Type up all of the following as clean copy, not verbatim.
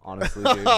Honestly, dude.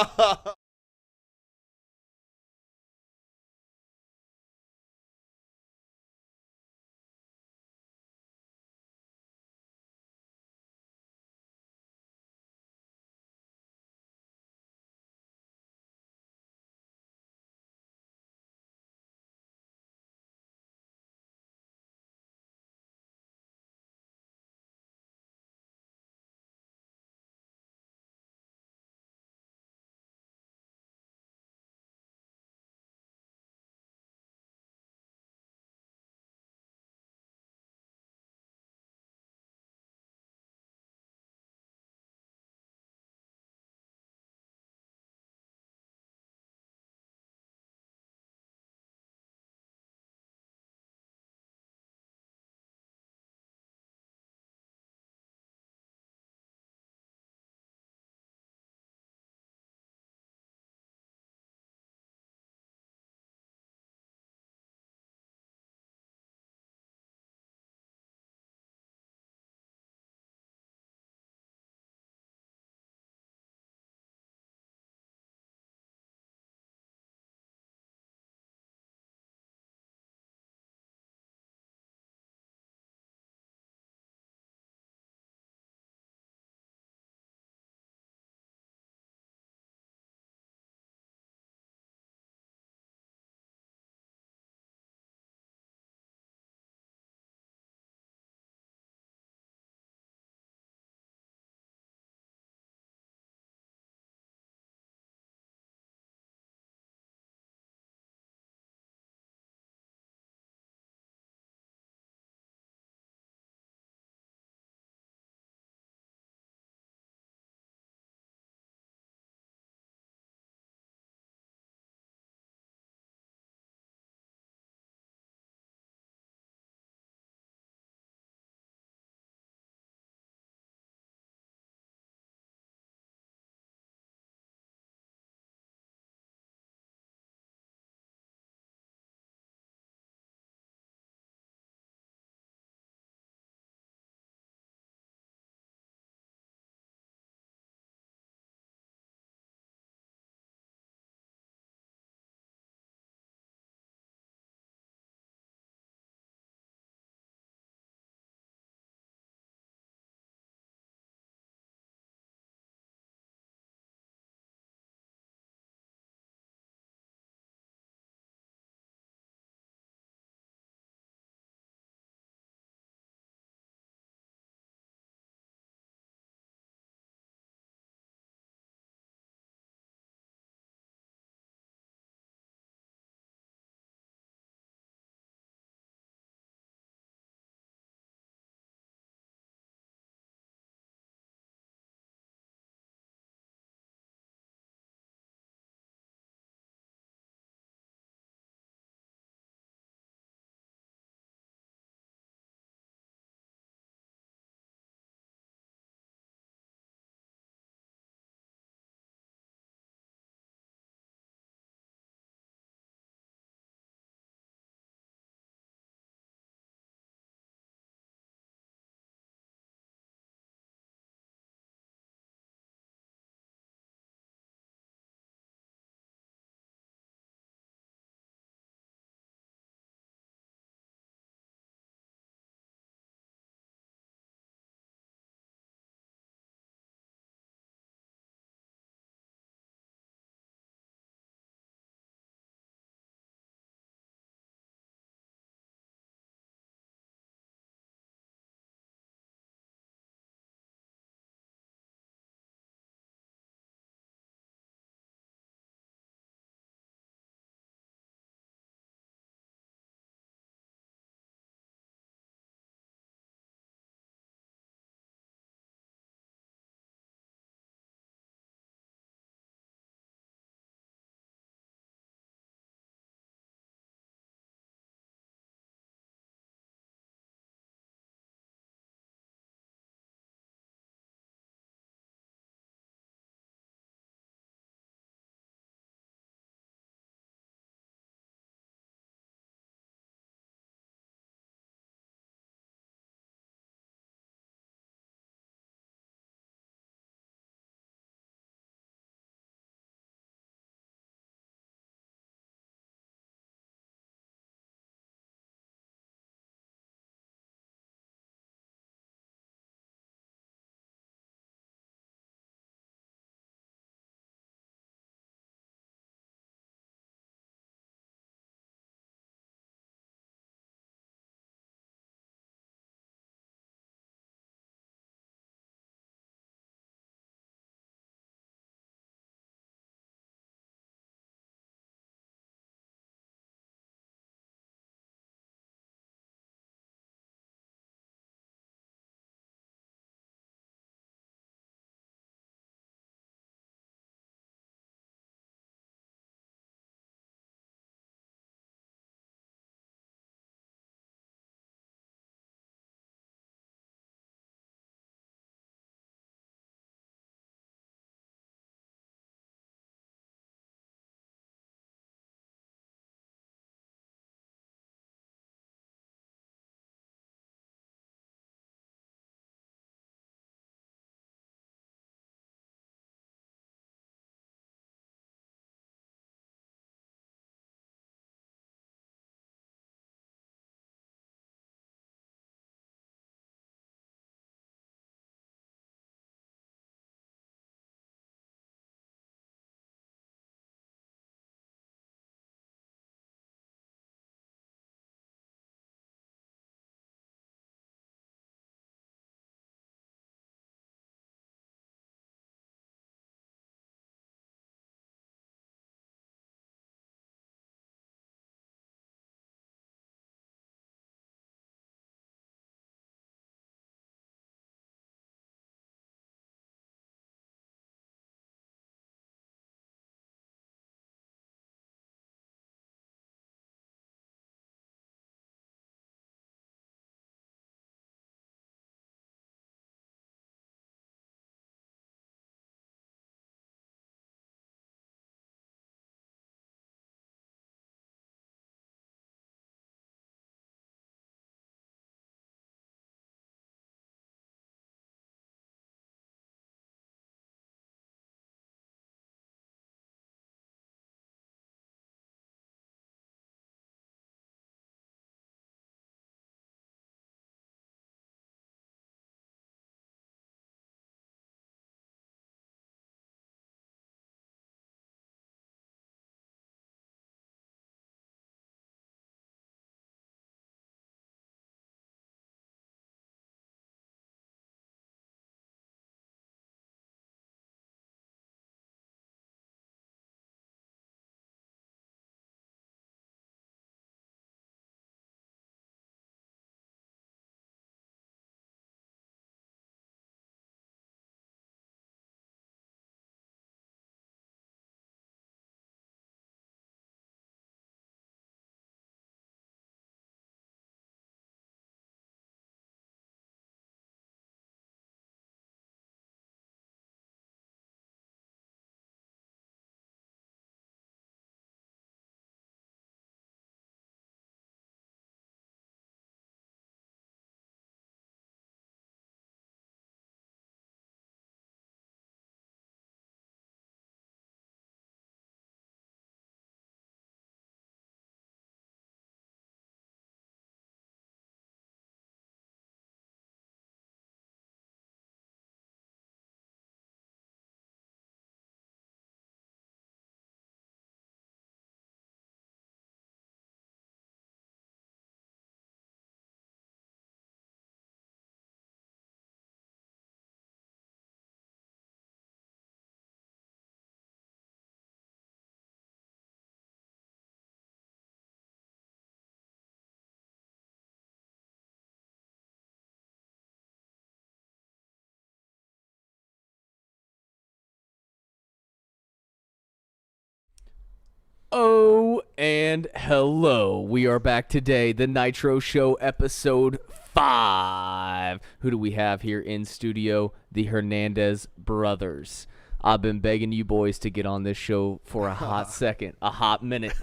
Oh, and hello. We are back today, the Nitro Show, episode 5. Who do we have here in studio? The Hernandez brothers. I've been begging you boys to get on this show for a hot second, a hot minute.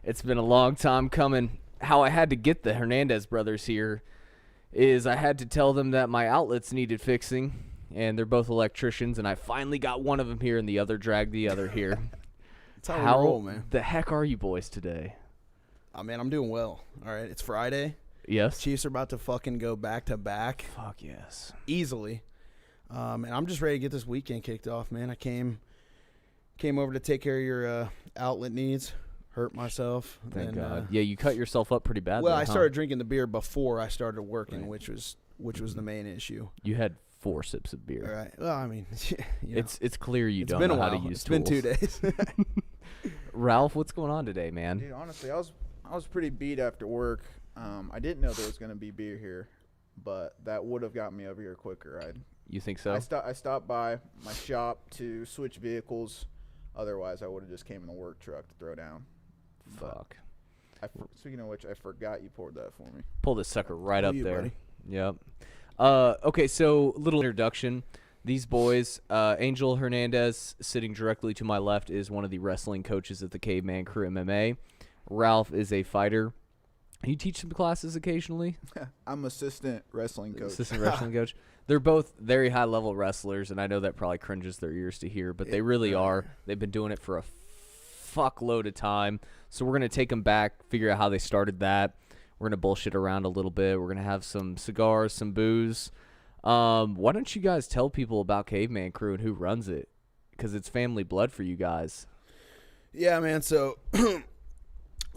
It's been a long time coming. How I had to get the Hernandez brothers here is I had to tell them that my outlets needed fixing, and they're both electricians, and I finally got one of them here, and the other dragged the other here. That's how we roll, man. The heck are you boys today? Oh, man, I'm doing well. All right, it's Friday. Yes. Chiefs are about to fucking go back-to-back. Fuck yes. Easily. And I'm just ready to get this weekend kicked off, man. I came over to take care of your outlet needs. Hurt myself. Thank God. Yeah, you cut yourself up pretty badly. Well, I started drinking the beer before I started working, right, which was the main issue. You had 4 sips of beer. All right. Well, I mean, it's clear you don't know how to use tools. It's been 2 days. Ralph, what's going on today, man? Dude, honestly, I was pretty beat after work. I didn't know there was going to be beer here, but that would have got me over here quicker. You think so? I stopped by my shop to switch vehicles. Otherwise, I would have just came in the work truck to throw down. Fuck. Speaking of which, I forgot you poured that for me. Pull this sucker right up there. Buddy. Yep. Okay, so little introduction. These boys, Angel Hernandez, sitting directly to my left, is one of the wrestling coaches at the Caveman Crew MMA. Ralph is a fighter. You teach some classes occasionally? I'm assistant wrestling coach. Assistant wrestling coach. They're both very high-level wrestlers, and I know that probably cringes their ears to hear, but they really are. They've been doing it for a fuckload of time. So we're going to take them back, figure out how they started that. We're going to bullshit around a little bit. We're going to have some cigars, some booze. Why don't you guys tell people about Caveman Crew and who runs it? Because it's family blood for you guys. Yeah, man. So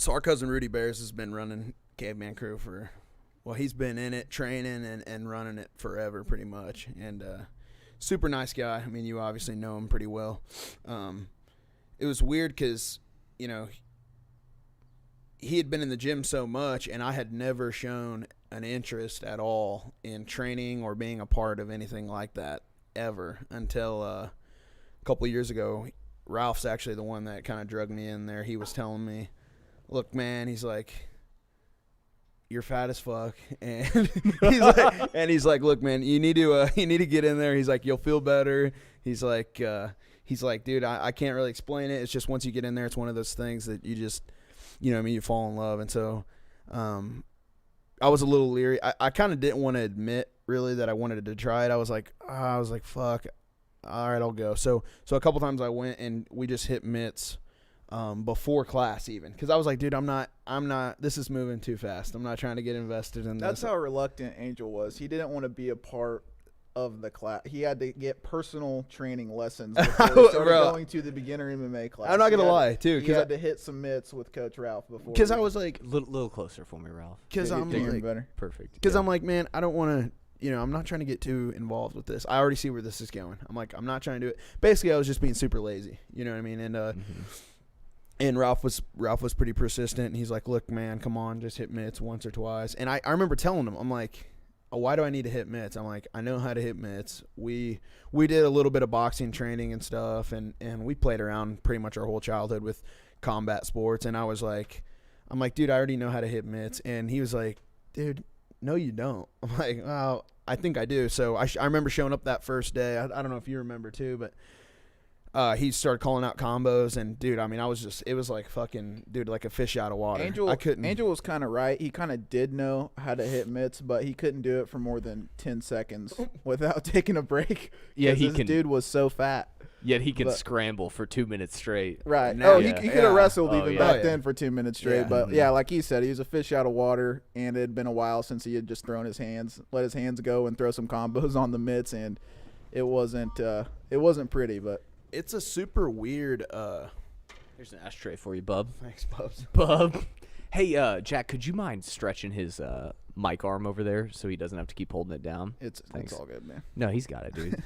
our cousin Rudy Bears has been running Caveman Crew he's been in it, training and running it forever pretty much. And super nice guy. I mean, you obviously know him pretty well. It was weird because, you know, he had been in the gym so much, and I had never shown an interest at all in training or being a part of anything like that ever until a couple of years ago. Ralph's actually the one that kind of drugged me in there. He was telling me, look, man, he's like, you're fat as fuck, and he's like, look, man, you need to get in there. He's like, you'll feel better. He's like, dude, I can't really explain it. It's just once you get in there, it's one of those things that you just, you know what I mean, you fall in love. And so I was a little leery. I kind of didn't want to admit really that I wanted to try it. I was like, fuck, all right, I'll go. So a couple times I went and we just hit mitts before class even, because I was like, dude, I'm not, this is moving too fast. I'm not trying to get invested in this. That's how reluctant Angel was. He didn't want to be a part of the class. He had to get personal training lessons before he started going to the beginner MMA class. I'm not gonna lie, too. He had to hit some mitts with Coach Ralph before. Because I was like, little closer for me, Ralph. Because I'm like, better. Perfect. Because I'm like, man, I don't want to. You know, I'm not trying to get too involved with this. I already see where this is going. I'm like, I'm not trying to do it. Basically, I was just being super lazy. You know what I mean? And and Ralph was pretty persistent. And he's like, look, man, come on, just hit mitts once or twice. And I remember telling him, I'm like, oh, why do I need to hit mitts? I'm like, I know how to hit mitts. We did a little bit of boxing training and stuff, and we played around pretty much our whole childhood with combat sports. And I was like, I'm like, dude, I already know how to hit mitts. And he was like, dude, no, you don't. I'm like, well, I think I do. So I remember showing up that first day. I don't know if you remember too, but he started calling out combos, and dude, I mean, it was like fucking, dude, like a fish out of water. Angel was kind of right. He kind of did know how to hit mitts, but he couldn't do it for more than 10 seconds without taking a break. Yeah, dude was so fat. Yet he can scramble for 2 minutes straight. Right. Now, he could have wrestled back then for 2 minutes straight. Yeah. But, yeah, like he said, he was a fish out of water, and it had been a while since he had just let his hands go and throw some combos on the mitts, and it wasn't pretty. But it's a super weird Here's an ashtray for you, bub. Thanks, Bubs. Bub. Hey, Jack, could you mind stretching his mic arm over there so he doesn't have to keep holding it down? It's all good, man. No, he's got it, dude.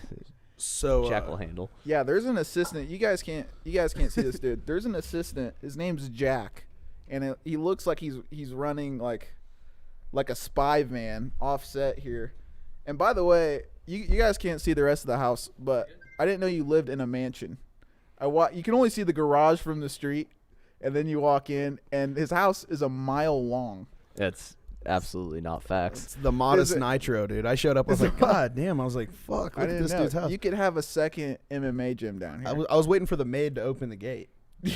So Jack will handle. Yeah, there's an assistant. You guys can't see this dude. There's an assistant. His name's Jack, and he looks like he's running like a spy van offset here. And by the way, you guys can't see the rest of the house, but I didn't know you lived in a mansion. You can only see the garage from the street, And then you walk in, and his house is a mile long. That's absolutely not facts. It's the modest Nitro, dude. I showed up. I was like, God damn. I was like, fuck. Look at this dude's house. You could have a second MMA gym down here. I was waiting for the maid to open the gate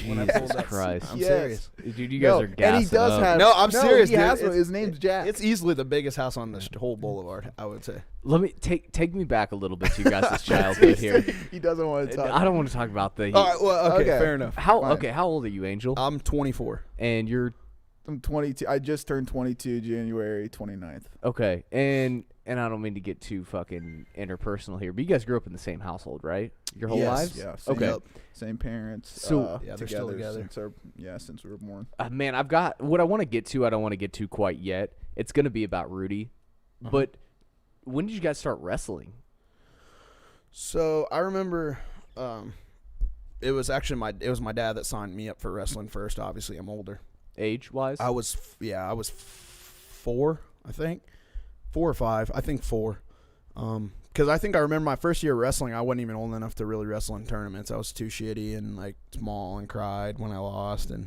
when I pulled up. Christ. I'm Yes. serious. Dude, you guys are gassing And he does up. have. No, I'm serious, He dude. has one. It's- His name's Jack. It's easily the biggest house on the whole boulevard, I would say. Let me take me back a little bit to you guys' childhood here. He doesn't want to talk. I don't want to talk about the. All right, well, okay, Okay. fair enough. How Fine. okay? How old are you, Angel? I'm 24. And you're I'm 22. I just turned 22 January 29th. okay. And I don't mean to get too fucking interpersonal here, but you guys grew up in the same household, right? Your whole Yes. lives. Yeah. Same, Okay. Same parents. So- Yeah, they're still together. Since we were born. Man, I've got what I want to get to. I don't want to get to quite yet. It's going to be about Rudy. But when did you guys start wrestling? So I remember it was actually my dad that signed me up for wrestling first. Obviously, I'm older. Age-wise? I was 4, I think. 4 or 5. I think 4. Because I think I remember my first year of wrestling, I wasn't even old enough to really wrestle in tournaments. I was too shitty and like small and cried when I lost. And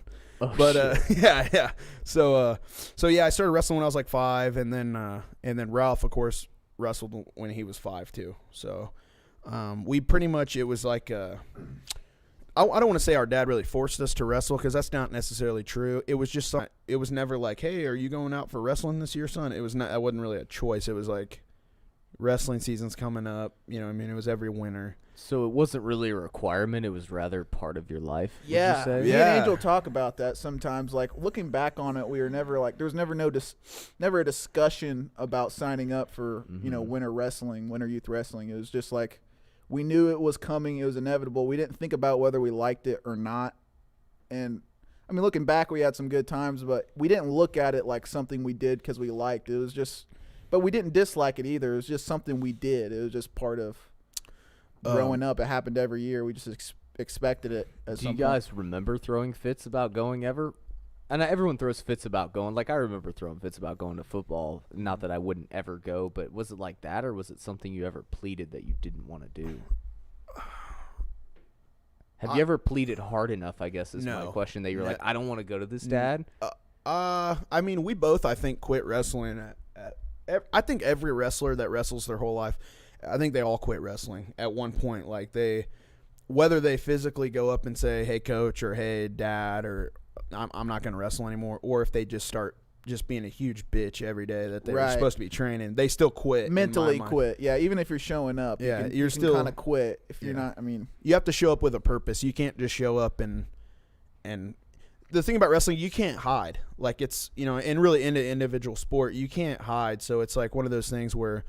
yeah. So yeah, I started wrestling when I was like 5, and then Ralph, of course, wrestled when he was 5 too. So we pretty much, it was like I don't want to say our dad really forced us to wrestle, because that's not necessarily true. It was just it was never like, hey, are you going out for wrestling this year, son? It was not. That wasn't really a choice. It was like, wrestling season's coming up. You know what I mean? It was every winter. So it wasn't really a requirement. It was rather part of your life. Would Yeah, you say? me Yeah. and Angel talk about that sometimes. Like, looking back on it, we were never like, there was never never a discussion about signing up for winter youth wrestling. It was just like, we knew it was coming. It was inevitable. We didn't think about whether we liked it or not. And I mean, looking back, we had some good times, but we didn't look at it like something we did because we liked it. It was just, but we didn't dislike it either. It was just something we did. It was just part of growing up. It happened every year. We just expected it. Do you guys remember throwing fits about going ever? And everyone throws fits about going. Like, I remember throwing fits about going to football. Not that I wouldn't ever go, but was it like that, or was it something you ever pleaded that you didn't want to do? Have you ever pleaded hard enough, I guess, is my No. question, that you're like, I don't want to go to this, Dad? I mean, we both, I think, quit wrestling I think every wrestler that wrestles their whole life, I think they all quit wrestling at one point. Like, whether they physically go up and say, hey, coach, or hey, dad, or I'm not going to wrestle anymore, or if they just start just being a huge bitch every day that they were supposed to be training, they still quit. Mentally quit. Yeah, even if you're showing up, Yeah, you're still kind of quit if you're not. I mean, you have to show up with a purpose. You can't just show up and the thing about wrestling, you can't hide. Like, it's, and really in an individual sport, you can't hide. So it's like one of those things where,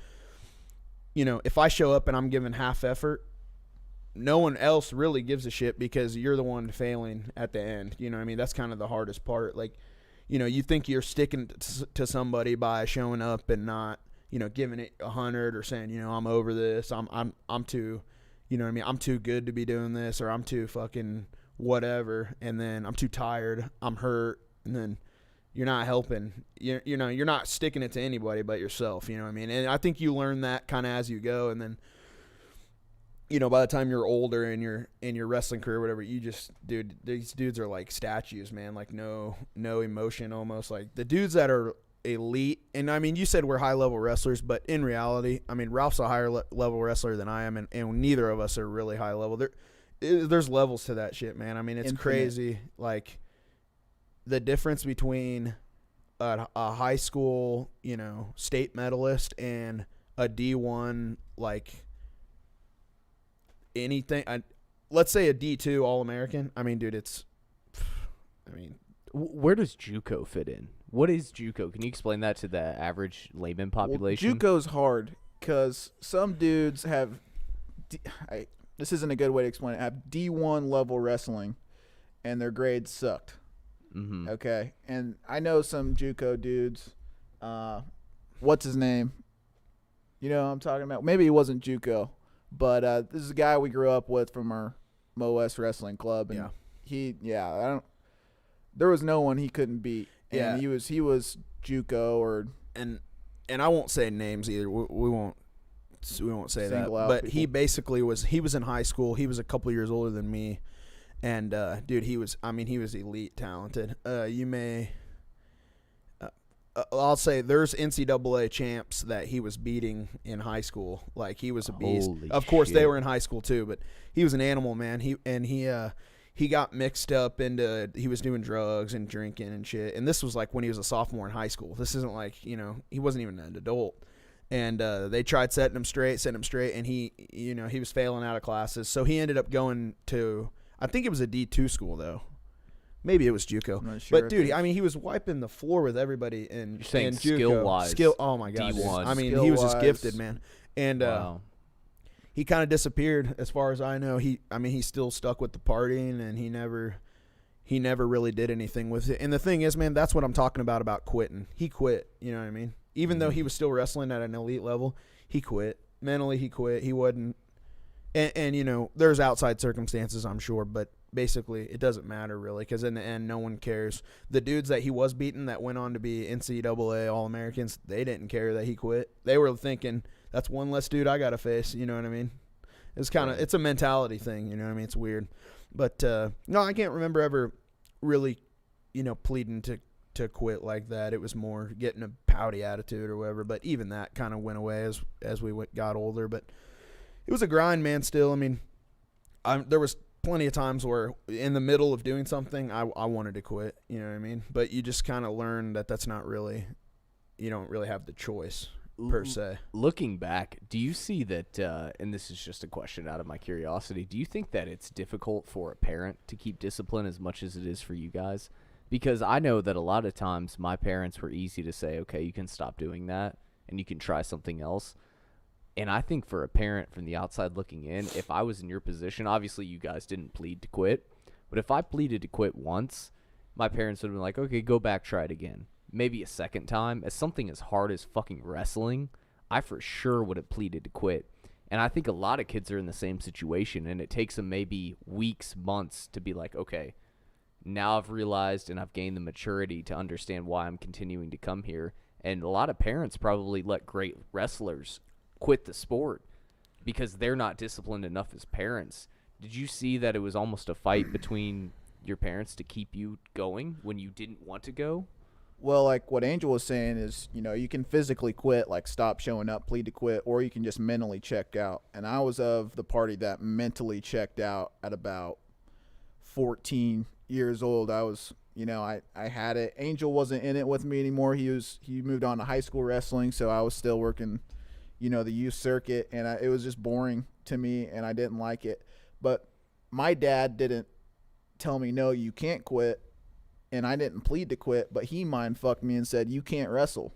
if I show up and I'm giving half effort, no one else really gives a shit, because you're the one failing at the end. You know what I mean? That's kind of the hardest part. Like, you think you're sticking to somebody by showing up and not, giving it 100, or saying, I'm over this. I'm too, what I mean? I'm too good to be doing this, or I'm too fucking whatever. And then I'm too tired. I'm hurt. And then you're not helping. You're not sticking it to anybody but yourself. You know what I mean? And I think you learn that kind of as you go. And then, by the time you're older in your wrestling career, whatever, you just, dude, these dudes are like statues, man. Like, no emotion, almost. Like, the dudes that are elite, and I mean, you said we're high level wrestlers, but in reality, I mean, Ralph's a higher level wrestler than I am, and neither of us are really high level. There's levels to that shit, man. I mean, it's Infinite. crazy. Like, the difference between a high school, state medalist and a D1, like, anything. Let's say a D2 All-American. I mean, dude, Where does JUCO fit in? What is JUCO? Can you explain that to the average layman population? Well, JUCO's hard because some dudes have. This isn't a good way to explain it. Have D1 level wrestling, and their grades sucked. Mm-hmm. Okay, and I know some JUCO dudes. What's his name? You know what I'm talking about? Maybe he wasn't JUCO, but this is a guy we grew up with from our MOS wrestling club, and there was no one he couldn't beat. And he was JUCO, or and I won't say names either. We won't say that. Single out But people. he basically was in high school. He was a couple years older than me, And dude, he was elite talented. I'll say there's NCAA champs that he was beating in high school. Like, he was a beast. Holy of course, shit. they were in high school too, but he was an animal, man. He got mixed up into, he was doing drugs and drinking and shit. And this was like when he was a sophomore in high school. This isn't like, he wasn't even an adult. And they tried setting him straight, and he was failing out of classes. So he ended up going to, I think it was a D2 school though. Maybe it was JUCO. I'm not sure. But dude, he was wiping the floor with everybody in You're saying in JUCO. skill-wise, Oh my god, dude. D1. He was just Skill-wise. gifted, man. And Wow. he kind of disappeared as far as I know. He still stuck with the partying, and he never really did anything with it. And the thing is, man, that's what I'm talking about quitting. He quit, you know what I mean? Even though he was still wrestling at an elite level, he quit. Mentally, he quit. He wasn't, and there's outside circumstances, I'm sure, but basically it doesn't matter really, because in the end, no one cares. The dudes that he was beating that went on to be NCAA All-Americans, they didn't care that he quit. They were thinking, that's one less dude I got to face, you know what I mean? It's kind of, it's a mentality thing, you know what I mean? It's weird. But, no, I can't remember ever really, pleading to quit like that. It was more getting a pouty attitude or whatever, but even that kind of went away as we got older. But it was a grind, man, still. I mean, there was plenty of times where in the middle of doing something, I wanted to quit, you know what I mean? But you just kind of learn that that's not really, you don't really have the choice per se. Looking back, do you see that, and this is just a question out of my curiosity, do you think that it's difficult for a parent to keep discipline as much as it is for you guys? Because I know that a lot of times my parents were easy to say, okay, you can stop doing that and you can try something else. And I think for a parent from the outside looking in, if I was in your position, obviously you guys didn't plead to quit, but if I pleaded to quit once, my parents would have been like, okay, go back, try it again. Maybe a second time. As something as hard as fucking wrestling, I for sure would have pleaded to quit. And I think a lot of kids are in the same situation, and it takes them maybe weeks, months to be like, okay, now I've realized and I've gained the maturity to understand why I'm continuing to come here. And a lot of parents probably let great wrestlers quit the sport because they're not disciplined enough as parents. Did you see that it was almost a fight between your parents to keep you going when you didn't want to go? Well, like what Angel was saying is, you can physically quit, like stop showing up, plead to quit, or you can just mentally check out. And I was of the party that mentally checked out at about 14 years old. I was, I had it. Angel wasn't in it with me anymore. He moved on to high school wrestling, so I was still working, the youth circuit, and it was just boring to me, and I didn't like it. But my dad didn't tell me, no, you can't quit, and I didn't plead to quit, but he mind fucked me and said, you can't wrestle.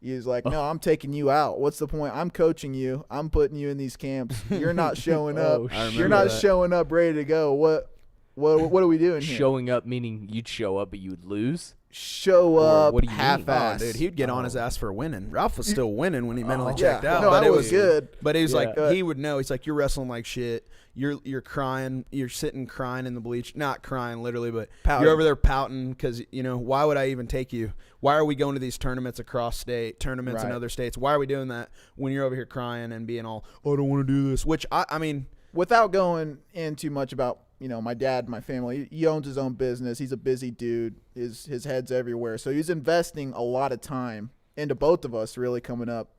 He was like, no, I'm taking you out. What's the point? I'm coaching you. I'm putting you in these camps. You're not showing up. You're not showing up ready to go. What are we doing here? Showing up meaning you'd show up but you would lose? Show up what do you mean? half-assed. Oh, dude, he'd get on his ass for winning. Ralph was still winning when he mentally Yeah. checked out. No, but I it was good. But he was like, Yeah. he would know. He's like, you're wrestling like shit. You're crying. You're sitting crying in the bleach. Not crying literally, but Pouting. you're over there pouting because, why would I even take you? Why are we going to these tournaments across state, tournaments in Right. other states? Why are we doing that when you're over here crying and being all, oh, I don't want to do this? Which, I mean. Without going in too much about, my dad, my family, he owns his own business. He's a busy dude. His head's everywhere. So he's investing a lot of time into both of us really coming up,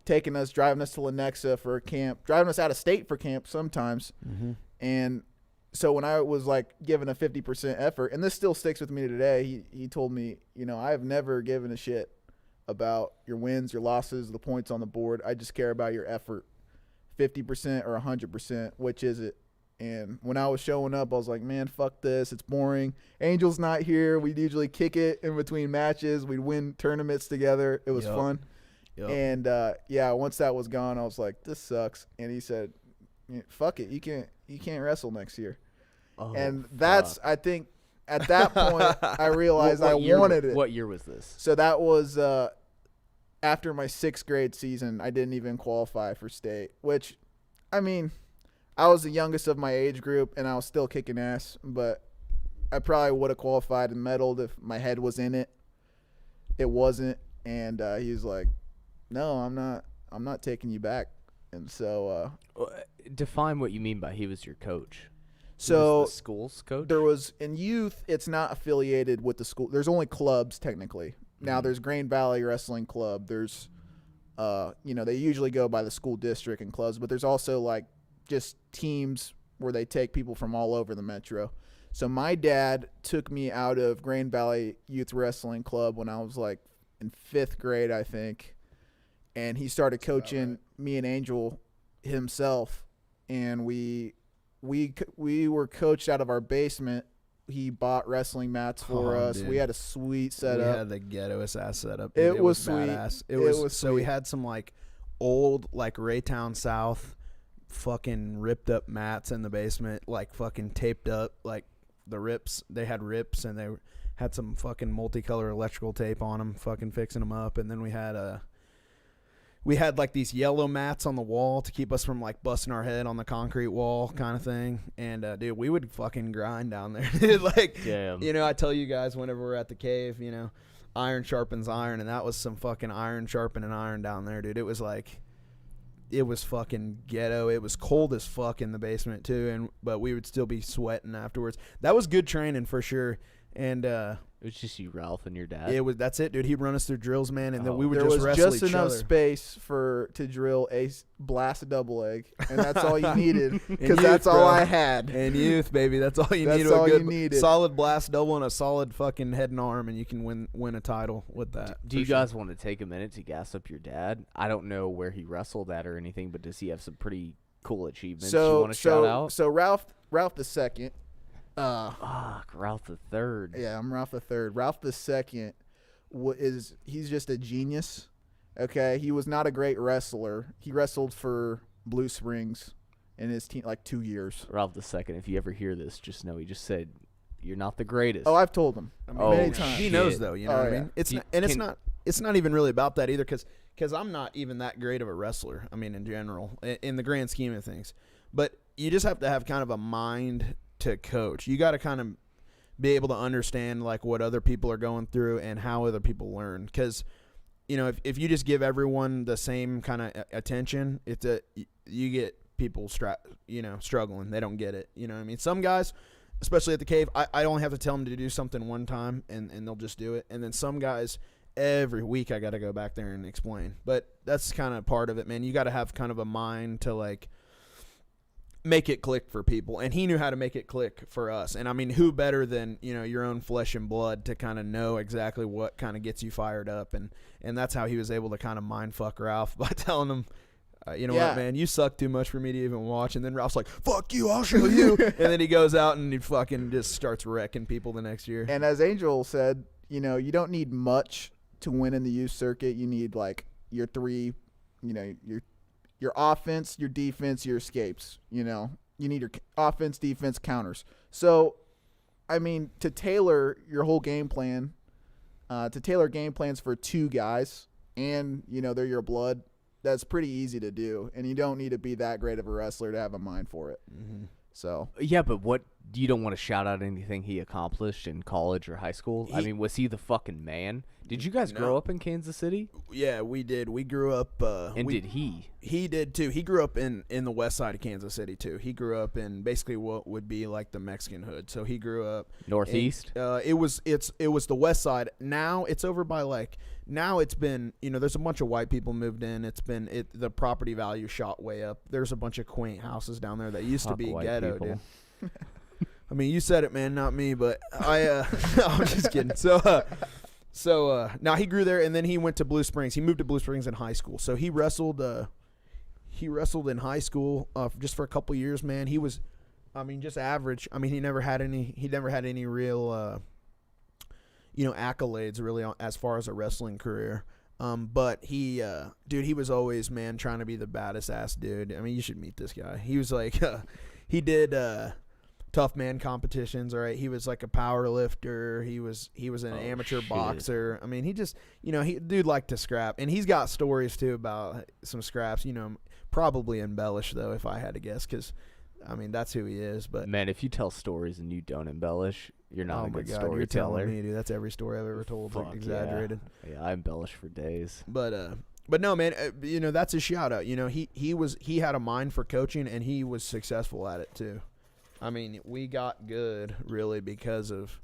taking us, driving us to Lenexa for a camp, driving us out of state for camp sometimes. And so when I was like giving a 50% effort, and this still sticks with me today, he told me, I have never given a shit about your wins, your losses, the points on the board. I just care about your effort. 50% or 100%, which is it? And when I was showing up, I was like, man, fuck this. It's boring. Angel's not here. We'd usually kick it in between matches. We'd win tournaments together. It was fun. Yep. And, once that was gone, I was like, this sucks. And he said, fuck it. You can't wrestle next year. Oh, and that's, I think, at that point, I realized I wanted it. What year was this? So that was after my 6th grade season. I didn't even qualify for state, which, I mean, I was the youngest of my age group, and I was still kicking ass, but I probably would have qualified and medaled if my head was in it. It wasn't, and he was like, no, I'm not taking you back. And so Define what you mean by he was your coach. So the school's coach. there was in youth. It's not affiliated with the school. There's only clubs technically. Now there's Grain Valley Wrestling Club. There's, they usually go by the school district and clubs, but there's also like just teams where they take people from all over the metro. So my dad took me out of Grain Valley Youth Wrestling Club when I was like in 5th grade, I think, and he started coaching me and Angel himself, and we were coached out of our basement. He bought wrestling mats for us. Dude. We had a sweet setup. We had the ghettoest ass setup. It was sweet. Badass. It was so sweet. we had some like old like Raytown South fucking ripped up mats in the basement, like fucking taped up, like the rips. They had rips and they had some fucking multicolor electrical tape on them, fucking fixing them up. And then we had like these yellow mats on the wall to keep us from like busting our head on the concrete wall kind of thing. And dude, we would fucking grind down there. Like, damn. I tell you guys whenever we're at the cave, iron sharpens iron, and that was some fucking iron sharpening iron down there, dude. It was like, it was fucking ghetto. It was cold as fuck in the basement too, but we would still be sweating afterwards. That was good training for sure. And it was just you, Ralph, and your dad. that's it, dude. He'd run us through drills, man, and then we would there just was wrestle just each enough other. space to drill a blast double leg, and that's all you needed because youth, that's all bro. I had. And youth, baby, that's all you That's needed. all A you good needed. solid blast double and a solid fucking head and arm, and you can win a title with that. Do you guys want to take a minute to gas up your dad? I don't know where he wrestled at or anything, but does he have some pretty cool achievements you want to shout out? So Ralph the second. Fuck, Ralph the Third. Yeah, I'm Ralph the Third. Ralph the Second he's just a genius. Okay, he was not a great wrestler. He wrestled for Blue Springs in his team like 2 years. Ralph the Second. If you ever hear this, just know he just said you're not the greatest. Oh, I've told him many shit. times. He knows though, you know what I mean? Do you- It's not even really about that either, because I'm not even that great of a wrestler. I mean, in general, in the grand scheme of things, but you just have to have kind of a mind to coach. You got to kind of be able to understand like what other people are going through and how other people learn. Because if you just give everyone the same kind of attention, you get people struggling. They don't get it. You know what I mean? Some guys, especially at the cave, I only have to tell them to do something one time and they'll just do it. And then some guys, every week I got to go back there and explain. But that's kind of part of it, man. You got to have kind of a mind to like make it click for people, and he knew how to make it click for us. And I mean, who better than your own flesh and blood to kind of know exactly what kind of gets you fired up, and that's how he was able to kind of mind fuck Ralph by telling him, what, man, you suck too much for me to even watch. And then Ralph's like, fuck you, I'll show you. And then he goes out and he fucking just starts wrecking people the next year. And as Angel said, you don't need much to win in the youth circuit. You need like your three, your offense, your defense, your escapes. You need your offense, defense, counters. So, I mean, to tailor your whole game plan, to tailor game plans for two guys, and they're your blood, that's pretty easy to do. And you don't need to be that great of a wrestler to have a mind for it. Mm-hmm. So yeah, but what you don't want to shout out anything he accomplished in college or high school? I mean, was he the fucking man? Did you guys grow up in Kansas City? Yeah, we did. We grew up. Did he? He did too. He grew up in the west side of Kansas City too. He grew up in basically what would be like the Mexican hood. So he grew up Northeast. It was the west side. Now it's over by like. Now it's been, there's a bunch of white people moved in. The property value shot way up. There's a bunch of quaint houses down there that used to be ghetto, people. dude. I mean, you said it, man, not me, but I'm just kidding. So now he grew there, and then he went to Blue Springs. He moved to Blue Springs in high school. So he wrestled in high school just for a couple years, man. He was, just average. I mean, he never had any real accolades really as far as a wrestling career. But he was always, man, trying to be the baddest ass dude. I mean, you should meet this guy. He was like, he did tough man competitions. All right. He was like a power lifter. He was an amateur boxer. I mean, he just, dude liked to scrap, and he's got stories too about some scraps, probably embellished though, if I had to guess. 'Cause I mean, that's who he is. But man, if you tell stories and you don't embellish, you're not a good you're storyteller. telling me, dude. That's every story I've ever told. Fuck, Like, exaggerated. Yeah, I embellish for days. But no, man. That's his shout out. He had a mind for coaching, and he was successful at it too. I mean, we got good really because of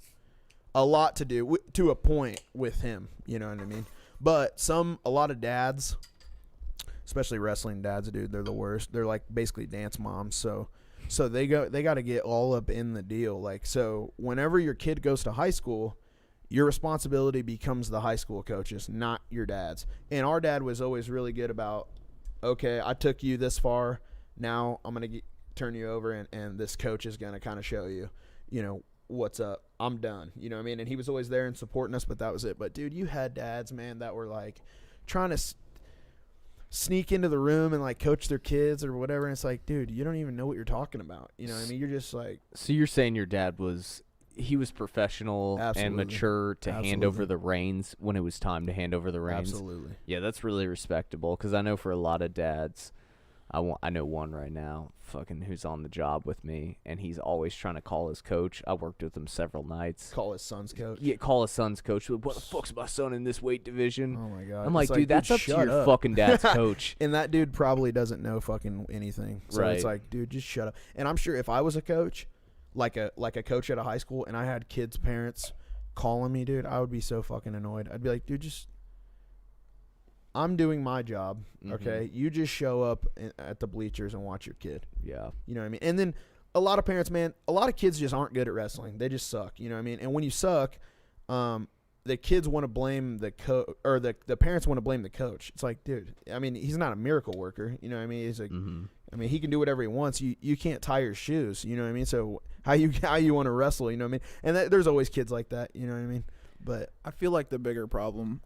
a lot to do to a point with him. You know what I mean? But a lot of dads, especially wrestling dads, dude, they're the worst. They're like basically dance moms. So they got to get all up in the deal. Like, so whenever your kid goes to high school, your responsibility becomes the high school coaches, not your dad's. And our dad was always really good about, okay, I took you this far. Now I'm going to turn you over, and this coach is going to kind of show you, what's up. I'm done. You know what I mean? And he was always there and supporting us, but that was it. But, dude, you had dads, man, that were, like, trying to sneak into the room and, like, coach their kids or whatever. And it's like, dude, you don't even know what you're talking about. You know what I mean? You're just like. So you're saying your dad was professional and mature to hand over the reins when it was time to hand over the reins? Absolutely. Yeah, that's really respectable, because I know for a lot of dads, I know one right now, fucking, who's on the job with me, and he's always trying to call his coach. I worked with him several nights. Call his son's coach? Yeah, call his son's coach. What the fuck's my son in this weight division? Oh, my God. I'm like, dude, that's up to your fucking dad's coach. And that dude probably doesn't know fucking anything. So right. It's like, dude, just shut up. And I'm sure if I was a coach, like a coach at a high school, and I had kids' parents calling me, dude, I would be so fucking annoyed. I'd be like, dude, I'm doing my job, okay? Mm-hmm. You just show up at the bleachers and watch your kid. Yeah. You know what I mean? And then a lot of parents, man, a lot of kids just aren't good at wrestling. They just suck, you know what I mean? And when you suck, the kids want to blame the or the parents want to blame the coach. It's like, dude, I mean, he's not a miracle worker, you know what I mean? He's like, I mean, he can do whatever he wants. You can't tie your shoes, you know what I mean? So how you want to wrestle, you know what I mean? And there's always kids like that, you know what I mean? But I feel like the bigger problem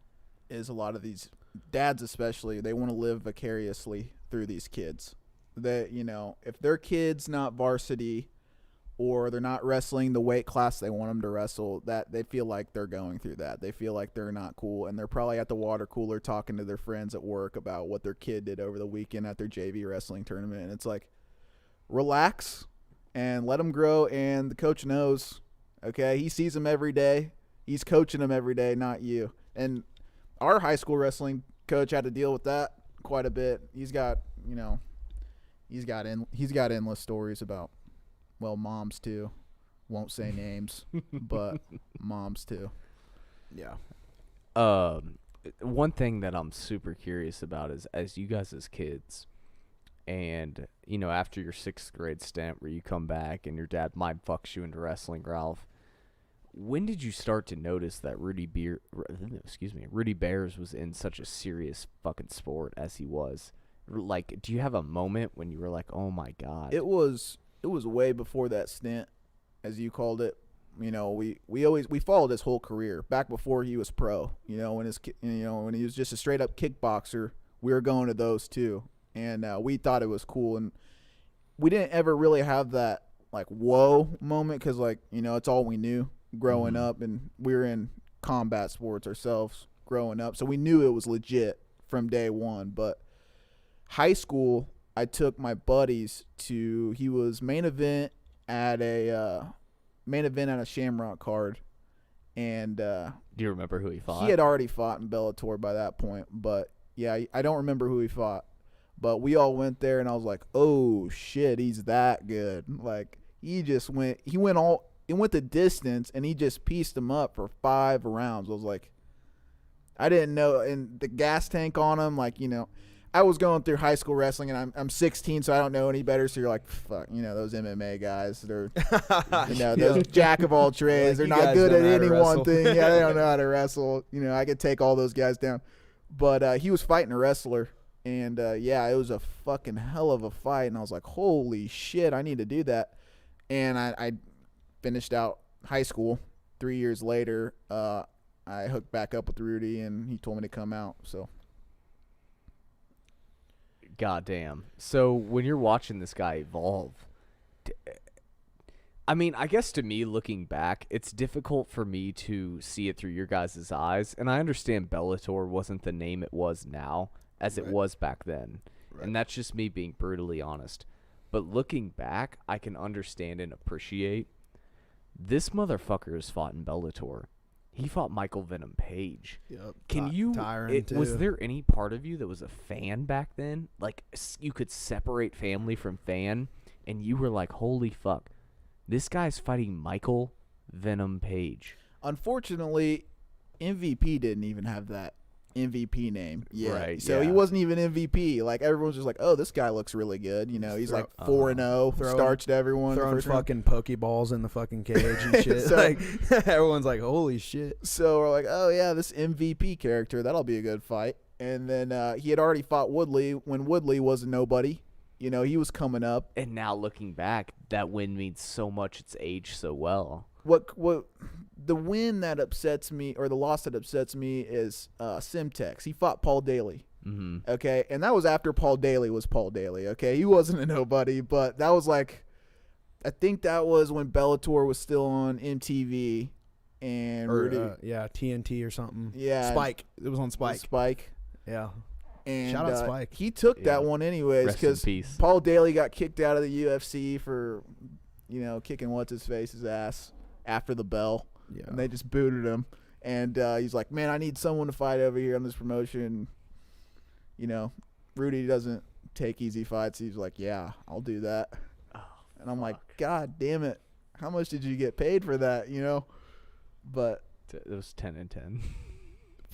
is a lot of these dads, especially, they want to live vicariously through these kids. That, if their kid's not varsity or they're not wrestling the weight class they want them to wrestle, that they feel like they're going through that. They feel like they're not cool, and they're probably at the water cooler talking to their friends at work about what their kid did over the weekend at their JV wrestling tournament. And it's like, relax and let them grow, and the coach knows, okay? He sees them every day. He's coaching them every day, not you. And our high school wrestling coach had to deal with that quite a bit. He's got endless stories about, well, moms too. Won't say names, but moms too. Yeah. One thing that I'm super curious about is, as you guys as kids, and after your 6th grade stint where you come back and your dad mind fucks you into wrestling, Ralph, when did you start to notice that Rudy Bears was in such a serious fucking sport as he was? Like, do you have a moment when you were like, oh my God? It was way before that stint, as you called it. We followed his whole career back before he was pro. When he was just a straight up kickboxer, we were going to those too, and we thought it was cool. And we didn't ever really have that like whoa moment, because it's all we knew growing up, and we were in combat sports ourselves growing up, so we knew it was legit from day one. But high school, I took my buddies to, he was main event at a Shamrock card, and do you remember who he fought? He had already fought in Bellator by that point, but yeah, I don't remember who he fought. But we all went there, and I was like, oh shit, he's that good. Like, he went the distance, and he just pieced him up for 5 rounds. I was like, I didn't know. And the gas tank on him, I was going through high school wrestling, and I'm 16, so I don't know any better. So you're like, fuck, those MMA guys, they're, those jack of all trades. Like, they're not good at any one thing. Yeah, they don't know how to wrestle. I could take all those guys down. But he was fighting a wrestler, and it was a fucking hell of a fight. And I was like, holy shit, I need to do that. And I finished out high school. 3 years later, I hooked back up with Rudy, and he told me to come out. So. Goddamn. So when you're watching this guy evolve, I mean, I guess to me, looking back, it's difficult for me to see it through your guys' eyes. And I understand Bellator wasn't the name it was now as it was back then. Right. And that's just me being brutally honest. But looking back, I can understand and appreciate this motherfucker has fought in Bellator. He fought Michael Venom Page. Yep. Can you? Was there any part of you that was a fan back then? Like, you could separate family from fan, and you were like, "Holy fuck, This guy's fighting Michael Venom Page. Unfortunately, MVP didn't even have that MVP name yet. Right, So he yeah. wasn't even MVP. Like, everyone's just like, oh, this guy looks really good. You know, he's like 4-0, starched everyone. Throwing first round. fucking Pokeballs in the fucking cage and shit. So- like everyone's like, holy shit. So we're like, oh, yeah, this MVP character, that'll be a good fight. And then he had already fought Woodley when Woodley was a nobody. You know, he was coming up. And now looking back, that win means so much. It's aged so well. What the win that upsets me, or the loss that upsets me, is Simtex. He fought Paul Daly. Mm-hmm. Okay, and that was after Paul Daly was Paul Daly. Okay, he wasn't a nobody, but that was like, I think that was when Bellator was still on MTV, and Or Rudy, TNT or something. Yeah. Spike. It was on Spike. Spike. Yeah. And Shout out Spike. he took Yeah. that one anyways Rest in because peace. Paul Daly got kicked out of the UFC for, kicking what's his face's ass after the bell. Yeah. And they just booted him. And he's like, man, I need someone to fight over here on this promotion. You know, Rudy doesn't take easy fights. He's like, yeah, I'll do that. Oh, And I'm like, God damn it. How much did you get paid for that, But it was 10 and 10.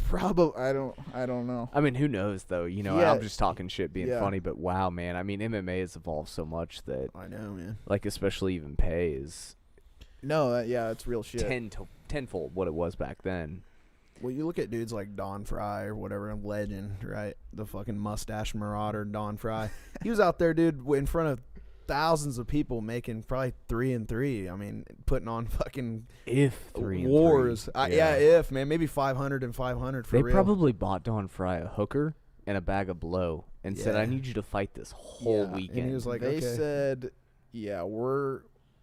probably, I don't know. I mean, who knows, though? Yeah. I'm just talking shit, being Yeah. funny, but wow, man. I mean, MMA has evolved so much that, I know, man. like, especially even pay is No, that's real shit. tenfold what it was back then. Well, you look at dudes like Don Fry or whatever, legend, right? The fucking mustache marauder, Don Fry. He was out there, dude, in front of thousands of people making probably 3 and 3. I mean, putting on fucking If 3 and wars. 3. If, man. Maybe 500 and 500 for They real. probably bought Don Fry a hooker and a bag of blow and said, Yeah. I need you to fight this whole Yeah, weekend. and he was like, They okay. said, yeah,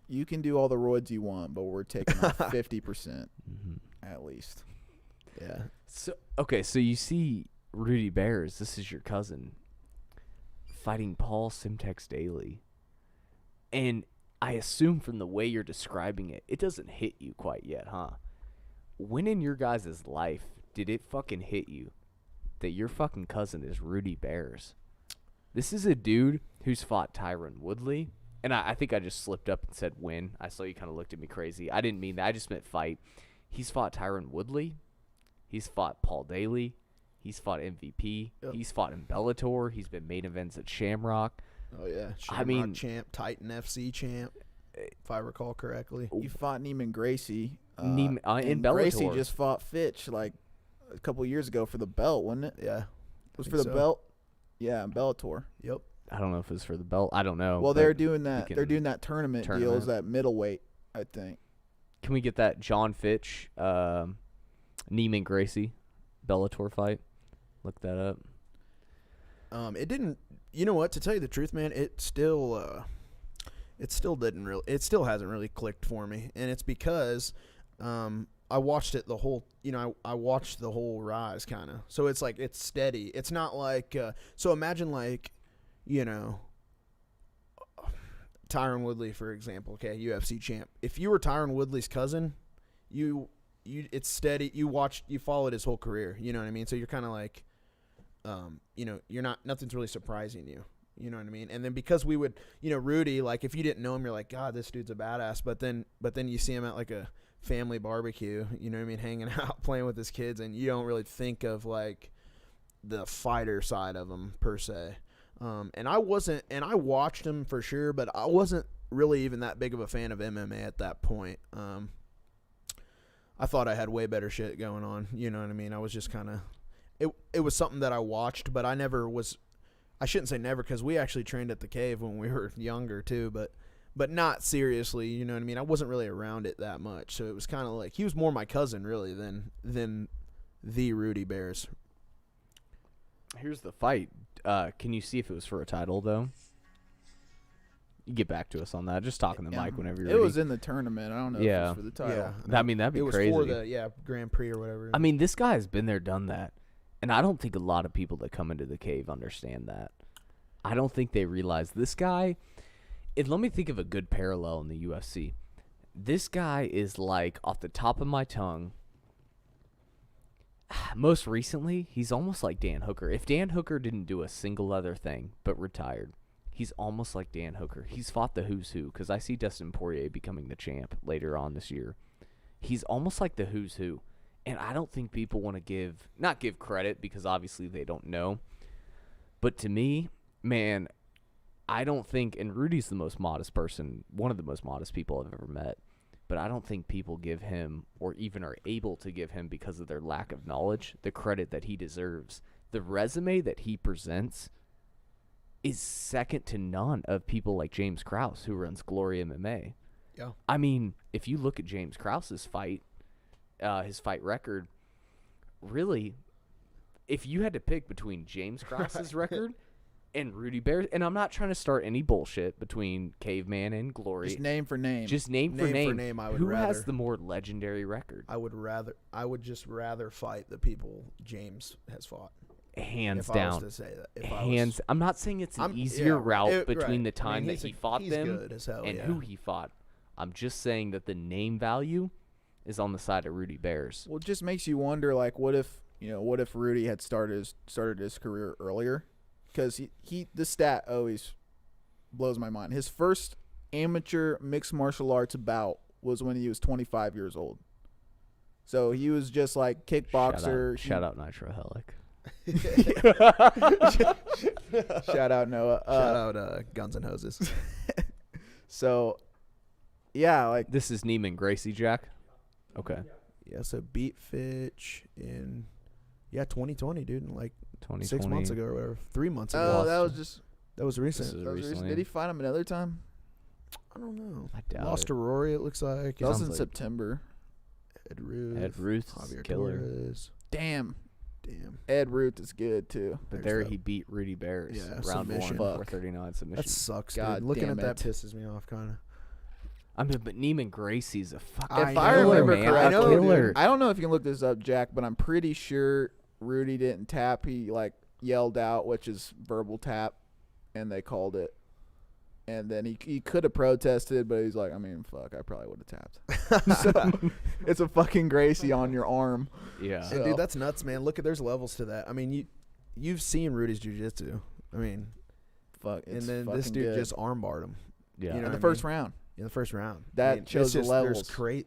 you can do all the roids you want, but we're taking off 50% Mhm. at least. Yeah. So you see Rudy Bears, this is your cousin, fighting Paul Simtex Daly. And I assume from the way you're describing it, it doesn't hit you quite yet, huh? When in your guys' life did it fucking hit you that your fucking cousin is Rudy Bears? This is a dude who's fought Tyron Woodley. And I think I just slipped up and said win. I saw you kind of looked at me crazy. I didn't mean that. I just meant fight. He's fought Tyron Woodley. He's fought Paul Daly. He's fought MVP. Yep. He's fought in Bellator. He's been main events at Shamrock. Oh, yeah. I mean- champ, Titan FC champ, if I recall correctly. He fought Neiman Gracie. In and Bellator. Gracie just fought Fitch like a couple years ago for the belt, wasn't it? Yeah. It was think for the so. belt. Yeah, in Bellator. Yep. I don't know if it was for the belt. I don't know. Well, but they're doing that. can- They're doing that tournament deals at middleweight, I think. Can we get that John Fitch, Neiman Gracie Bellator fight? Look that up. It didn't. You know what? To tell you the truth, man, it still hasn't really clicked for me, and it's because, I watched it the whole. I watched the whole rise, kind of. So it's like it's steady. It's not like. So imagine like, Tyron Woodley, for example. Okay, UFC champ. If you were Tyron Woodley's cousin, it's steady. You followed his whole career. You know what I mean? So you're kind of like. Nothing's really surprising you. You know what I mean? And then because we would, Rudy, like if you didn't know him, you're like, God, this dude's a badass. But then you see him at like a family barbecue, you know what I mean, hanging out, playing with his kids, and you don't really think of like the fighter side of him per se. And I watched him for sure, but I wasn't really even that big of a fan of MMA at that point. I thought I had way better shit going on. You know what I mean? I was just kind of. It was something that I watched, but I never was. I shouldn't say never, because we actually trained at the Cave when we were younger too, but not seriously. You know what I mean? I wasn't really around it that much, so it was kind of like he was more my cousin really than the Rudy Bears. Here's the fight. Can you see if it was for a title though? You get back to us on that. Just talking to Yeah. Mike whenever you're It ready. was in the tournament. I don't know if it Yeah. was for the title. Yeah, I mean, that'd be it was crazy. for the Grand Prix or whatever. I mean, this guy has been there, done that. And I don't think a lot of people that come into the Cave understand that. I don't think they realize this guy. And let me think of a good parallel in the UFC. This guy is like, off the top of my tongue, most recently, he's almost like Dan Hooker. If Dan Hooker didn't do a single other thing but retired, he's almost like Dan Hooker. He's fought the who's who, because I see Dustin Poirier becoming the champ later on this year. He's almost like the who's who. And I don't think people want to not give credit, because obviously they don't know. But to me, man, I don't think, and Rudy's the most modest person, one of the most modest people I've ever met, but I don't think people give him, or even are able to give him because of their lack of knowledge, the credit that he deserves. The resume that he presents is second to none of people like James Krause, who runs Glory MMA. Yeah. I mean, if you look at James Krause's fight, his fight record, really, if you had to pick between James Krause's record and Rudy Bears, and I'm not trying to start any bullshit between Caveman and Glory. Just name for name. Just name for name. I would Who rather, has the more legendary record? I would just rather fight the people James has fought. Hands if down. I was to say that. I'm not saying it's an easier route between the I time mean, that he fought he's them good as hell, and yeah. who he fought. I'm just saying that the name value is on the side of Rudy Bears. Well, it just makes you wonder, like, what if Rudy had started his career earlier? Because the stat always blows my mind. His first amateur mixed martial arts bout was when he was 25 years old. So he was just like kickboxer. Shout out Nitro Hellhake. Shout out Noah. Shout out Guns and Hoses. So, yeah, like This is Neiman Gracie, Jack. Okay. Yeah, so beat Fitch in 2020, dude, like 2020. 6 months ago or whatever, 3 months ago. oh, that was recent. This is that was recently. Did he fight him another time? I don't know. I doubt Lost it. to Rory, it looks like. That was Sounds in like September. Ed Ruth. Ed Ruth's Javier killer. Torres. Damn, Damn. Ed Ruth is good too. But There's there that. he beat Rudy Bears. Yeah, round submission. 1, Fuck. 439 submission. That sucks, God dude. Looking damn at that it. pisses me off, kind of. I mean, but Neiman Gracie's a fucking If I killer, remember man. correctly, A killer. I don't know if you can look this up, Jack, but I'm pretty sure Rudy didn't tap. He like yelled out, which is verbal tap, and they called it. And then he could have protested, but he's like, I mean, fuck, I probably would have tapped. So, it's a fucking Gracie on your arm. Yeah. So- And dude, that's nuts, man. Look, there's levels to that. I mean, you've seen Rudy's jiu-jitsu. I mean, Fuck. and It's then this fucking dude good. just armbarred him. Yeah. You know in the what I first mean? round. In the first round. That I mean, shows the it's levels.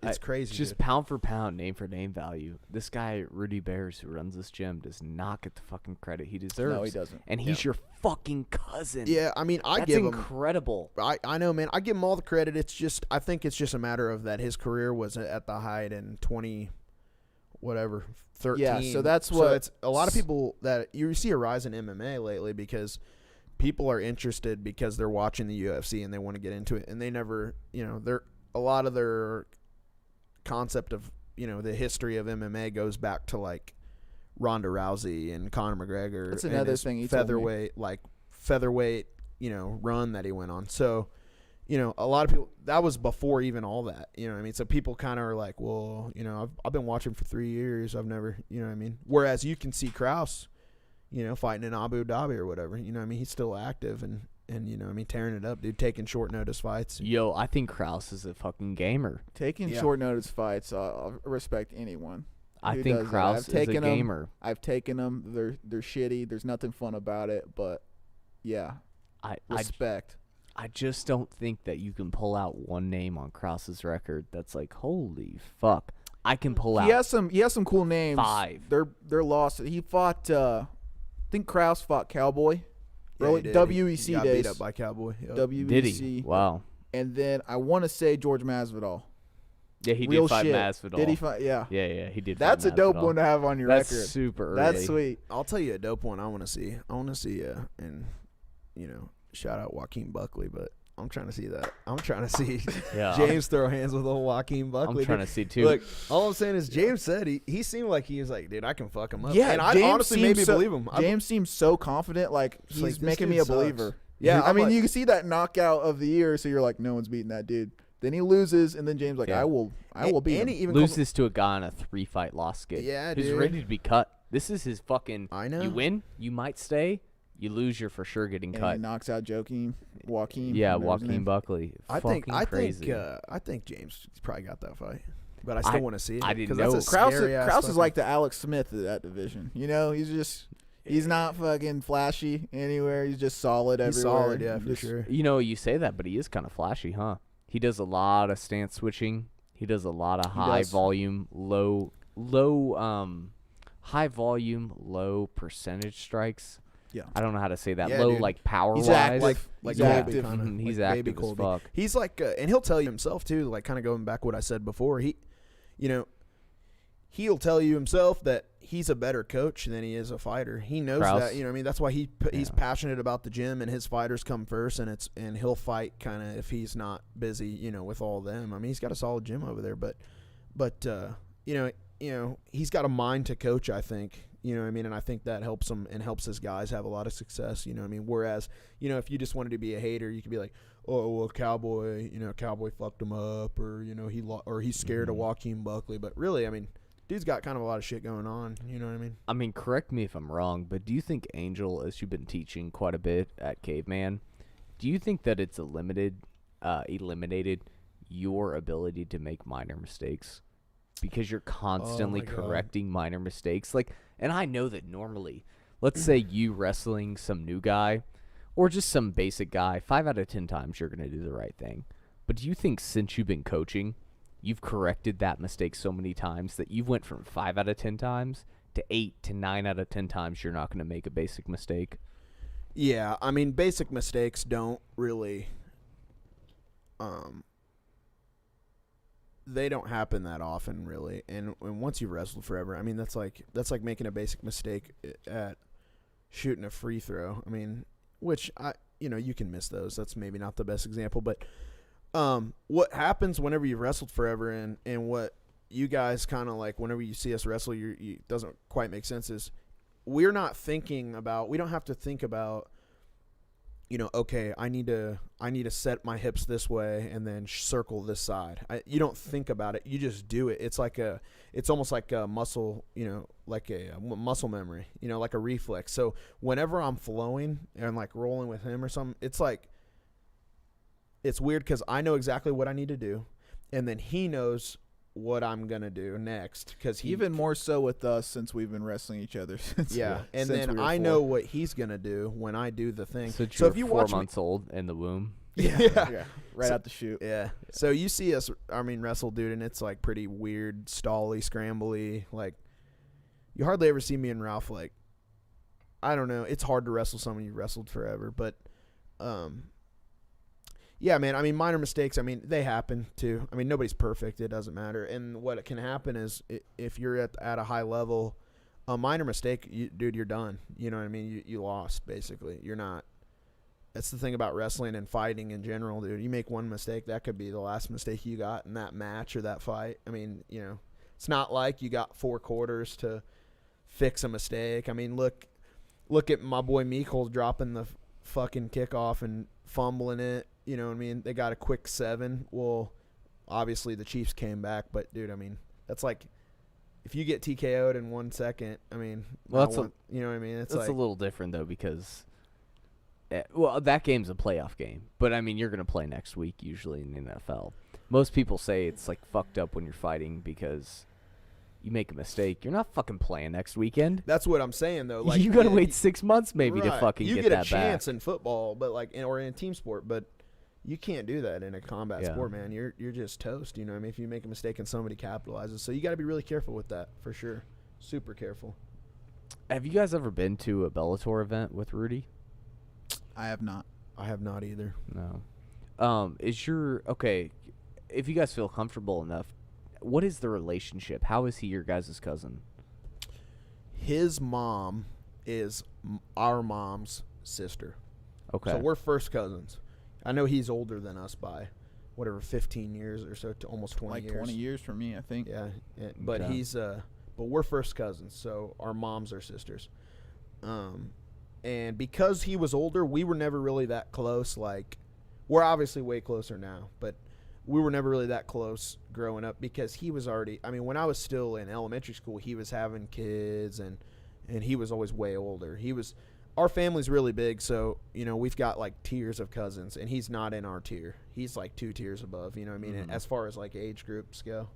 It's crazy. Just dude. pound for pound, name for name value. This guy, Rudy Bears, who runs this gym, does not get the fucking credit he deserves. No, he doesn't. And he's your fucking cousin. Yeah, I mean, I That's give him. incredible. I know, man. I give him all the credit. I think it's just a matter of that his career was at the height in 13. Yeah, so that's what- it's a lot of people that you see a rise in MMA lately because people are interested because they're watching the UFC and they want to get into it, and they never, they're a lot of their concept of the history of MMA goes back to like Ronda Rousey and Conor McGregor. That's and another his thing he told me. featherweight, run that he went on. So, a lot of people, that was before even all that, you know what I mean? So people kind of are like, well, I've been watching for 3 years. I've never, you know what I mean? Whereas you can see Krause, fighting in Abu Dhabi or whatever, you know what I mean? He's still active and tearing it up, dude, taking short notice fights. Yo, I think Krause is a fucking gamer. Taking Yeah. short notice fights, I'll respect anyone. I who think does that. Krause I've is a taken 'em. gamer. I've taken them. They're shitty. There's nothing fun about it. But yeah, I respect. just don't think that you can pull out one name on Krause's record that's like, holy fuck. I can pull out. He has some cool names. 5. They're lost. He fought. I think Krause fought Cowboy. Yeah, Early he did. WEC he got days. beat up by Cowboy. Yep. WEC. Did he? Wow. And then I want to say George Masvidal. Yeah, he Real did fight shit. Masvidal. Did he fight? Yeah. Yeah, he did. That's a fight dope Masvidal. one to have on your That's record. super early. That's sweet. I'll tell you a dope one I want to see. I want to see, and shout out Joaquin Buckley, but I'm trying to see that. I'm trying to see Yeah, James throw hands with old Joaquin Buckley. I'm trying dude. to see too. Look, all I'm saying is James said he seemed like he was like, dude, I can fuck him up. Yeah, and I James honestly seems maybe so- believe him. James seems so confident, like It's he's like, this making dude me a sucks. believer. Yeah, I I'm mean, like- you can see that knockout of the year, so you're like, no one's beating that dude. Then he loses, and then James like, Yeah. I will beat him. and he even loses to a guy on a 3-fight loss skid. Yeah, who's dude. ready to be cut. This is his fucking. I know. You win, you might stay. You lose, you're for sure getting And cut. he knocks out Joaquin. Yeah, whatever his Joaquin name. Buckley. I Fucking crazy. think James probably got that fight, but I still want to see it. I didn't 'cause know. that's a Kraus scary-ass is fucking- like the Alex Smith of that division. He's just He's not fucking flashy anywhere. He's just solid everywhere. He's solid, yeah, for Just- sure. You know, you say that, but he is kind of flashy, huh? He does a lot of stance switching. He does a lot of high volume, high volume, low percentage strikes. Yeah. I don't know how to say that. Yeah, Low, dude. like power He's wise. like He's Colby active. kinda, Mhm, he's like active baby as Colby. fuck. He's like, and he'll tell you himself too. Like kind of going back what I said before. He'll tell you himself that he's a better coach than he is a fighter. He knows Krause. that. You know what I mean? That's why he's Yeah. passionate about the gym, and his fighters come first, and he'll fight kind of if he's not busy, with all of them. I mean, he's got a solid gym over there, but he's got a mind to coach, I think. You know what I mean? And I think that helps him and helps his guys have a lot of success. You know what I mean? Whereas, if you just wanted to be a hater, you could be like, oh, well, Cowboy fucked him up, or, or he's scared of Joaquin Buckley. But really, I mean, dude's got kind of a lot of shit going on. You know what I mean? I mean, correct me if I'm wrong, but do you think Angel, as you've been teaching quite a bit at Caveman, do you think that it's eliminated your ability to make minor mistakes? Because you're constantly my God. correcting minor mistakes. And I know that normally, let's say you wrestling some new guy or just some basic guy, 5 out of 10 times you're going to do the right thing. But do you think since you've been coaching, you've corrected that mistake so many times that you've went from 5 out of 10 times to 8 to 9 out of 10 times you're not going to make a basic mistake? Yeah, I mean, basic mistakes don't really they don't happen that often, really. And once you've wrestled forever, I mean, that's like making a basic mistake at shooting a free throw. I mean, which you can miss those. That's maybe not the best example, but what happens whenever you've wrestled forever, and what you guys kind of like whenever you see us wrestle, you doesn't quite make sense, is we don't have to think about, okay, I need to set my hips this way and then circle this side. You don't think about it. You just do it. It's almost like a muscle, like a muscle memory, like a reflex. So whenever I'm flowing and like rolling with him or something, it's weird because I know exactly what I need to do, and then he knows what I'm gonna do next, because even more so with us since we've been wrestling each other since and since then we were I 4. know what he's gonna do when I do the thing. So if you 4 watch months old in the womb. yeah, right So- out the chute. Yeah. So you see us, wrestle, dude, and it's like pretty weird, stally, scrambly. Like, you hardly ever see me and Ralph, like, I don't know. It's hard to wrestle someone you wrestled forever, but, yeah, man. I mean, minor mistakes, they happen too. Nobody's perfect. It doesn't matter. And what can happen is if you're at a high level, a minor mistake, dude, you're done. You know what I mean? You lost, basically. You're not. That's the thing about wrestling and fighting in general, dude. You make one mistake, that could be the last mistake you got in that match or that fight. It's not like you got 4 quarters to fix a mistake. Look at my boy Meekle dropping the fucking kickoff and fumbling it. You know what I mean? They got a quick 7. Well, obviously the Chiefs came back, but dude, that's like if you get TKO'd in 1 second. You know what I mean? It's a little different though, because that game's a playoff game, but you're gonna play next week usually in the NFL. Most people say it's like fucked up when you're fighting because you make a mistake. You're not fucking playing next weekend. That's what I'm saying though. Like, you gotta wait 6 months maybe to fucking you get get that a chance back. in football, but or in a team sport, but you can't do that in a combat sport, man. You're just toast. You know what I mean? If you make a mistake and somebody capitalizes, so you got to be really careful with that for sure. Super careful. Have you guys ever been to a Bellator event with Rudy? I have not. I have not either. No. If you guys feel comfortable enough, what is the relationship? How is he your guys' cousin? His mom is our mom's sister. Okay. So we're first cousins. I know he's older than us by whatever 15 years or so, to almost 20 Like years. 20 years for me, I think. Yeah, but Okay. but we're first cousins, so our moms are sisters. And because he was older, we were never really that close. Like, we're obviously way closer now, but we were never really that close growing up because he was already. When I was still in elementary school, he was having kids, and he was always way older. Our family's really big, so we've got like tiers of cousins, and he's not in our tier. He's like 2 tiers above. You know what I mean? Mhm. As far as like age groups go,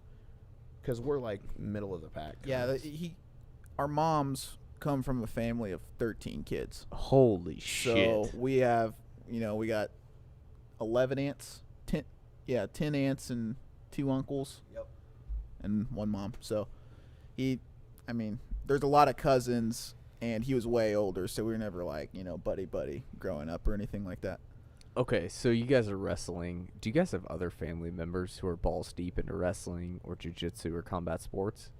because we're like middle of the pack. Yeah, our moms come from a family of 13 kids. Holy shit. So we have, we got 11 aunts, 10 aunts and 2 uncles. Yep. And 1 mom. So there's a lot of cousins, and he was way older, so we were never like, buddy growing up or anything like that. Okay, so you guys are wrestling. Do you guys have other family members who are balls deep into wrestling or jiu-jitsu or combat sports?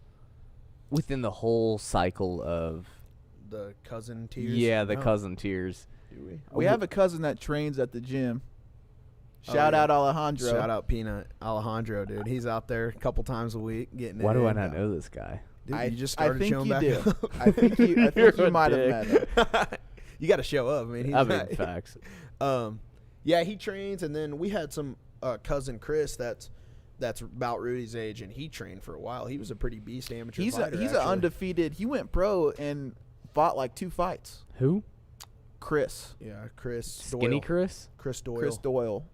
Within the whole cycle of... The cousin tiers? Yeah, the No. cousin tiers. Do we? We have a cousin that trains at the gym. Shout out Alejandro. Shout out Peanut Alejandro, dude. He's out there a couple times a week getting it. Why do I in. not know this guy? Dude, I you just I started think showing you back do. up. I think you You're a might have dick. met him. You got to show up. I mean, he's I mean, facts. Yeah, he trains, and then we had some cousin Chris that's about Rudy's age, and he trained for a while. He was a pretty beast amateur He's fighter. an actually. undefeated. He went pro and fought like 2 fights. Who? Chris Chris Skinny Doyle. Chris? Chris Doyle. Chris Doyle.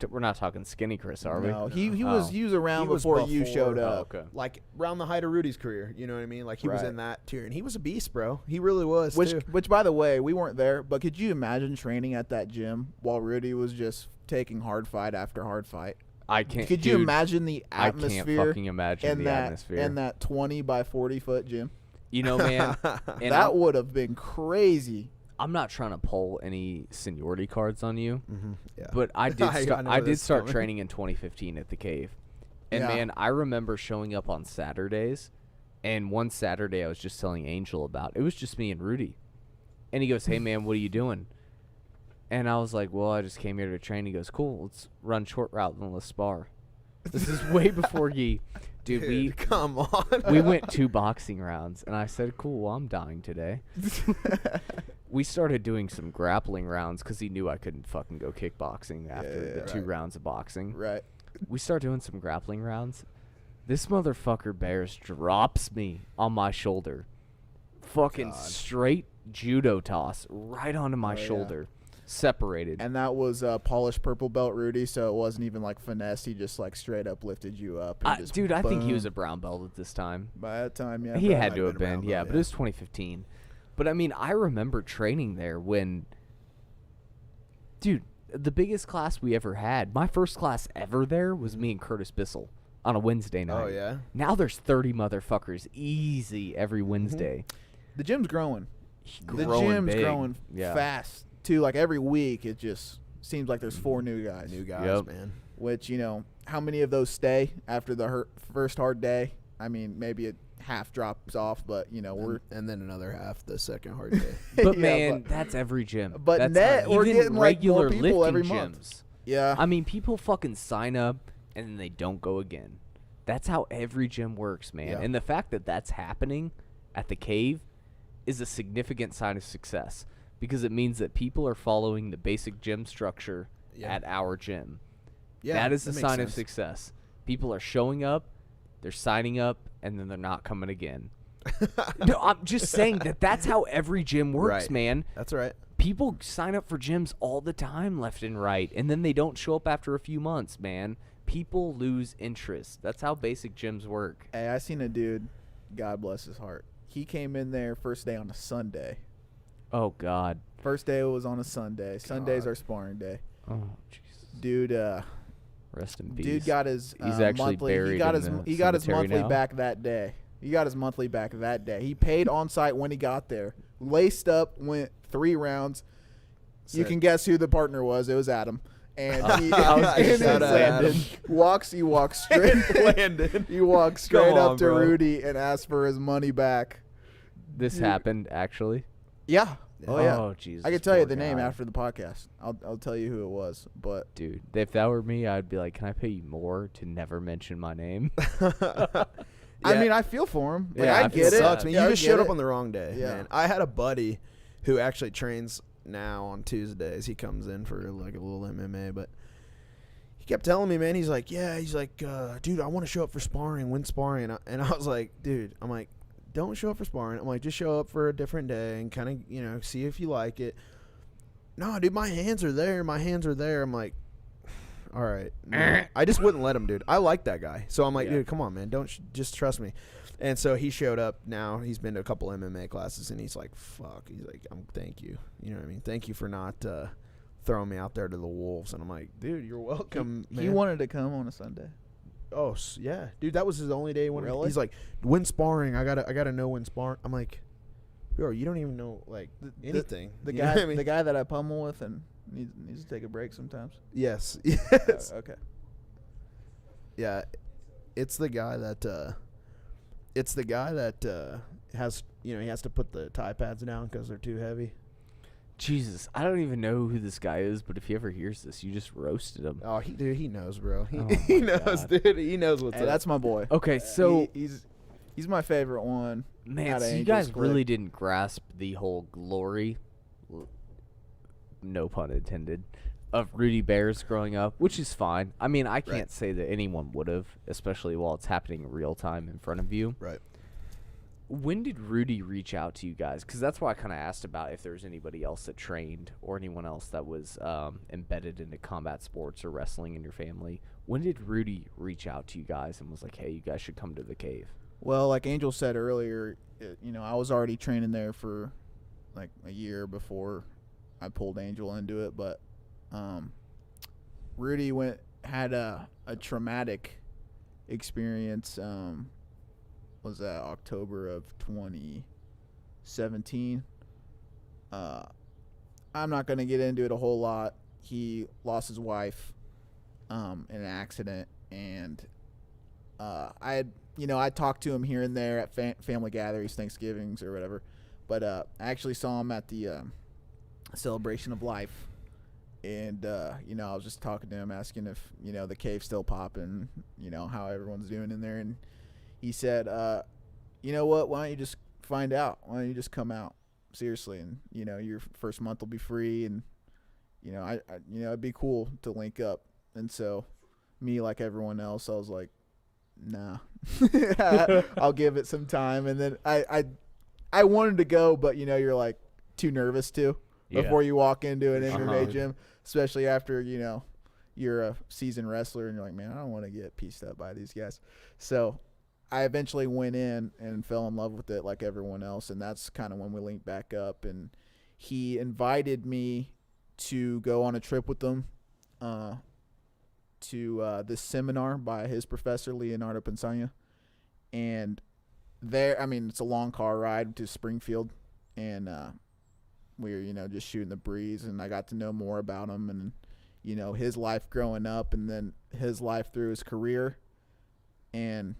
We're not talking Skinny Chris, are we? No, he Oh. was around He was before you before- showed Oh, up. okay. Like around the height of Rudy's career, you know what I mean? Like he was Right. in that tier, and he was a beast, bro. He really was. too. Which, by the way, we weren't there, but could you imagine training at that gym while Rudy was just taking hard fight after hard fight? I can't. Could you dude, imagine the I atmosphere can't fucking imagine in the that atmosphere. in that 20 by 40 foot gym? You know, man. And That would have been crazy. I'm not trying to pull any seniority cards on you, Yeah. but I did. I Start, know I where did this is start coming. training in 2015 at the cave, and Yeah. man, I remember showing up on Saturdays, and one Saturday I was just telling Angel about. It was just me and Rudy, and he goes, "Hey man, what are you doing?" And I was like, "Well, I just came here to train." He goes, "Cool, let's run short route and let's spar." This is way before ye, dude. Dude, come on. We went 2 boxing rounds, and I said, "Cool, well, I'm dying today." We started doing some grappling rounds because he knew I couldn't fucking go kickboxing after Yeah, the 2 right. rounds of boxing. Right. We start doing some grappling rounds. This motherfucker Bears drops me on my shoulder. Fucking God. straight judo toss right onto my Oh, yeah. shoulder. Separated. And that was polished purple belt Rudy, so it wasn't even like finesse. He just like straight up lifted you up. And just Dude, I think he was a boom. brown belt at this time. By that time, yeah. He bro. had might to have have been been, around yeah, then, but yeah. it was 2015. But I mean, I remember training there when, dude, the biggest class we ever had, my first class ever there was me and Curtis Bissell on a Wednesday night. Oh yeah. Now there's 30 motherfuckers easy every Wednesday. The gym's growing. The Growing gym's big. growing Yeah. fast too. Like every week, it just seems like there's 4 new guys. New guys, Yep. man. Which how many of those stay after the first hard day? I mean, maybe it half drops off, but we're. And then another half the second hard day. But Yeah, man, that's every gym. but that's net, we're even getting, like, more regular people lifting every gyms. month. Yeah. I mean, people fucking sign up and then they don't go again. That's how every gym works, man. Yeah. And the fact that that's happening at the cave is a significant sign of success because it means that people are following the basic gym structure Yeah. at our gym. Yeah, that is a makes sign of sense. success. People are showing up, they're signing up, and then they're not coming again. No, I'm just saying that's how every gym works, Right. man. That's right. People sign up for gyms all the time, left and right, and then they don't show up after a few months, man. People lose interest. That's how basic gyms work. Hey, I seen a dude. God bless his heart. He came in there first day on a Sunday. Oh, God. First day was on a Sunday. Sundays God. are sparring day. Oh, Jesus. Dude, Rest in peace. dude got his He's actually monthly. buried He got in his the he got his cemetery monthly now. back that day. He got his monthly back that day. He paid on site when he got there. Laced up, went 3 rounds. You Sick. can guess who the partner was. It was Adam. And he, I was gonna and shout he out Adam. He walks straight. Landon. He walks straight Come up on, to bro. Rudy and asks for his money back. This happened, actually. Yeah. Oh yeah. Oh, Jesus. I could tell you poor the name guy. after the podcast. I'll tell you who it was. But Dude, if that were me, I'd be like, can I pay you more to never mention my name? I Yeah. mean, I feel for him. Like, Yeah, I I get feel it. Sucks, man. Yeah, You I just get showed up it. on the wrong day, Yeah. man. I had a buddy who actually trains now on Tuesdays. He comes in for like a little MMA, but he kept telling me, man, he's like, dude, I want to show up for sparring, win sparring. And I was like, dude, I'm like, don't show up for sparring. I'm like, just show up for a different day and kind of, see if you like it. No, dude, my hands are there. I'm like, all right. No. I just wouldn't let him, dude. I like that guy. So I'm like, Yeah. dude, come on, man. Don't just trust me. And so he showed up now. He's been to a couple MMA classes, and he's like, fuck. He's like, thank you. You know what I mean? Thank you for not throwing me out there to the wolves. And I'm like, dude, you're welcome, man. He wanted to come on a Sunday. Oh, yeah. Dude, that was his only day. Really? He's like, when sparring, I gotta know when sparring. I'm like, bro, you don't even know, like, anything. The You know guy, what I mean? the guy that I pummel with and needs to take a break sometimes. Yes. Yes. Okay. Yeah. It's the guy that has, he has to put the tie pads down because they're too heavy. Jesus, I don't even know who this guy is, but if he ever hears this, you just roasted him. Oh, he knows, bro. Oh He my knows, God. dude. He knows what's Hey, up. that's my boy. Okay, so He's my favorite one. man, outta so you Angel's guys clique. really didn't grasp the whole glory, no pun intended, of Rudy Bears growing up, which is fine. I mean, I can't Right. say that anyone would have, especially while it's happening in real time in front of you. Right. When did Rudy reach out to you guys? Because that's why I kind of asked about if there was anybody else that trained or anyone else that was embedded into combat sports or wrestling in your family. When did Rudy reach out to you guys and was like, hey, you guys should come to the cave? Well, like Angel said earlier, I was already training there for like a year before I pulled Angel into it, but Rudy had a traumatic experience. Was that October of 2017? I'm not going to get into it a whole lot. He lost his wife in an accident, and I talked to him here and there at family gatherings, Thanksgivings or whatever, but I actually saw him at the celebration of life. And, I was just talking to him, asking if, the cave's still popping, how everyone's doing in there. And he said, you know what, why don't you just find out? Why don't you just come out? Seriously. And, your first month will be free. And, it'd be cool to link up. And so me, like everyone else, I was like, nah, I'll give it some time. And then I wanted to go, but, you're like too nervous to. Yeah. Before you walk into an Uh-huh. MMA gym, especially after, you're a seasoned wrestler and you're like, man, I don't want to get pieced up by these guys. So I eventually went in and fell in love with it like everyone else. And that's kind of when we linked back up. And he invited me to go on a trip with them to this seminar by his professor, Leonardo Pensagna. And it's a long car ride to Springfield. And, we were, just shooting the breeze, and I got to know more about him and, his life growing up and then his life through his career. And,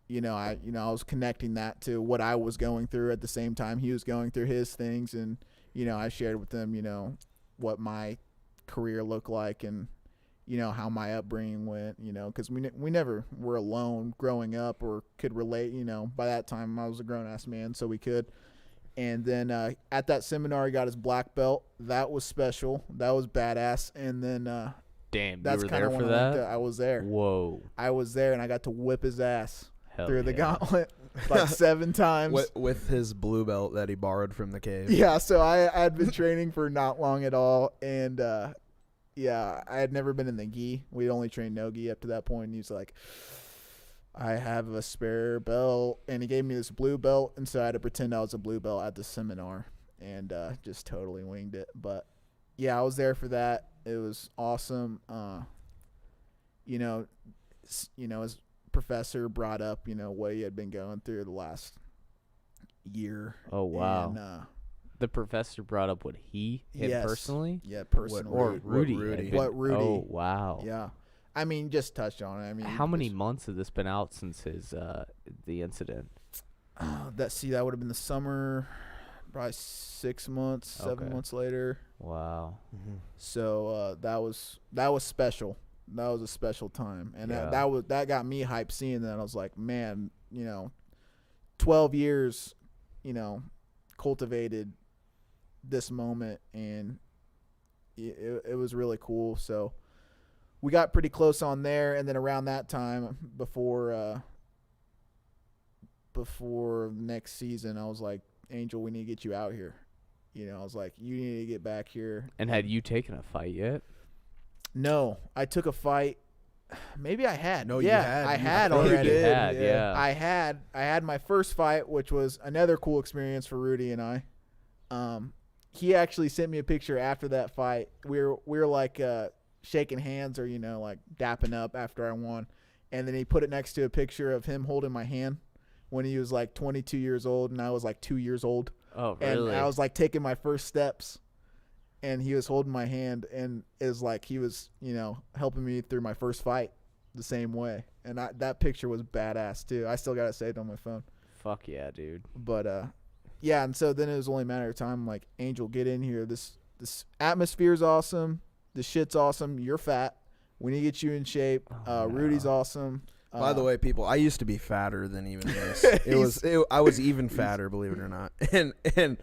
I was connecting that to what I was going through at the same time he was going through his things. And, I shared with him, what my career looked like and, how my upbringing went, because we never were alone growing up or could relate, by that time I was a grown-ass man, so we could. And then at that seminar, he got his black belt. That was special. That was badass. And then Damn, that's you were kind there of for when that? I was there. Whoa. I was there, and I got to whip his ass Hell through the yeah. gauntlet like 7 times. With his blue belt that he borrowed from the cave. Yeah, so I had been training for not long at all. And, I had never been in the gi. We'd only trained no gi up to that point. And he was like, I have a spare belt, and he gave me this blue belt, and so I had to pretend I was a blue belt at the seminar, and just totally winged it. But yeah, I was there for that. It was awesome. His professor brought up, what he had been going through the last year. Oh, wow. And, The professor brought up what he hit Yes. personally? yeah, personally. Or Rudy? Rudy. had been- What Rudy? Oh, wow. Yeah. I mean, just touched on it. How many just- months had this been out since the incident? that would have been the summer, probably 6 months, 7 Okay. months later. Wow. Mm-hmm. So that was special. That was a special time, and Yeah. that got me hyped seeing that. I was like, man, 12 years, cultivated this moment, and it was really cool. So we got pretty close on there, and then around that time, before next season, I was like, Angel, we need to get you out here. I was like, you need to get back here. And had you taken a fight yet? No, I took a fight. Maybe I had. No, yeah, you had. I You had fucking already. You had, yeah. I had my first fight, which was another cool experience for Rudy and I. He actually sent me a picture after that fight. We were like shaking hands or like dapping up after I won, and then he put it next to a picture of him holding my hand when he was like 22 years old and I was like 2 years old. Oh, really? And I was like taking my first steps, and he was holding my hand, and it was like he was helping me through my first fight the same way. And that picture was badass too. I still got it saved on my phone. Fuck yeah, dude. But yeah, and so then it was only a matter of time. Like, Angel, get in here. This atmosphere's awesome. This shit's awesome. You're fat. We need to get you in shape. Rudy's awesome. By the way, people, I used to be fatter than even this. I was even fatter, believe it or not. And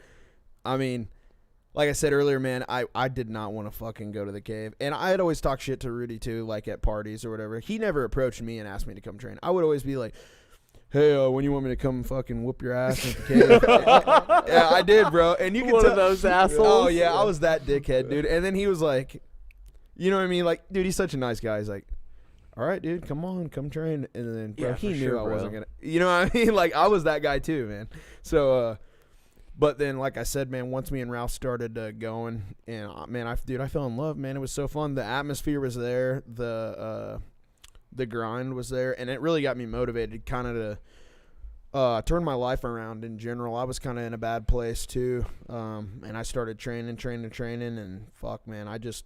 I mean, like I said earlier, man, I did not want to fucking go to the cave. And I had always talked shit to Rudy too, like at parties or whatever. He never approached me and asked me to come train. I would always be like, hey, when you want me to come fucking whoop your ass at the cave? Yeah, I did, bro. And you can One tell of those assholes. Oh yeah, I was that dickhead, dude. And then he was like, you know what I mean? Like, dude, he's such a nice guy. He's like, all right, dude, come on, come train. And then, bro, Yeah, he for knew sure, I bro. wasn't gonna. You know what I mean? Like, I was that guy too, man. So, but then, like I said, man, once me and Ralph started going, and man, I fell in love, man. It was so fun. The atmosphere was there. The grind was there, and it really got me motivated, kind of to turn my life around in general. I was kind of in a bad place too, and I started training, and fuck, man, I just,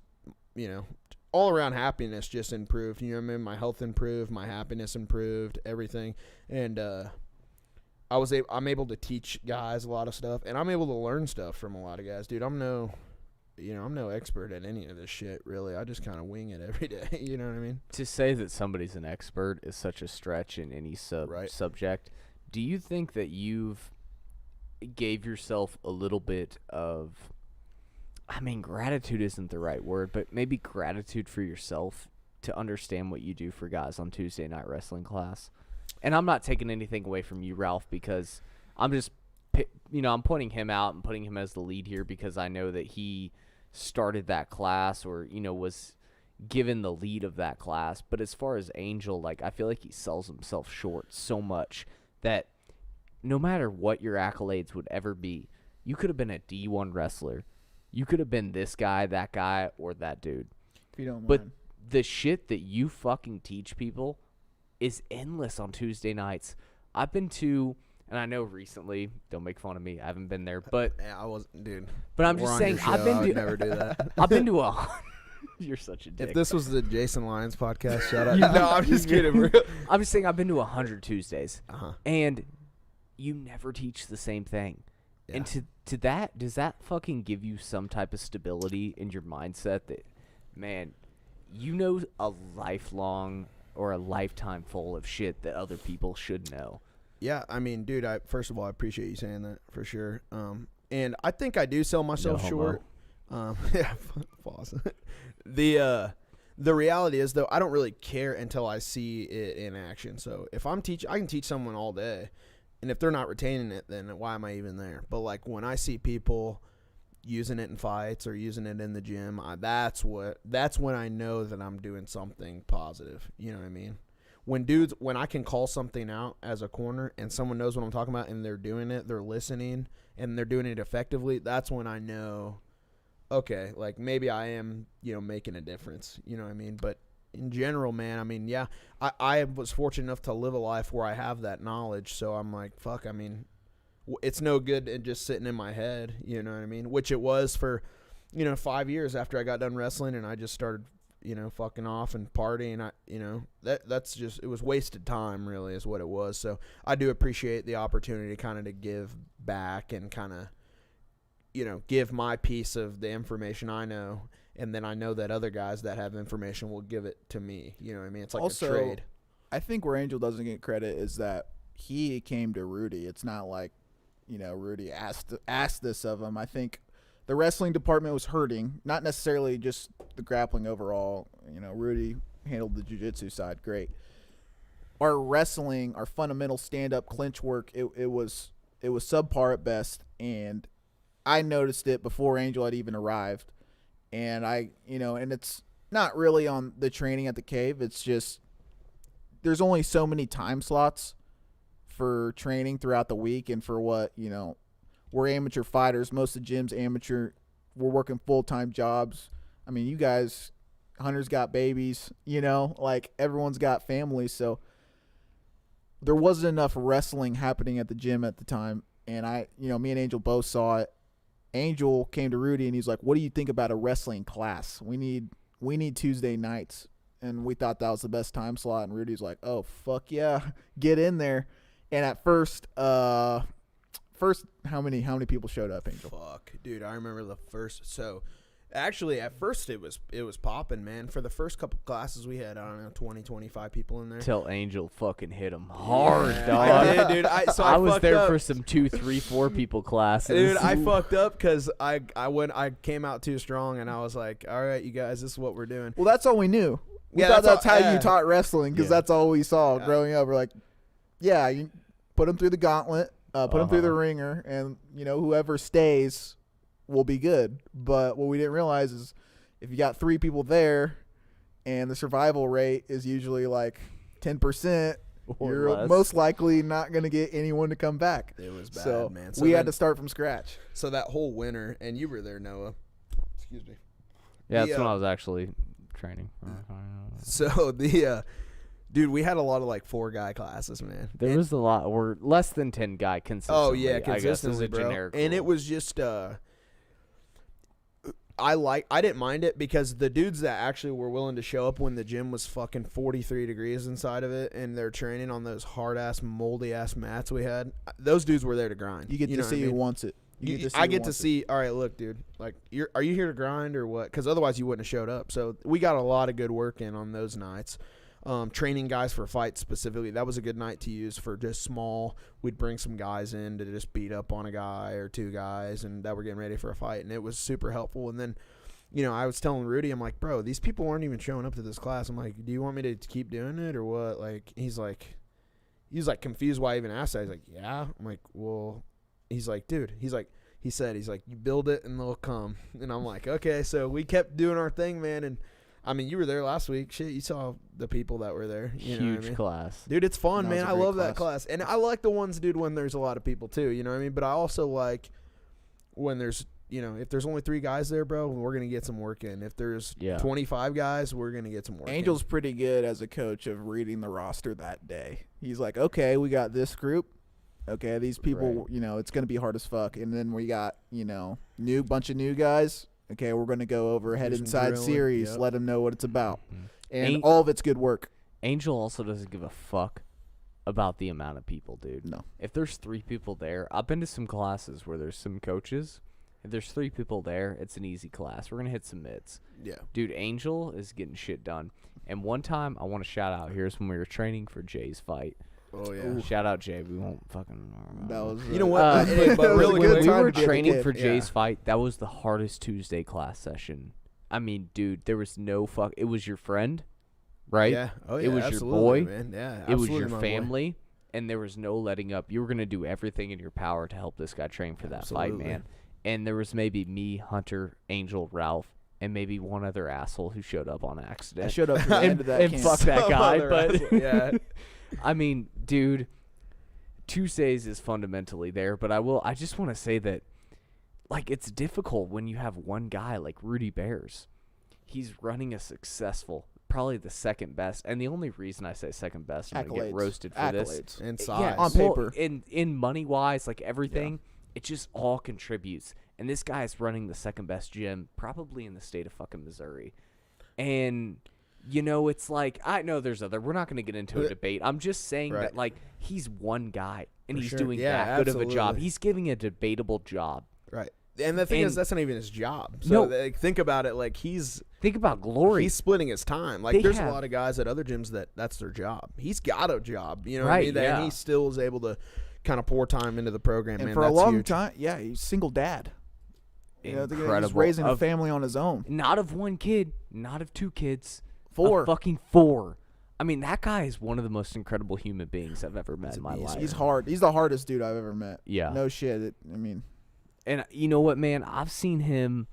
all around happiness just improved. You know what I mean? My health improved, my happiness improved, everything, and I'm able to teach guys a lot of stuff, and I'm able to learn stuff from a lot of guys, dude. I'm no expert at any of this shit, really. I just kind of wing it every day. You know what I mean? To say that somebody's an expert is such a stretch in any subject. Do you think that you've gave yourself a little bit of, I mean, gratitude isn't the right word, but maybe gratitude for yourself to understand what you do for guys on Tuesday Night Wrestling class? And I'm not taking anything away from you, Ralph, because I'm just, I'm pointing him out and putting him as the lead here because I know that he started that class or, was given the lead of that class. But as far as Angel, like, I feel like he sells himself short so much that no matter what your accolades would ever be, you could have been a D1 wrestler. You could have been this guy, that guy, or that dude. If you don't mind. But the shit that you fucking teach people is endless on Tuesday nights. I've been to, and I know recently, don't make fun of me, I haven't been there, but Yeah, I wasn't, dude. but I'm We're just on saying, your show. I've been I would to, never do that. I've been to a. You're such a dick. If this was the Jason Lyons podcast, shout out. No, I'm just kidding, bro. I'm just saying, I've been to 100 Tuesdays, Uh-huh. and you never teach the same thing. Yeah. And to that, does that fucking give you some type of stability in your mindset that, man, a lifelong or a lifetime full of shit that other people should know? Yeah, I mean, dude, first of all, I appreciate you saying that for sure. And I think I do sell myself No short. Yeah, pause. The reality is, though, I don't really care until I see it in action. So if I'm I can teach someone all day, and if they're not retaining it, then why am I even there? But like when I see people using it in fights or using it in the gym, that's when I know that I'm doing something positive. You know what I mean? When I can call something out as a corner and someone knows what I'm talking about and they're doing it, they're listening and they're doing it effectively, that's when I know, okay, like maybe I am, making a difference. You know what I mean? But in general, man, I mean, yeah, I was fortunate enough to live a life where I have that knowledge. So I'm like, fuck, I mean, it's no good in just sitting in my head, you know what I mean? Which it was for, 5 years after I got done wrestling and I just started, fucking off and partying. That's just, it was wasted time really is what it was. So I do appreciate the opportunity kind of to give back and kind of, give my piece of the information I know. And then I know that other guys that have information will give it to me. You know what I mean? It's like Also, a trade. I think where Angel doesn't get credit is that he came to Rudy. It's not like, Rudy asked this of him. I think the wrestling department was hurting, not necessarily just the grappling overall. Rudy handled the jiu-jitsu side great. Our wrestling, our fundamental stand-up clinch work, it was subpar at best, and I noticed it before Angel had even arrived. And and not really on the training at the cave. It's just there's only so many time slots for training throughout the week, and for what, we're amateur fighters. Most of the gym's amateur. We're working full-time jobs. I mean, you guys, Hunter's got babies, like everyone's got families. So there wasn't enough wrestling happening at the gym at the time. And me and Angel both saw it. Angel came to Rudy and he's like, what do you think about a wrestling class? We need Tuesday nights. And we thought that was the best time slot. And Rudy's like, oh, fuck yeah, get in there. And at first, how many people showed up, Angel? Fuck, dude, I remember the first. So, actually, at first it was popping, man. For the first couple classes we had, I don't know, 20, 25 people in there. Till Angel fucking hit him hard, Yeah, dog. I did, dude. I was fucked there up. for some 2, 3, 4 people classes. Dude, I fucked up because I came out too strong, and I was like, all right, you guys, this is what we're doing. Well, that's all we knew. We Yeah, thought that's that's all- how yeah. you taught wrestling, because Yeah. that's all we saw growing up. We're like, yeah, you put them through the gauntlet, put them through the ringer, and whoever stays will be good. But what we didn't realize is if you got 3 people there, and the survival rate is usually like 10%, Or you're less. most likely not going to get anyone to come back. It was bad, So man. we had then- to start from scratch. So that whole winter, and you were there, Noah. Excuse me. Yeah, The, that's when I was actually training. So dude, we had a lot of like 4-guy classes, man. There was a lot. We're less than 10 guy consistently. Oh yeah, I guess, is consistently, a bro. generic And it rule. was just I didn't mind it because the dudes that actually were willing to show up when the gym was fucking 43 degrees inside of it, and they're training on those hard ass moldy ass mats we had, those dudes were there to grind. You get to know what see I who mean? wants it. I get to see. All right, look, dude. Like, are you here to grind or what? Because otherwise, you wouldn't have showed up. So we got a lot of good work in on those nights. Training guys for fights specifically. That was a good night to use for just small. We'd bring some guys in to just beat up on a guy or 2 guys, and that were getting ready for a fight, and it was super helpful. And then, I was telling Rudy, I'm like, bro, these people aren't even showing up to this class. I'm like, do you want me to keep doing it or what? Like, he's like confused why I even asked that. He's like, yeah. I'm like, well, he's like, dude, he's like, you build it and they'll come. And I'm like, okay. So we kept doing our thing, man. And I mean, you were there last week. Shit, you saw the people that were there. You know what I huge mean? class. Dude, it's fun, That was man. a I great love that class. And I like the ones, dude, when there's a lot of people too. You know what I mean? But I also like when there's, if there's only 3 guys there, bro, we're going to get some work in. If there's 25 guys, we're going to get some work Angel's pretty good as a coach of reading the roster that day. He's like, okay, we got this group. Okay, these people, it's going to be hard as fuck. And then we got, bunch of new guys. Okay, we're going to go over head Do some inside drilling, series, yep. let them know what it's about. Mhm. And all of it's good work. Angel also doesn't give a fuck about the amount of people, dude. No. If there's 3 people there, I've been to some classes where there's some coaches. If there's 3 people there, it's an easy class. We're going to hit some mids. Yeah. Dude, Angel is getting shit done. And one time, I want to shout out, here's when we were training for Jay's fight. Oh, yeah. Shout out Jay. We won't fucking. That was You know what? Uh, But that was really a when good we time were to be a training kid. for Jay's Yeah. fight, that was the hardest Tuesday class session. I mean, dude, there was no fuck. It was your friend, right? Yeah. Oh, yeah. It was your absolutely, boy. man. Yeah. It was absolutely, your my boy. family, and there was no letting up. You were gonna do everything in your power to help this guy train for that fight, Absolutely. man. And there was maybe me, Hunter, Angel, Ralph, and maybe one other asshole who showed up on accident. I showed up to the end of that and camp. fuck that Some guy, other but asshole, yeah. I mean, dude, Tuesdays is fundamentally there, but I just want to say that, like, it's difficult when you have one guy like Rudy Bears. He's running a successful, probably the second best, and the only reason I say second best, I'm gonna get Accolades. roasted for Accolades. this. And Yeah, size. on well, paper. in money wise, like everything, it just all contributes. And this guy's running the second best gym probably in the state of fucking Missouri. And it's like, I know there's other. We're not going to get into a debate. I'm just saying Right. that, like, he's one guy and For he's sure. doing Yeah, that good of a job. absolutely. He's giving a debatable job. Right. And the thing is, And- that's not even his job. So, No. like, think about it. Like, Think about glory. he's splitting his time. Like, They there's have- a lot of guys at other gyms that's their job. He's got a job. You know what Right, I mean? yeah. And he still is able to kind of pour time into the program. And man, for a that's long huge. time, he's single dad. He's Incredible. raising a Of- family on his own. Not of one kid, not of 2 kids. 4. Of fucking 4. I mean, that guy is one of the most incredible human beings I've ever met in my life. He's hard. He's the hardest dude I've ever met. Yeah. No shit. And you know what, man? I've seen him.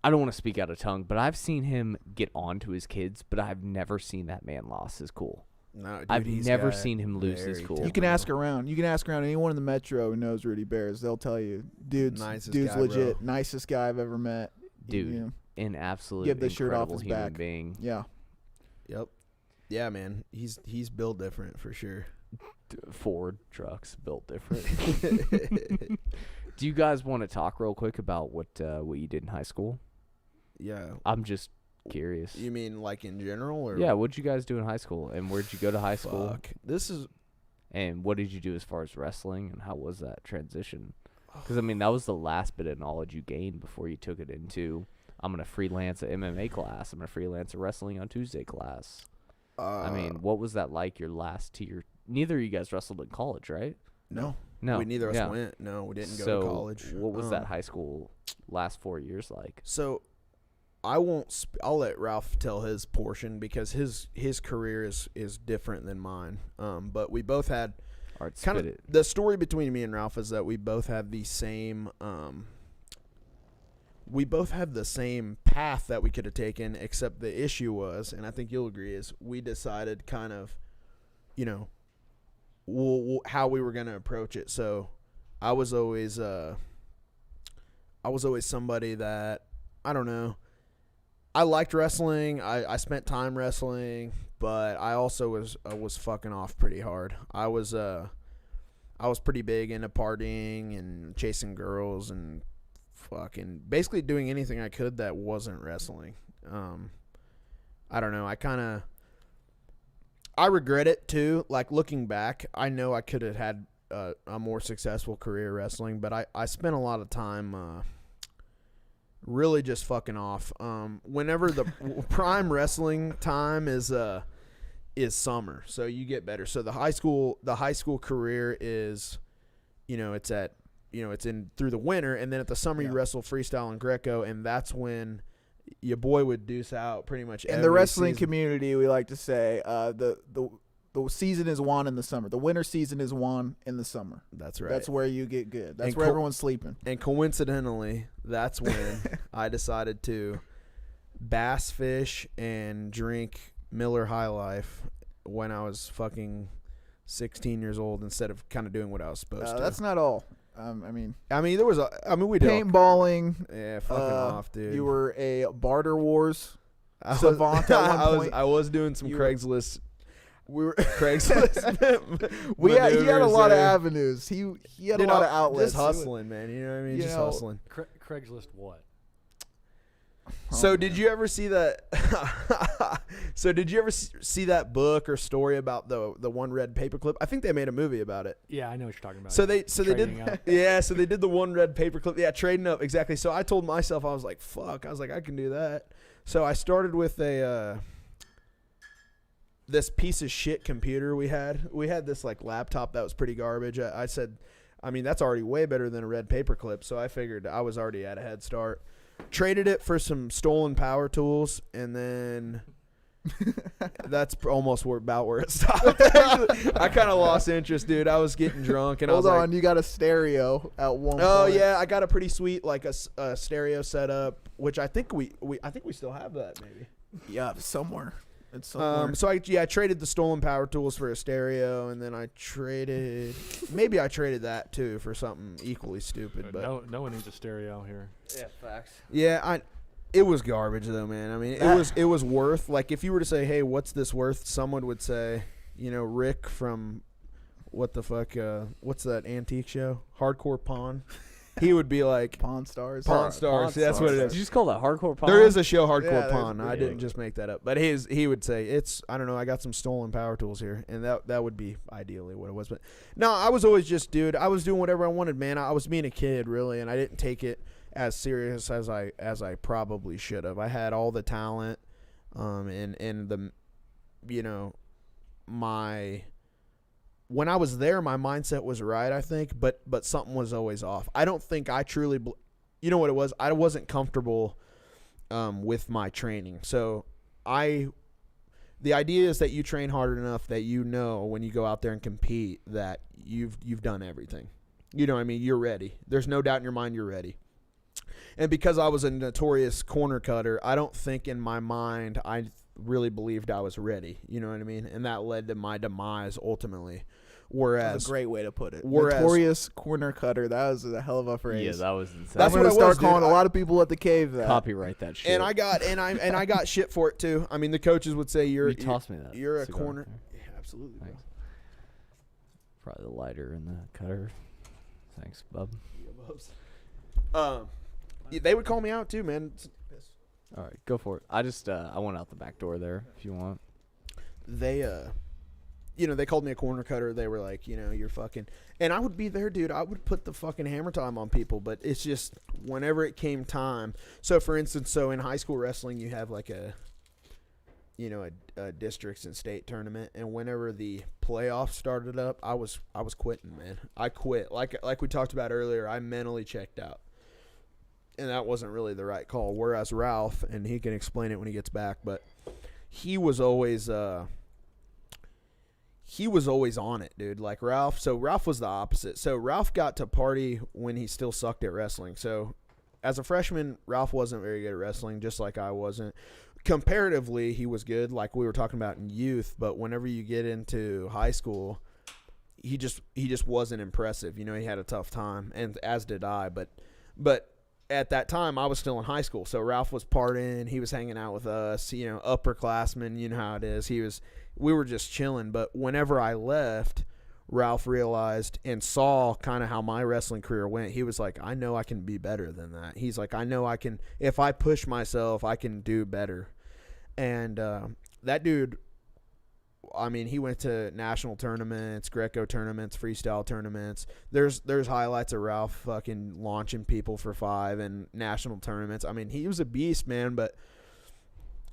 I don't want to speak out of tongue, but I've seen him get on to his kids, but I've never seen that man lose his cool. No, dude, I've he's never got seen him lose his very cool. You can ask around. You can ask around anyone in the metro who knows Rudy Bears. They'll tell you, dude's Nicest guy, legit, bro. nicest guy I've ever met. Dude, You know, an absolute Give the shirt off incredible his human back. being. yeah. Yep. Yeah, man. He's built different for sure. Ford trucks built different. Do you guys want to talk real quick about what you did in high school? Yeah. I'm just curious. You mean like in general, or Yeah, what'd you guys do in high school, and where'd you go to high school, fuck? This is and what did you do as far as wrestling, and how was that transition? Because I mean, that was the last bit of knowledge you gained before you took it into, I'm gonna freelance an MMA class, I'm gonna freelance a wrestling on Tuesday class. I mean, what was that like? Your last tier? Neither of you guys wrestled in college, right? no. No, We neither of us yeah. went. No, we didn't go So to college. what was that high school last 4 years like? So I won't. I'll let Ralph tell his portion because his career is different than mine. But we both had All right, kind spit of it. the story between me and Ralph is that we both have the same. We both have the same path that we could have taken, except the issue was, and I think you'll agree, is we decided kind of, you know, how we were going to approach it. So I was always somebody that, I don't know, I liked wrestling. I spent time wrestling, but I also was fucking off pretty hard. I was pretty big into partying and chasing girls and fucking basically doing anything I could that wasn't wrestling. I don't know. I regret it too. Like looking back, I know I could have had a more successful career wrestling, but I spent a lot of time really just fucking off. Whenever the prime wrestling time is summer, so you get better. So the high school career is, it's in through the winter, and then at the summer you wrestle freestyle and Greco, and that's when your boy would deuce out pretty much In every the wrestling season. community, we like to say the season is won in the summer. The winter season is won in the summer. That's right. That's where you get good. That's And where everyone's sleeping. And coincidentally, that's when I decided to bass fish and drink Miller High Life when I was fucking 16 years old instead of kind of doing what I was supposed to. That's not all. We we did paintballing. yeah, fucking off, dude. You were a barter wars savant at one point. I was doing some You were- Craigslist. We were Craigslist. He had a lot of maneuvers there. avenues. He had a lot of outlets. Just hustling, man. You know what I mean? You Just know, hustling. Craigslist what? So did you ever see that? So did you ever see that book or story about the one red paperclip? I think they made a movie about it. Yeah, I know what you're talking about. So they Trading did up. yeah. So they did the one red paperclip. Yeah, trading up exactly. So I told myself, I was like, fuck. I was like, I can do that. So I started with this piece of shit computer we had. We had this like laptop that was pretty garbage. I said, I mean, that's already way better than a red paperclip. So I figured I was already at a head start. Traded it for some stolen power tools, and then that's almost about where it stopped. I kind of lost interest, dude. I was getting drunk, and Hold I was on, you got a stereo at one oh point. yeah, I got a pretty sweet like a stereo setup, which I think we still have that maybe. Yeah, somewhere. It's somewhere. So I traded the stolen power tools for a stereo, and then I traded that too for something equally stupid. But no one needs a stereo here. Yeah, facts. yeah, it was garbage though, man. I mean, it was worth, like, if you were to say, hey, what's this worth? Someone would say, Rick from what the fuck? What's that antique show? Hardcore Pawn. He would be like Pawn Stars. Pawn Stars. That's what it Did is. you just call that hardcore pop? There is a show, Yeah, Hardcore there's- Pawn. I yeah. didn't just make that up. But he would say, it's, I don't know, I got some stolen power tools here. And that would be ideally what it was. But no, I was always just, dude, I was doing whatever I wanted, man. I was being a kid, really, and I didn't take it as serious as I probably should have. I had all the talent, and the, when I was there, my mindset was right, I think, but something was always off. I don't think I truly, you know what it was? I wasn't comfortable with my training. So the idea is that you train hard enough that when you go out there and compete that you've done everything. You know what I mean? You're ready. There's no doubt in your mind you're ready. And because I was a notorious corner cutter, I don't think in my mind I really believed I was ready. You know what I mean? And that led to my demise ultimately. Whereas That's a great way to put it. Whereas- Notorious corner cutter. That was a hell of a Yeah, phrase. that was insane. That's I'm what gonna I start was, dude. calling a lot of people at the cave that. Copyright that shit. and I got shit for it too. I mean, the coaches would say you toss me that. you're a cigar. corner. Yeah, absolutely. Bro. Thanks. Probably the lighter in the cutter. Thanks, bub. They would call me out too, man. All right, go for it. I went out the back door there if you want. They they called me a corner cutter. They were like, you're fucking, and I would be there, dude. I would put the fucking hammer time on people, but it's just whenever it came time. So for instance, in high school wrestling, you have like a districts and state tournament, and whenever the playoffs started up, I was quitting, man. I quit. Like we talked about earlier, I mentally checked out. And that wasn't really the right call. Whereas Ralph, and he can explain it when he gets back, but he was always on it, dude. Like Ralph. So Ralph was the opposite. So Ralph got to party when he still sucked at wrestling. So as a freshman, Ralph wasn't very good at wrestling, just like I wasn't. Comparatively, he was good, like we were talking about in youth. But whenever you get into high school, he just wasn't impressive. He had a tough time, and as did I. But at that time, I was still in high school, so Ralph was partying. He was hanging out with us, upperclassmen. You know how it is. We were just chilling. But whenever I left, Ralph realized and saw kind of how my wrestling career went. He was like, I know I can be better than that. He's like, I know I can. If I push myself, I can do better. And that dude, I mean, he went to national tournaments, Greco tournaments, freestyle tournaments. There's highlights of Ralph fucking launching people for 5 and national tournaments. I mean, he was a beast, man. But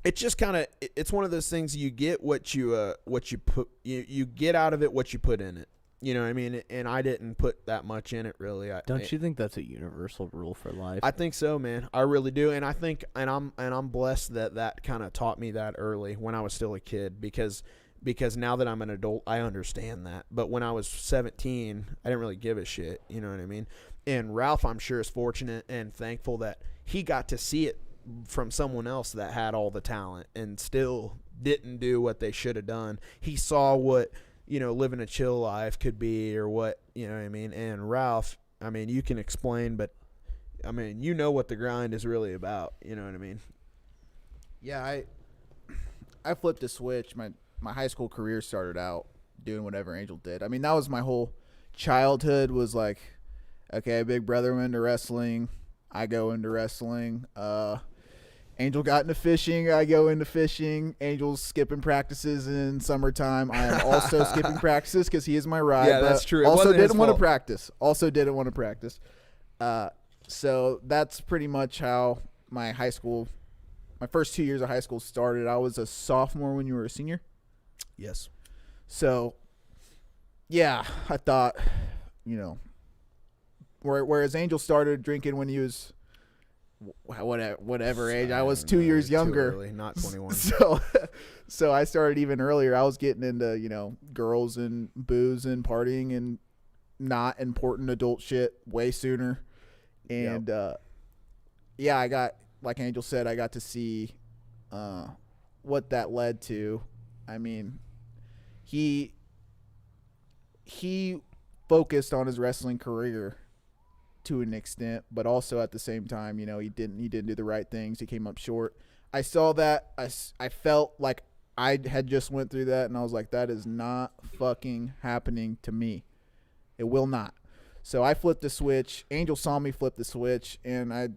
it's just kind of it's one of those things. You get what you put. You get out of it what you put in it. You know what I mean? And I didn't put that much in it, really. Don't you think that's a universal rule for life? I think so, man. I really do. And I think, and I'm blessed that kind of taught me that early when I was still a kid, because now that I'm an adult, I understand that. But when I was 17, I didn't really give a shit. You know what I mean? And Ralph, I'm sure, is fortunate and thankful that he got to see it from someone else that had all the talent and still didn't do what they should have done. He saw what, living a chill life could be, or what, you know what I mean? And Ralph, I mean, you can explain, but I mean, what the grind is really about. You know what I mean? Yeah, I flipped a switch. My high school career started out doing whatever Angel did. I mean, that was my whole childhood, was like, okay, big brother went into wrestling, I go into wrestling. Angel got into fishing, I go into fishing. Angel's skipping practices in summertime. I am also skipping practices because he is my ride. Yeah, that's true. It Also wasn't his didn't want to fault. practice. So that's pretty much how my first 2 years of high school started. I was a sophomore when you were a senior. Yes. So, yeah, I thought, whereas Angel started drinking when he was whatever age. I was 2 years Too younger. early, not 21. So I started even earlier. I was getting into, girls and booze and partying and not important adult shit way sooner. And, yeah, I got, like Angel said, I got to see what that led to. I mean, he focused on his wrestling career to an extent, but also at the same time, he didn't do the right things. He came up short. I saw that. I felt like I had just went through that, and I was like, that is not fucking happening to me. It will not. So I flipped the switch. Angel saw me flip the switch, and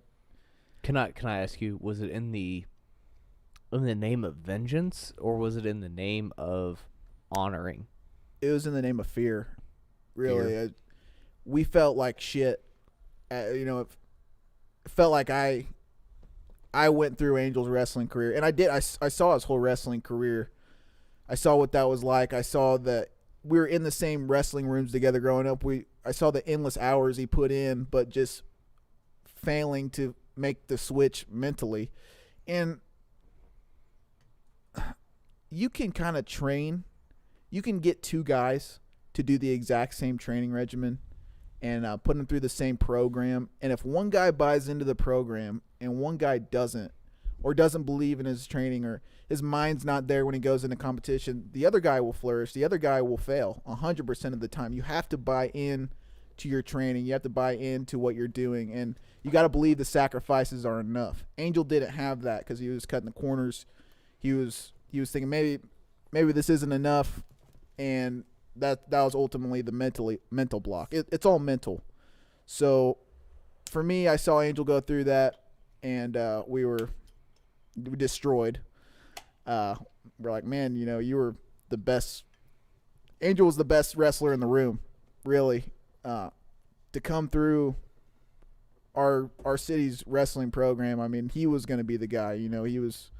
Can I ask you, was it in the name of vengeance, or was it in the name of honoring? it was in the name of fear. Really, Fear. We felt like shit. It felt like I went through Angel's wrestling career, and I did. I saw his whole wrestling career. I saw what that was like. I saw that we were in the same wrestling rooms together growing up. I saw the endless hours he put in, but just failing to make the switch mentally. And you can kind of train. You can get two guys to do the exact same training regimen, and put him through the same program. And if one guy buys into the program and one guy doesn't, or doesn't believe in his training, or his mind's not there when he goes into competition, the other guy will flourish. The other guy will fail 100% of the time. You have to buy in to your training. You have to buy into what you're doing, and you got to believe the sacrifices are enough. Angel didn't have that because he was cutting the corners. He was thinking maybe this isn't enough, and that was ultimately the mental block. It's all mental. So for me, I saw Angel go through that, and we were destroyed. We're like, man, you were the best. Angel was the best wrestler in the room, really. To come through our city's wrestling program, I mean, he was going to be the guy. He was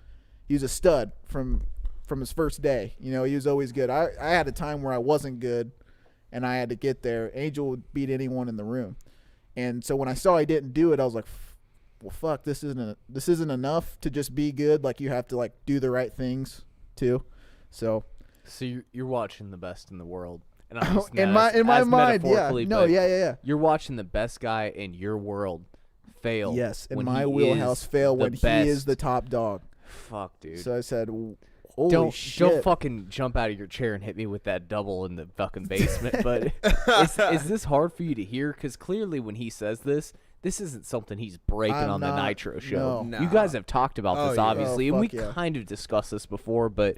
a stud from his first day. He was always good. I had a time where I wasn't good, and I had to get there. Angel would beat anyone in the room, and so when I saw he didn't do it, I was like, well, fuck, this isn't enough to just be good. Like, you have to do the right things too. So you're watching the best in the world. And I'm just in my mind, yeah. No, yeah. You're watching the best guy in your world fail. Yes, in my wheelhouse fail when he is the top dog. Fuck, dude. So I said, holy shit. Don't fucking jump out of your chair and hit me with that double in the fucking basement. But is this hard for you to hear? Because clearly when he says this isn't something he's breaking on the Nitro show. No. You guys have talked about this, obviously, and we yeah. kind of discussed this before, but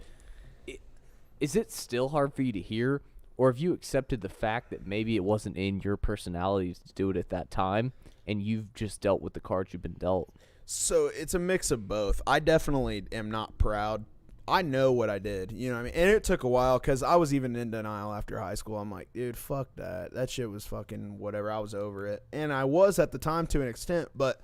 is it still hard for you to hear? Or have you accepted the fact that maybe it wasn't in your personality to do it at that time, and you've just dealt with the cards you've been dealt? So it's a mix of both. I definitely am not proud. I know what I did, you know what I mean? And it took a while because I was even in denial after high school. I'm like, dude, fuck that. That shit was fucking whatever. I was over it. And I was at the time to an extent, but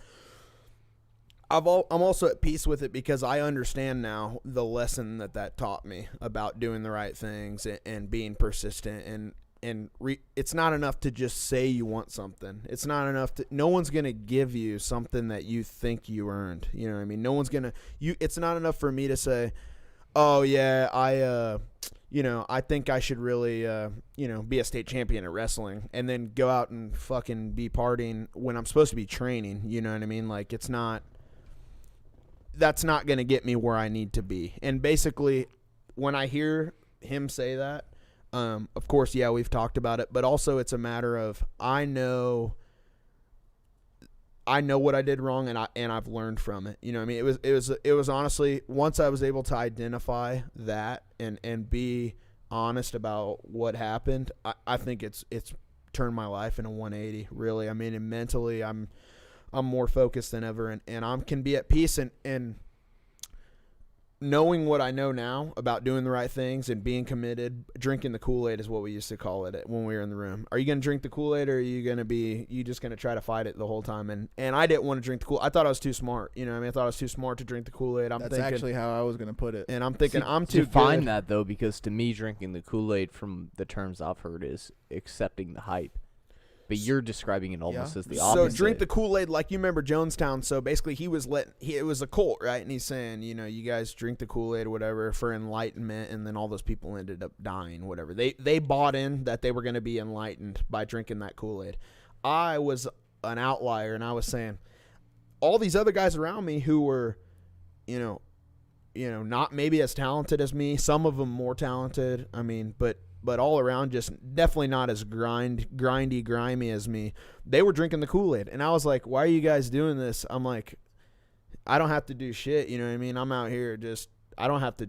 I'm also at peace with it because I understand now the lesson that taught me about doing the right things and being persistent it's not enough to just say you want something. It's not enough no one's going to give you something that you think you earned. You know what I mean? No one's going to it's not enough for me to say, "Oh yeah, I think I should really be a state champion at wrestling," and then go out and fucking be partying when I'm supposed to be training. You know what I mean? Like, that's not going to get me where I need to be. And basically, when I hear him say that, of course, yeah, we've talked about it, but also it's a matter of I know what I did wrong, and I've learned from it. You know what I mean? It was honestly, once I was able to identify that and be honest about what happened, I think it's turned my life in a 180, really. I mean, and mentally, I'm more focused than ever, and I can be at peace and knowing what I know now about doing the right things and being committed. Drinking the Kool-Aid is what we used to call it when we were in the room. Are you going to drink the Kool-Aid, or are you just going to try to fight it the whole time? And I didn't want to drink the Kool-Aid. I thought I was too smart. You know what I mean? I thought I was too smart to drink the Kool-Aid. That's actually how I was going to put it. And I'm thinking I'm too define good. that, though, because to me, drinking the Kool-Aid from the terms I've heard is accepting the hype. But you're describing it almost as the opposite. So drink the Kool-Aid, like you remember Jonestown. So basically it was a cult, right? And he's saying, you guys drink the Kool-Aid or whatever for enlightenment, and then all those people ended up dying, whatever. They bought in that they were going to be enlightened by drinking that Kool-Aid. I was an outlier, and I was saying all these other guys around me who were, not maybe as talented as me, some of them more talented, I mean, but all around just definitely not as grimy as me. They were drinking the Kool-Aid. And I was like, why are you guys doing this? I'm like, I don't have to do shit. You know what I mean? I'm out here I don't have to,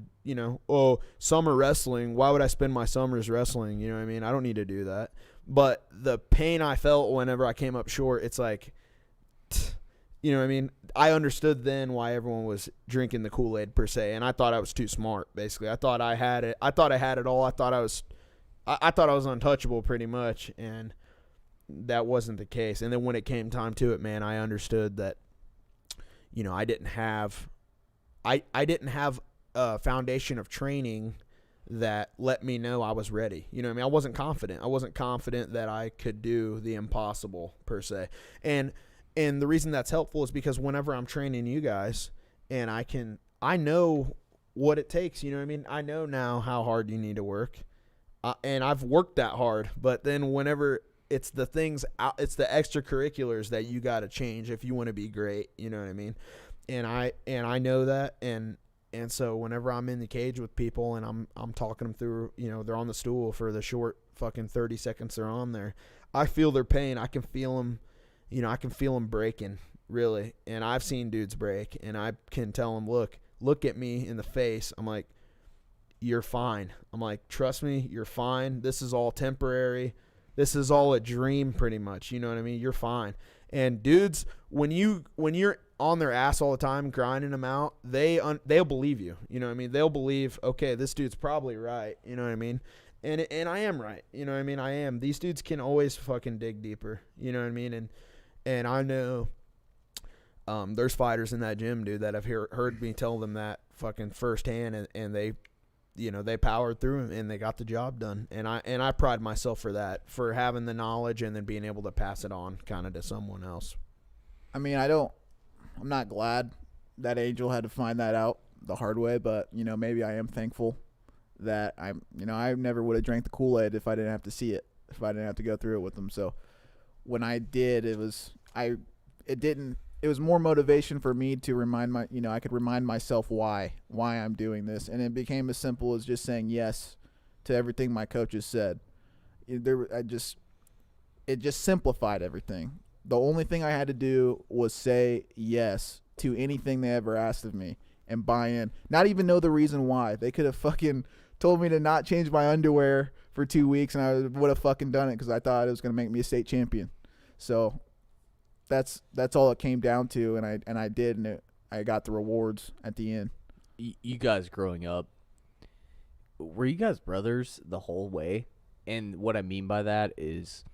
summer wrestling. Why would I spend my summers wrestling? You know what I mean? I don't need to do that. But the pain I felt whenever I came up short, it's like, you know what I mean? I understood then why everyone was drinking the Kool-Aid per se. And I thought I was too smart, basically. I thought I had it. I thought I had it all. I thought I was untouchable pretty much, and that wasn't the case. And then when it came time to it, man, I understood that, I didn't have a foundation of training that let me know I was ready. You know what I mean? I wasn't confident. I wasn't confident that I could do the impossible per se. And the reason that's helpful is because whenever I'm training you guys, and I know what it takes. You know what I mean? I know now how hard you need to work. And I've worked that hard, but then whenever it's the things out, it's the extracurriculars that you got to change if you want to be great. You know what I mean? And I know that, and so whenever I'm in the cage with people and I'm talking them through, you know, they're on the stool for the short fucking 30 seconds they're on there, I feel their pain. I can feel them, you know, I can feel them breaking, really. And I've seen dudes break, and I can tell them, look at me in the face. I'm like, you're fine. I'm like, trust me, you're fine. This is all temporary. This is all a dream, pretty much. You know what I mean? You're fine. And dudes, when you're on their ass all the time, grinding them out, they'll believe you. You know what I mean? They'll believe, okay, this dude's probably right. You know what I mean? And I am right. You know what I mean? I am. These dudes can always fucking dig deeper. You know what I mean? And I know there's fighters in that gym, dude, that have heard me tell them that fucking firsthand, and they, you know, they powered through and they got the job done. And I pride myself for that, for having the knowledge and then being able to pass it on kind of to someone else. I mean, I'm not glad that Angel had to find that out the hard way, but, you know, maybe I am thankful that I never would have drank the Kool-Aid if I didn't have to see it, if I didn't have to go through it with them. So when I did, it was more motivation for me to I could remind myself why I'm doing this. And it became as simple as just saying yes to everything my coaches said. It just simplified everything. The only thing I had to do was say yes to anything they ever asked of me and buy in. Not even know the reason why. They could have fucking told me to not change my underwear for 2 weeks, and I would have fucking done it because I thought it was going to make me a state champion. So that's all it came down to, and I did, and I got the rewards at the end. You guys growing up, were you guys brothers the whole way? And what I mean by that is,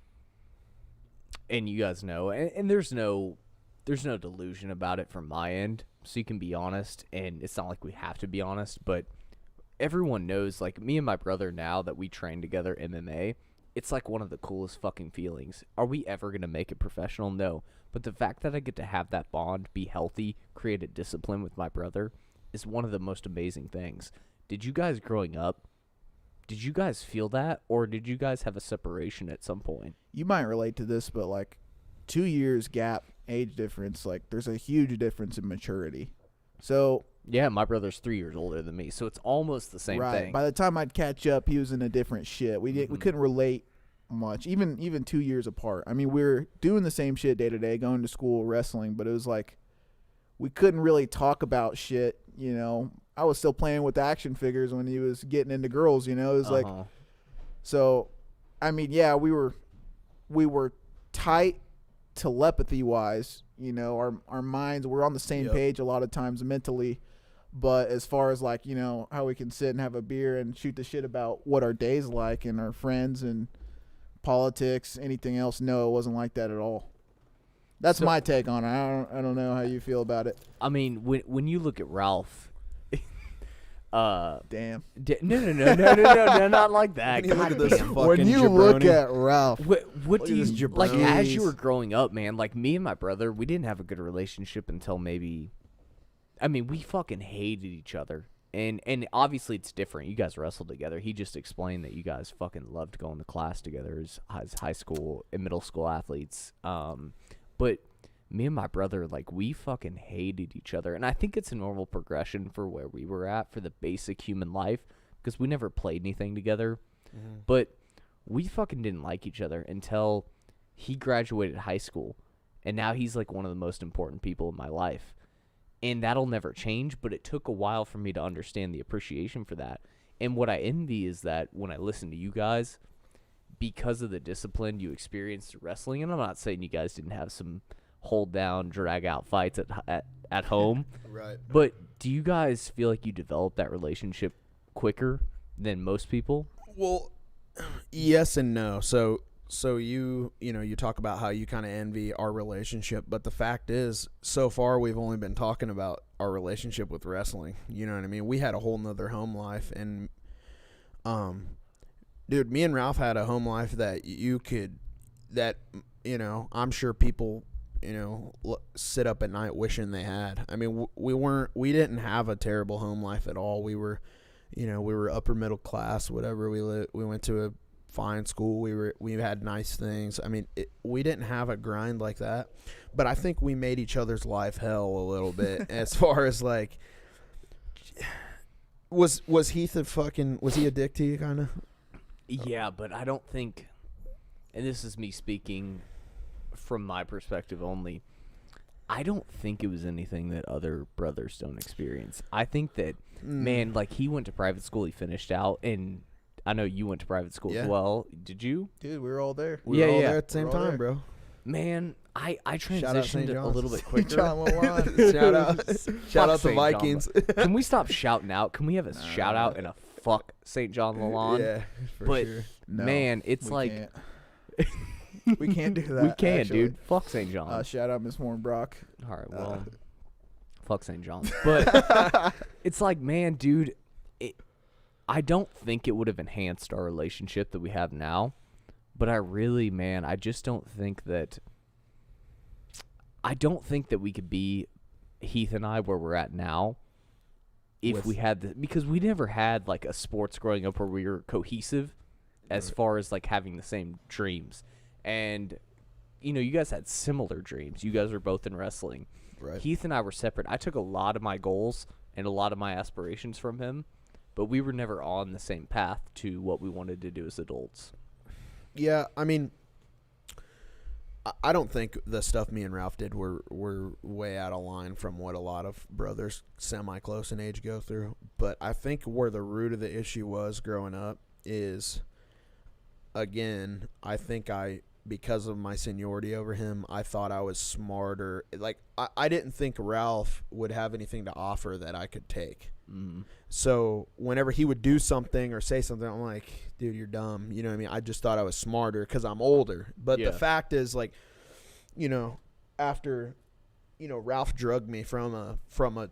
and you guys know, and there's no delusion about it from my end, so you can be honest, and it's not like we have to be honest, but everyone knows, like, me and my brother, now that we train together MMA, it's like one of the coolest fucking feelings. Are we ever going to make it professional? No. But the fact that I get to have that bond, be healthy, create a discipline with my brother is one of the most amazing things. Did you guys growing up, did you guys feel that, or did you guys have a separation at some point? You might relate to this, but like 2 years gap, age difference, like there's a huge difference in maturity. So yeah, my brother's 3 years older than me, so it's almost the same thing. By the time I'd catch up, he was in a different shit. We couldn't relate much, even 2 years apart. I mean, we were doing the same shit day to day, going to school, wrestling, but it was like we couldn't really talk about shit. You know, I was still playing with action figures when he was getting into girls. You know, it was like, so. I mean, yeah, we were tight telepathy wise. You know, our minds were on the same page a lot of times mentally. But as far as, like, you know, how we can sit and have a beer and shoot the shit about what our day's like and our friends and politics, anything else, no, it wasn't like that at all. That's my take on it. I don't know how you feel about it. I mean, when you look at Ralph, damn. No, not like that. When you look at this fucking When you look at Ralph, what do you like jabroni. as you were growing up, man? Like, me and my brother, we didn't have a good relationship until maybe. I mean, we fucking hated each other. And obviously it's different. You guys wrestled together. He just explained that you guys fucking loved going to class together as high school and middle school athletes. But me and my brother, like, we fucking hated each other. And I think it's a normal progression for where we were at for the basic human life, because we never played anything together. Mm-hmm. But we fucking didn't like each other until he graduated high school. And now he's like one of the most important people in my life. And that'll never change, but it took a while for me to understand the appreciation for that. And what I envy is that when I listen to you guys, because of the discipline you experienced through wrestling, and I'm not saying you guys didn't have some hold down, drag out fights at home, right? But do you guys feel like you developed that relationship quicker than most people? Well, yes and no. So you talk about how you kind of envy our relationship, but the fact is, so far we've only been talking about our relationship with wrestling. You know what I mean? We had a whole nother home life, and dude, me and Ralph had a home life that I'm sure people, sit up at night wishing they had. I mean, we didn't have a terrible home life at all. We were upper middle class, whatever. We went to fine school. We had nice things. I mean, we didn't have a grind like that, but I think we made each other's life hell a little bit as far as like. Was Heath was he a dick to you kind of? Yeah, but I don't think, and this is me speaking from my perspective only, I don't think it was anything that other brothers don't experience. I think that, man, like he went to private school, he finished out, and I know you went to private school as well. Did you? Dude, we were all there. We were all there at the same time, bro. Man, I Shout out transitioned St. a little bit quicker. Shout out the St. Vikings. John. Can we stop shouting out? Can we have a shout out and a fuck St. John Lalonde? Yeah, for but sure. No, man, it's like we can't do that. we can, actually. dude. Fuck St. John. Shout out Miss Hornbrock. All right, well, fuck St. John's. But it's like, man, dude, I don't think it would have enhanced our relationship that we have now. But I just don't think that we could be Heath and I where we're at now if we had because we never had like a sports growing up where we were cohesive as far as like having the same dreams. And, you know, you guys had similar dreams. You guys were both in wrestling. Right. Heath and I were separate. I took a lot of my goals and a lot of my aspirations from him, but we were never on the same path to what we wanted to do as adults. Yeah, I mean, I don't think the stuff me and Ralph did were way out of line from what a lot of brothers semi-close in age go through. But I think where the root of the issue was growing up is, again, I think because of my seniority over him, I thought I was smarter. Like, I didn't think Ralph would have anything to offer that I could take. So whenever he would do something or say something, I'm like, dude, you're dumb. You know what I mean? I just thought I was smarter because I'm older. But the fact is, like, you know, after, you know, Ralph drugged me from a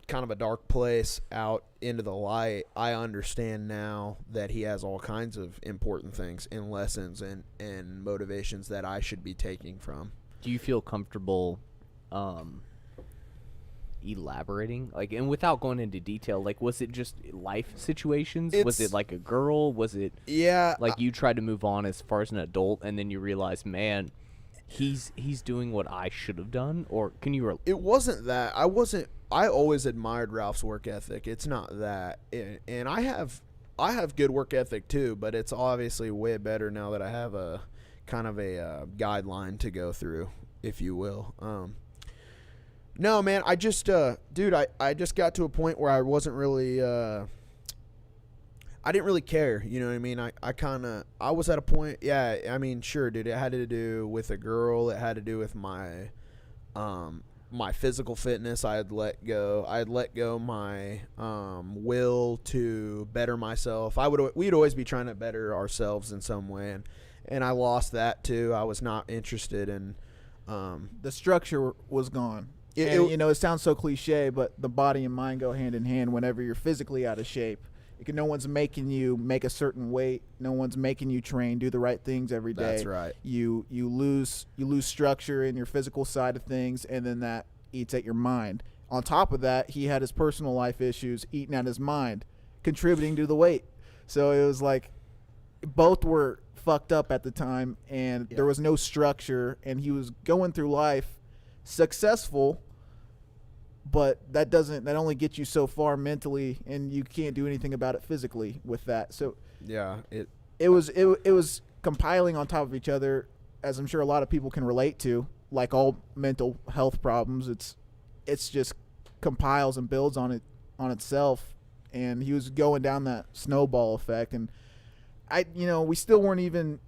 kind of a dark place out into the light, I understand now that he has all kinds of important things and lessons and motivations that I should be taking from. Do you feel comfortable elaborating, like, and without going into detail, like, was it just life situations? Was it like a girl? Was it like you tried to move on as far as an adult and then you realize, man, he's doing what I should have done? Or can you it wasn't that. I always admired Ralph's work ethic. It's not that. And I have good work ethic too, but it's obviously way better now that I have a kind of a guideline to go through, if you will. No, man, I just, dude, I just got to a point where I wasn't really, I didn't really care, you know what I mean? I was at a point, yeah, I mean, sure, dude, it had to do with a girl, it had to do with my, my physical fitness. I had let go my, will to better myself. We'd always be trying to better ourselves in some way, and I lost that too. I was not interested in, The structure was gone. You know, it sounds so cliche, but the body and mind go hand in hand whenever you're physically out of shape. No one's making you make a certain weight. No one's making you train, do the right things every day. That's right. You lose structure in your physical side of things, and then that eats at your mind. On top of that, he had his personal life issues eating at his mind, contributing to the weight. So it was like both were fucked up at the time, and there was no structure, and he was going through life successful, but that only gets you so far mentally, and you can't do anything about it physically with that. So yeah, it was compiling on top of each other, as I'm sure a lot of people can relate to. Like all mental health problems, it's just compiles and builds on itself, and he was going down that snowball effect. And we still weren't even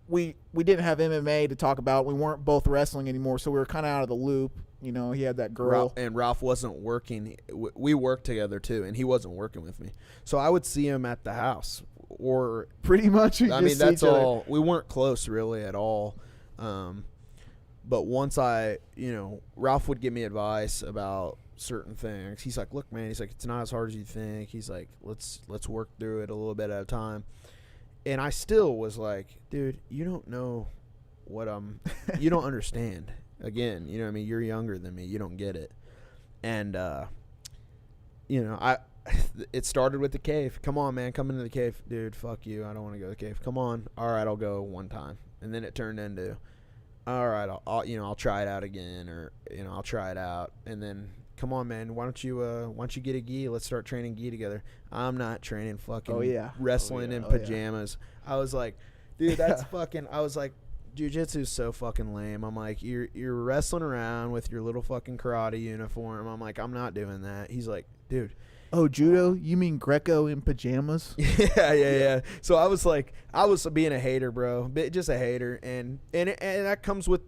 we didn't have MMA to talk about. We weren't both wrestling anymore, so we were kind of out of the loop. You know, he had that girl. Ralph wasn't working. We worked together too, and he wasn't working with me. So I would see him at the house, or pretty much. That's all. We weren't close really at all. But once Ralph would give me advice about certain things. He's like, "Look, man," he's like, "it's not as hard as you think." He's like, "Let's work through it a little bit at a time." And I still was like, "Dude, you don't know what you don't understand." Again, you know what I mean? You're younger than me. You don't get it. And, it started with the cave. Come on, man, come into the cave. Dude, fuck you. I don't want to go to the cave. Come on. All right, I'll go one time. And then it turned into, all right, I'll try it out again, or I'll try it out. And then, come on, man, why don't you get a gi? Let's start training gi together. I'm not training fucking wrestling in pajamas. I was like, dude, that's fucking. I was like, jiu-jitsu's so fucking lame. I'm like, you're wrestling around with your little fucking karate uniform. I'm like, I'm not doing that. He's like, dude. Oh, judo? You mean Greco in pajamas? Yeah. So I was being a hater, bro. Just a hater, and that comes with,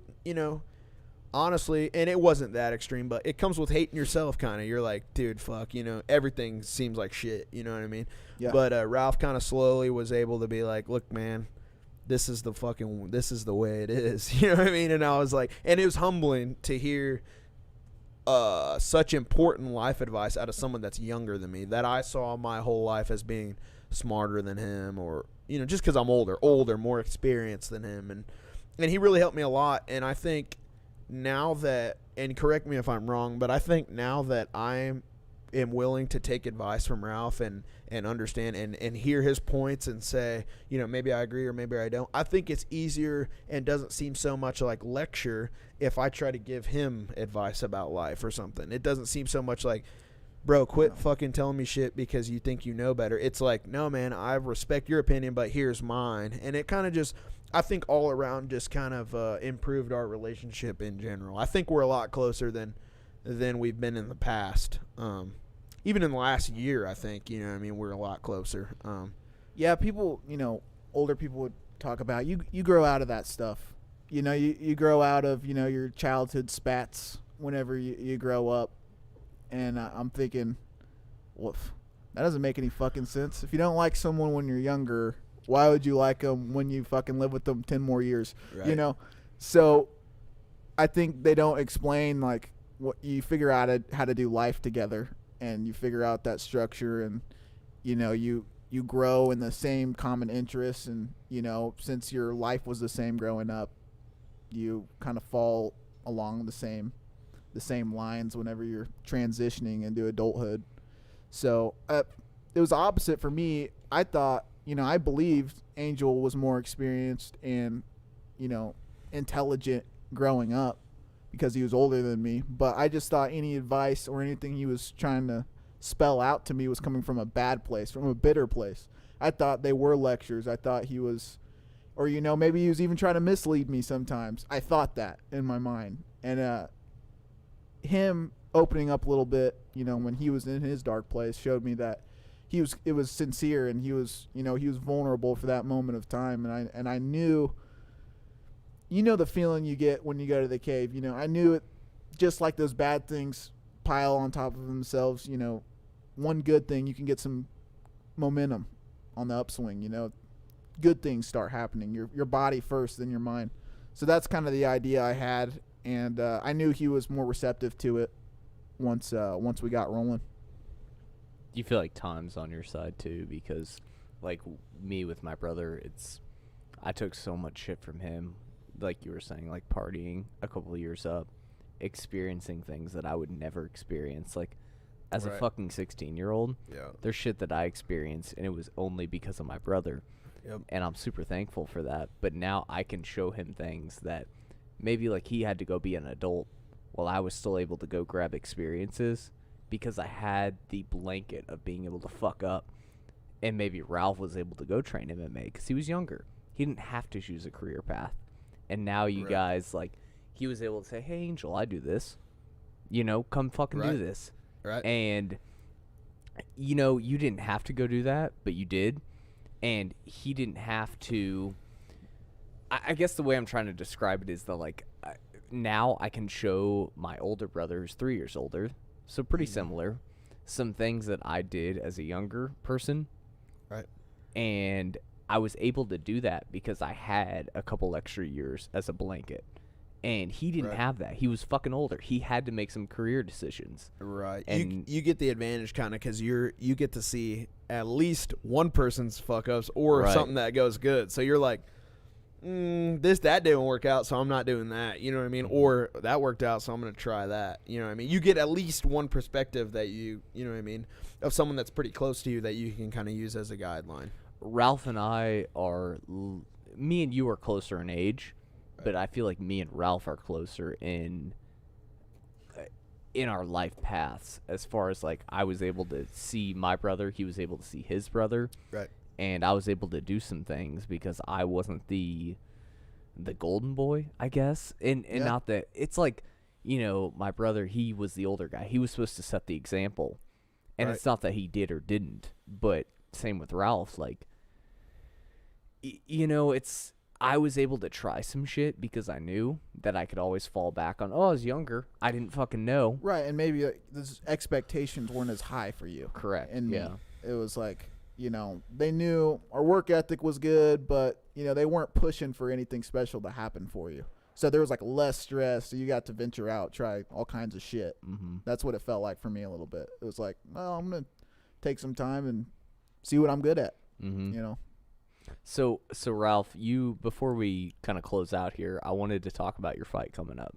honestly, and it wasn't that extreme, but it comes with hating yourself, kind of. You're like, dude, fuck, everything seems like shit. You know what I mean? Yeah. But Ralph kind of slowly was able to be like, look, man, this is the way it is. You know what I mean? And I was like, and it was humbling to hear such important life advice out of someone that's younger than me, that I saw my whole life as being smarter than him, or just because I'm older, more experienced than him, and he really helped me a lot. And I think now that, and correct me if I'm wrong, but I think now that I am willing to take advice from Ralph and understand and hear his points and say, maybe I agree or maybe I don't, I think it's easier and doesn't seem so much like lecture if I try to give him advice about life or something. It doesn't seem so much like, bro, quit fucking telling me shit because you think you know better. It's like, no, man, I respect your opinion, but here's mine. And it kind of just, I think all around just kind of improved our relationship in general. I think we're a lot closer than we've been in the past. Even in the last year, I think, we're a lot closer. Yeah, people, older people would talk about, you grow out of that stuff. You grow out of, your childhood spats whenever you grow up. And I'm thinking, woof, that doesn't make any fucking sense. If you don't like someone when you're younger, why would you like them when you fucking live with them 10 more years? Right. So I think they don't explain, like, what you figure out how to do life together, and you figure out that structure, and you grow in the same common interests, and since your life was the same growing up, you kind of fall along the same lines whenever you're transitioning into adulthood. So it was the opposite for me. I thought, I believed Angel was more experienced and intelligent growing up because he was older than me, but I just thought any advice or anything he was trying to spell out to me was coming from a bad place, from a bitter place. I thought they were lectures. I thought he was, or maybe he was even trying to mislead me sometimes. I thought that in my mind. And him opening up a little bit, when he was in his dark place, showed me that it was sincere, and he was vulnerable for that moment of time. And I knew, the feeling you get when you go to the cave. I knew it, just like those bad things pile on top of themselves. One good thing, you can get some momentum on the upswing. Good things start happening. Your body first, then your mind. So that's kind of the idea I had, and I knew he was more receptive to it once we got rolling. Do you feel like time's on your side too? Because, like me with my brother, I took so much shit from him. Like you were saying, like partying a couple of years up, experiencing things that I would never experience. Like as a fucking 16-year-old, there's shit that I experienced, and it was only because of my brother. Yep. And I'm super thankful for that. But now I can show him things that maybe like he had to go be an adult while I was still able to go grab experiences because I had the blanket of being able to fuck up. And maybe Ralph was able to go train MMA because he was younger. He didn't have to choose a career path. And now you guys, like, he was able to say, hey, Angel, I do this. Come fucking do this. Right. And, you didn't have to go do that, but you did. And he didn't have to. I guess the way I'm trying to describe it is that, like, now I can show my older brother, who's 3 years older, so pretty similar, some things that I did as a younger person. Right. And I was able to do that because I had a couple extra years as a blanket. And he didn't have that. He was fucking older. He had to make some career decisions. Right. And you get the advantage kind of because you get to see at least one person's fuck ups or something that goes good. So you're like, that didn't work out, so I'm not doing that. You know what I mean? Or that worked out, so I'm going to try that. You know what I mean? You get at least one perspective that you know what I mean, of someone that's pretty close to you that you can kind of use as a guideline. Ralph and I are, me and you are closer in age, but I feel like me and Ralph are closer in our life paths, as far as like I was able to see my brother, he was able to see his brother, Right. and I was able to do some things because I wasn't the golden boy, I guess, and not that it's like, you know, my brother, he was the older guy, he was supposed to set the example, and it's not that he did or didn't, but same with Ralph, like, you know, it's, I was able to try some shit because I knew that I could always fall back on, I was younger, I didn't fucking know. Right, and maybe the expectations weren't as high for you. Correct. And yeah. it was like, you know, they knew our work ethic was good, but, you know, they weren't pushing for anything special to happen for you. So there was like less stress, so you got to venture out, try all kinds of shit. Mm-hmm. That's what it felt like for me a little bit. It was like, well, I'm going to take some time and see what I'm good at, Mm-hmm. you know. So Ralph, before we kind of close out here, I wanted to talk about your fight coming up.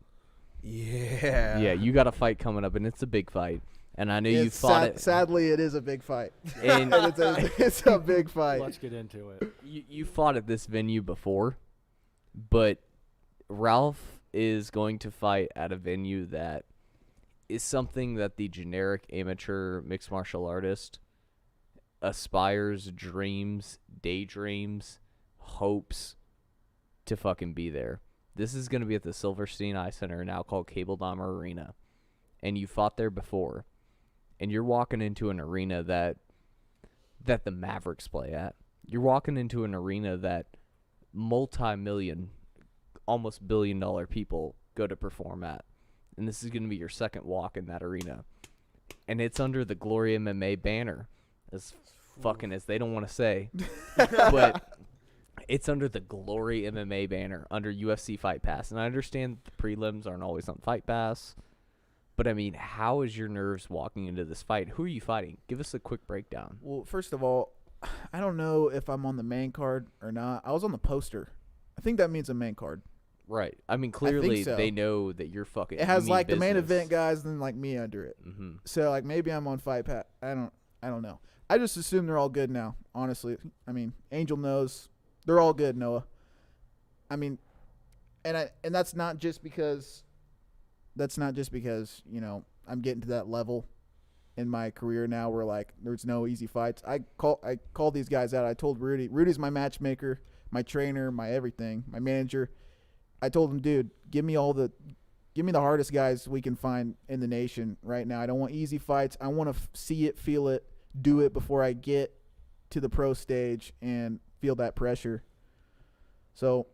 Yeah. Yeah, you got a fight coming up, and it's a big fight. And I know you fought it. Sadly, it is a big fight. And it's a big fight. Let's get into it. you fought at this venue before, but Ralph is going to fight at a venue that is something that the generic amateur mixed martial artist aspires, dreams, daydreams, hopes to fucking be there. This is going to be at the Silverstein Eye Center, now called Cable Dahmer Arena. And you fought there before. And you're walking into an arena that the Mavericks play at. You're walking into an arena that multi-million, almost billion-dollar people go to perform at. And this is going to be your second walk in that arena. And it's under the Glory MMA banner. As fucking as they don't want to say. But it's under the Glory MMA banner, under UFC Fight Pass. And I understand the prelims aren't always on Fight Pass. But, I mean, how is your nerves walking into this fight? Who are you fighting? Give us a quick breakdown. Well, first of all, I don't know if I'm on the main card or not. I was on the poster. I think that means a main card. Right. I mean, clearly so. they know that you're fucking. It has you mean like the main business. event guys and then like me under it. Mm-hmm. So like maybe I'm on Fight Pass. I don't know. I just assume they're all good now. Honestly, I mean, Angel knows they're all good. Noah. I mean, and that's not just because. That's not just because, you know, I'm getting to that level in my career now where like there's no easy fights. I called these guys out. I told Rudy's my matchmaker, my trainer, my everything, my manager. I told him, dude, give me the hardest guys we can find in the nation right now. I don't want easy fights. I want to see it, feel it, do it before I get to the pro stage and feel that pressure. So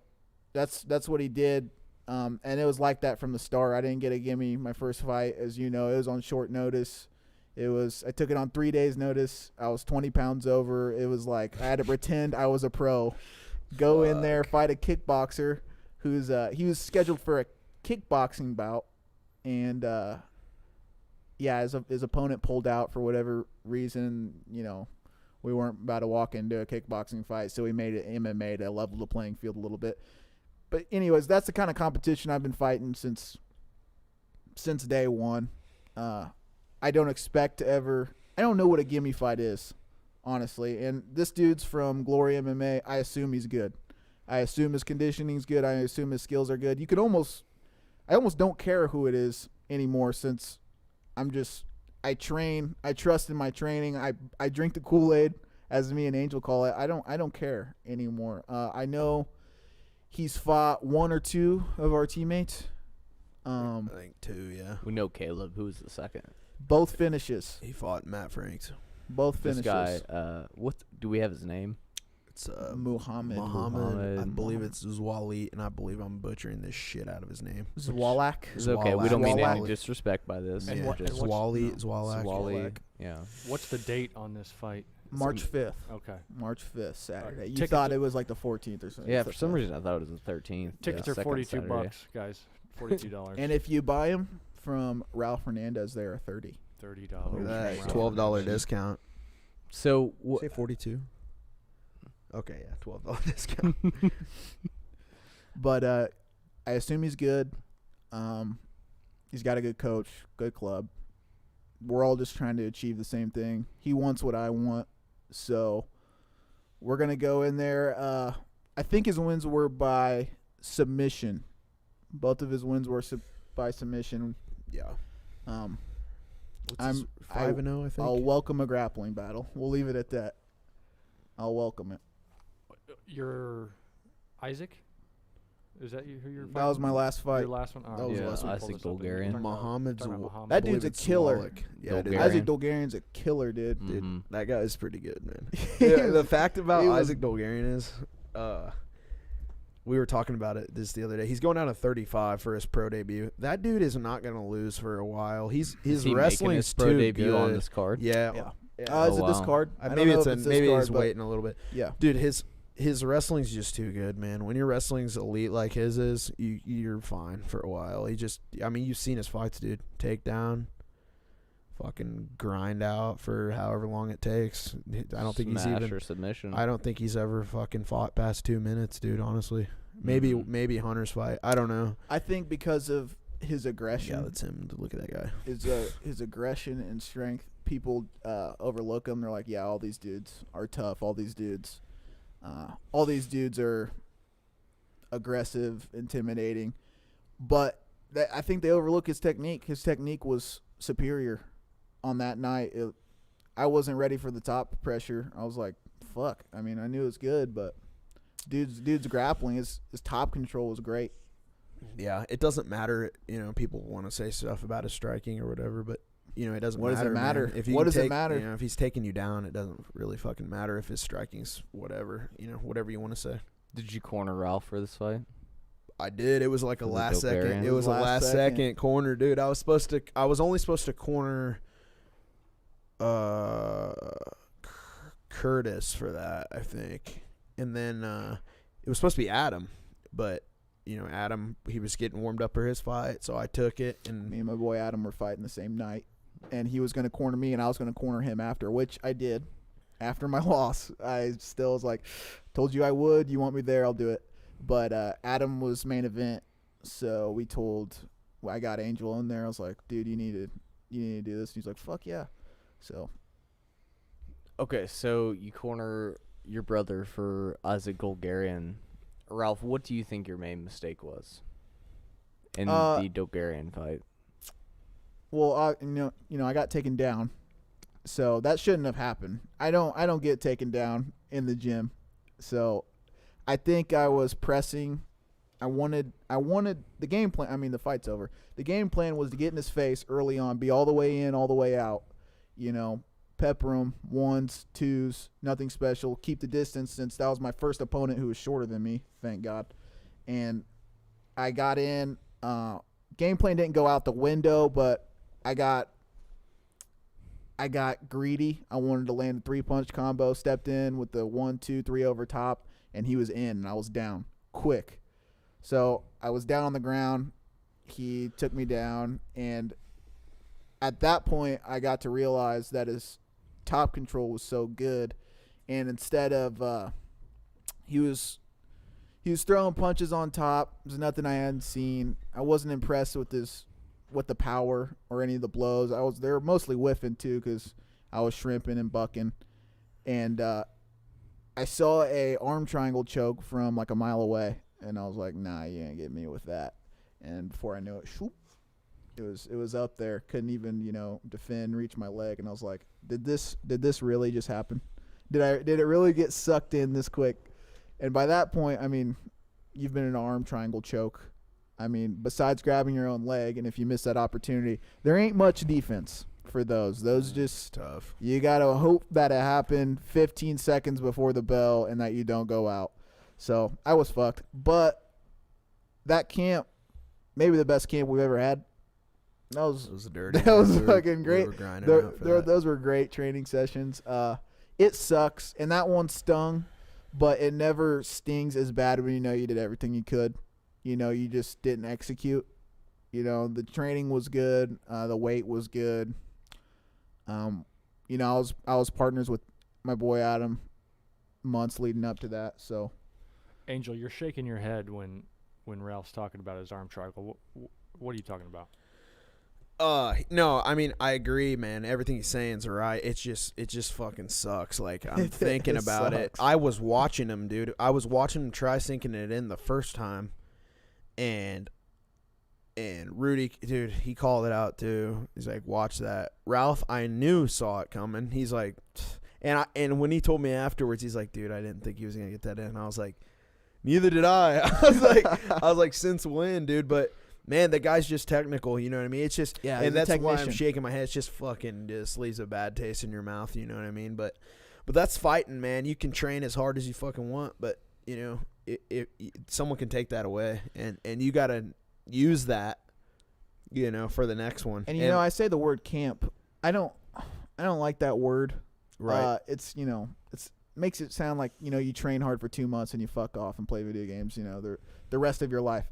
that's what he did. And it was like that from the start. I didn't get a gimme my first fight. As you know, it was on short notice. I took it on 3 days notice. I was 20 pounds over. It was like I had to pretend I was a pro. Go in there, fight a kickboxer who's he was scheduled for a kickboxing bout. And his opponent pulled out for whatever reason. You know, we weren't about to walk into a kickboxing fight, so we made it MMA to level the playing field a little bit. But anyways, that's the kind of competition I've been fighting since day one. I don't expect to ever – I don't know what a gimme fight is, honestly. And this dude's from Glory MMA. I assume he's good. I assume his conditioning's good. I assume his skills are good. I almost don't care who it is anymore since I train. I trust in my training. I drink the Kool-Aid, as me and Angel call it. I don't care anymore. I know – he's fought one or two of our teammates. I think two, yeah. We know Caleb. Who was the second? Both finishes. He fought Matt Franks. Both finishes. This guy, what do we have his name? It's Muhammad. I believe it's Zwali, and I believe I'm butchering this shit out of his name. Zwalak. It's okay. We don't mean any Zwalak. disrespect by this. And Yeah, what- and what's- Zwali, no. Zwalak. Zwali. Yeah. What's the date on this fight? March 5th. Okay. March 5th, Saturday. You Tickets thought are- it was like the 14th or something. Yeah, for some reason I thought it was the 13th. Tickets Yeah, are second $42, Saturday. guys. $42. And if you buy them from Ralph Hernandez, they are $30. $30. Look at that, Wow. $12 discount. So Say 42. Okay, yeah, $12 discount. But I assume he's good. He's got a good coach, good club. We're all just trying to achieve the same thing. He wants what I want, so we're gonna go in there. I think his wins were by submission. Both of his wins were by submission. Yeah. I'm 5-0, I think. I'll welcome a grappling battle. We'll leave it at that. I'll welcome it. You're Isaac? Is that who you're fighting? That was my last fight. Your last one? Oh, That was the last one. Pull Isaac this up. Bulgarian. You're talking about- Muhammad's talking about a- Muhammad. That I believe dude's a it's killer. Malik. Yeah, dude. Bulgarian. Isaac Dolgarian's a killer, dude. Dude, Mhm. that guy is pretty good, man. Yeah, the fact about he was- Isaac Dolgarian is, we were talking about it this the other day. He's going down to 35 for his pro debut. That dude is not going to lose for a while. His Is he making wrestling's his pro too debut good. on this card? Yeah. Yeah. Yeah. Is Oh, it this wow. card? I don't Maybe know it's if a, this maybe card, he's but waiting a little bit. Yeah. Dude, his wrestling's just too good, man. When your wrestling's elite like his is, you're fine for a while. You've seen his fights, dude. Takedown, fucking grind out for however long it takes. I don't think Smash he's or submission. I don't think he's ever fucking fought past 2 minutes, dude. Honestly, maybe Hunter's fight. I don't know. I think because of his Yeah, aggression, that's him. Look at that guy. his aggression and strength, people overlook him. They're like, yeah, all these dudes are tough. All these dudes are aggressive, intimidating. But I think they overlook his technique. His technique was superior on that night. I wasn't ready for the top pressure. I was like, fuck. I mean, I knew it was good, but dude's grappling, his top control was great. Yeah, it doesn't matter. People want to say stuff about his striking or whatever, but it doesn't What matter. does it matter? Man. If you What can does it take- matter? If he's taking you down, it doesn't really fucking matter if his striking's whatever. Whatever you want to say. Did you corner Ralph for this fight? I did. It was like a For the last second. Bulgarian? It was a Last last second. second corner, dude. I was only supposed to corner Curtis for that, I think. And then it was supposed to be Adam, but Adam, he was getting warmed up for his fight, so I took it. And Me and my boy Adam were fighting the same night, and he was going to corner me, and I was going to corner him after, which I did. After my loss, I still was like, told you I would. You want me there, I'll do it. But Adam was main event, so I got Angel in there. I was like, dude, you need to do this. And he's like, fuck yeah. So Okay, so you corner your brother for Isaac Bulgarian. Ralph, what do you think your main mistake was in the Bulgarian fight? well, I got taken down, so that shouldn't have happened. I don't get taken down in the gym, so I think I was pressing. I wanted the game plan. I mean, the fight's over. The game plan was to get in his face early on, be all the way in, all the way out. Pepper him, ones, twos, nothing special. Keep the distance, since that was my first opponent who was shorter than me, thank God. And I got in. Game plan didn't go out the window, but I got greedy. I wanted to land a 3-punch combo, stepped in with the 1, 2, 3 over top, and he was in, and I was down quick. So I was down on the ground. He took me down, and at that point, I got to realize that his top control was so good, and instead of he was throwing punches on top. There's nothing I hadn't seen. I wasn't impressed with the power or any of the blows. They were mostly whiffing too, because I was shrimping and bucking, and I saw a arm triangle choke from like a mile away, and I was like, nah, you ain't get me with that. And before I knew it, shoop, it was up there. Couldn't even defend, reach my leg, and I was like, did this really just happen? Did it really get sucked in this quick? And by that point, I mean, you've been in an arm triangle choke. I mean, besides grabbing your own leg, and if you miss that opportunity, there ain't much defense for those. Those just tough. You got to hope that it happened 15 seconds before the bell and that you don't go out. So I was fucked. But that camp, maybe the best camp we've ever had. It was dirty. That was We were- fucking great. We were grinding out for that. Those were great training sessions. It sucks, and that one stung, but it never stings as bad when you did everything you could. You just didn't execute. The training was good. The weight was good. I was partners with my boy Adam months leading up to that. So Angel, you're shaking your head when when Ralph's talking about his arm triangle. What are you talking about? No, I mean, I agree, man. Everything he's saying is right. It just fucking sucks. Like, I'm thinking about it. I was watching him, dude. I was watching him try sinking it in the first time, and Rudy, dude, he called it out too. He's like, watch that. Ralph, I knew saw it coming. He's like, and when he told me afterwards, he's like, dude, I didn't think he was gonna get that in. I was like, neither did I. I was like, since when, dude? But man, the guy's just technical, you know what I mean? It's just, Yeah, and that's why I'm technician. shaking my head. It's just fucking just leaves a bad taste in your mouth, you know what I mean? But that's fighting, man. You can train as hard as you fucking want, but you know, if someone can take that away, and you gotta use that, you know, for the next one. And you know, I say the word camp. I don't like that word. Right. It's, you know, it's makes it sound like, you know, you train hard for 2 months and you fuck off and play video games, you know, the rest of your life.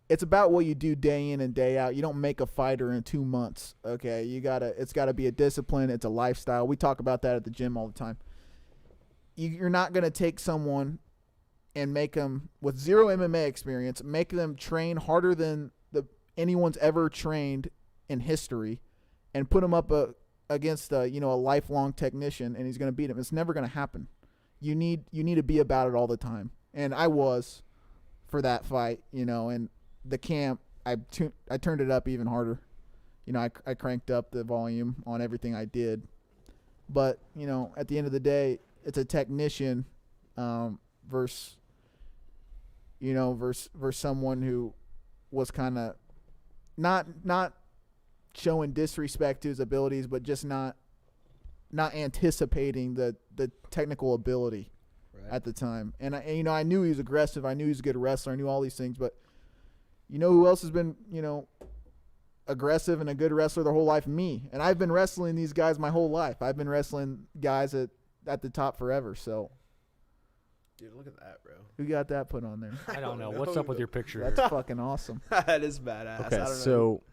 It's about what you do day in and day out. You don't make a fighter in 2 months. Okay. It's gotta be a discipline. It's a lifestyle. We talk about that at the gym all the time. You're not going to take someone and make them with zero MMA experience, make them train harder than anyone's ever trained in history, and put him up against a lifelong technician, and he's going to beat him. It's never going to happen. You need to be about it all the time. And I was for that fight, you know, and the camp, I turned it up even harder. You know, I cranked up the volume on everything I did. But, you know, at the end of the day, it's a technician versus someone who was kind of not showing disrespect to his abilities, but just not anticipating the technical ability at the time. And I knew he was aggressive. I knew he was a good wrestler. I knew all these things. But you know who else has been, you know, aggressive and a good wrestler their whole life? Me. And I've been wrestling these guys my whole life. I've been wrestling guys at the top forever. So, dude, look at that, bro. who got that put on there? I don't know. What's up with your picture That's here? fucking awesome. That is badass. I Okay, don't know. so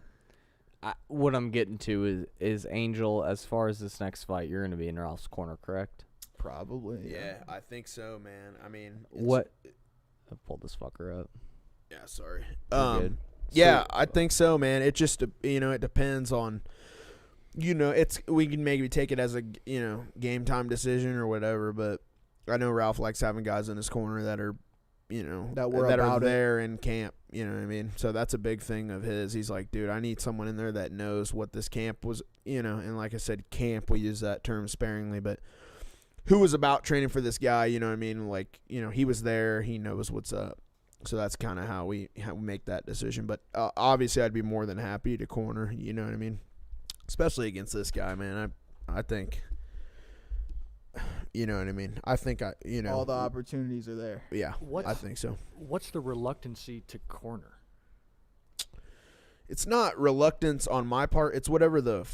what I'm getting to is Angel, as far as this next fight, you're going to be in Ralph's corner, correct? Probably. Yeah, I think so, man. I mean, What? I pulled this fucker up. Yeah, sorry. You're good. Yeah, I think so, man. It just, you know, it depends on, you know, we can maybe take it as a, you know, game time decision or whatever, but I know Ralph likes having guys in his corner that are, you know, That are there in camp, you know what I mean? So that's a big thing of his. He's like, dude, I need someone in there that knows what this camp was, you know, and like I said, camp, we use that term sparingly, but who was about training for this guy, you know what I mean? Like, you know, he was there, he knows what's up. So that's kind of how we make that decision. But obviously, I'd be more than happy to corner. You know what I mean? Especially against this guy, man. I think, you know what I mean? I think all the opportunities are there. Yeah, I think so. What's the reluctancy to corner? It's not reluctance on my part. It's whatever the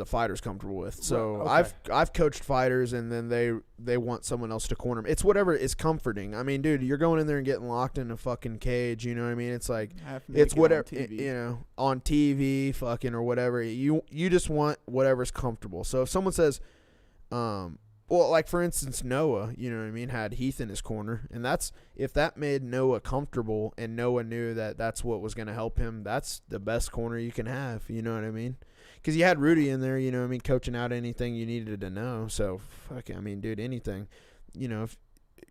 fighter's comfortable with. So okay. I've coached fighters, and then they want someone else to corner them. It's whatever is comforting. I mean, dude, you're going in there and getting locked in a fucking cage. You know what I mean? It's like it's whatever, you know, on TV, fucking or whatever. You just want whatever's comfortable. So if someone says, well, like for instance, Noah, you know what I mean, had Heath in his corner, and if that made Noah comfortable, and Noah knew that that's what was going to help him, that's the best corner you can have. You know what I mean? Because you had Rudy in there, you know what I mean, coaching out anything you needed to know. So fuck, I mean, dude, anything, you know, if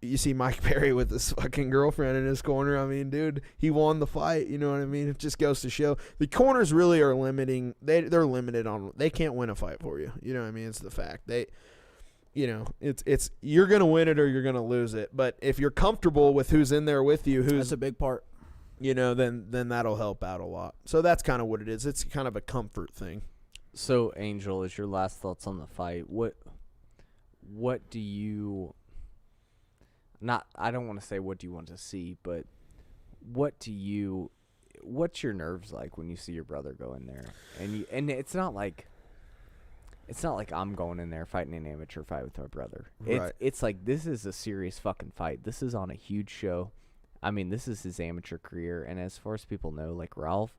you see Mike Perry with his fucking girlfriend in his corner, I mean, dude, he won the fight. You know what I mean? It just goes to show the corners really are limiting. They're limited on. They can't win a fight for you. You know what I mean? It's the fact you know, it's you're gonna win it or you're gonna lose it. But if you're comfortable with who's in there with you, That's a big part. You know, then that'll help out a lot. So that's kind of what it is. It's kind of a comfort thing. So, Angel, is your last thoughts on the fight? What do you not? I don't want to say what do you want to see, but what's your nerves like when you see your brother go in there? And it's not like I'm going in there fighting an amateur fight with my brother. Right. It's like this is a serious fucking fight. This is on a huge show. I mean, this is his amateur career. And as far as people know, like Ralph,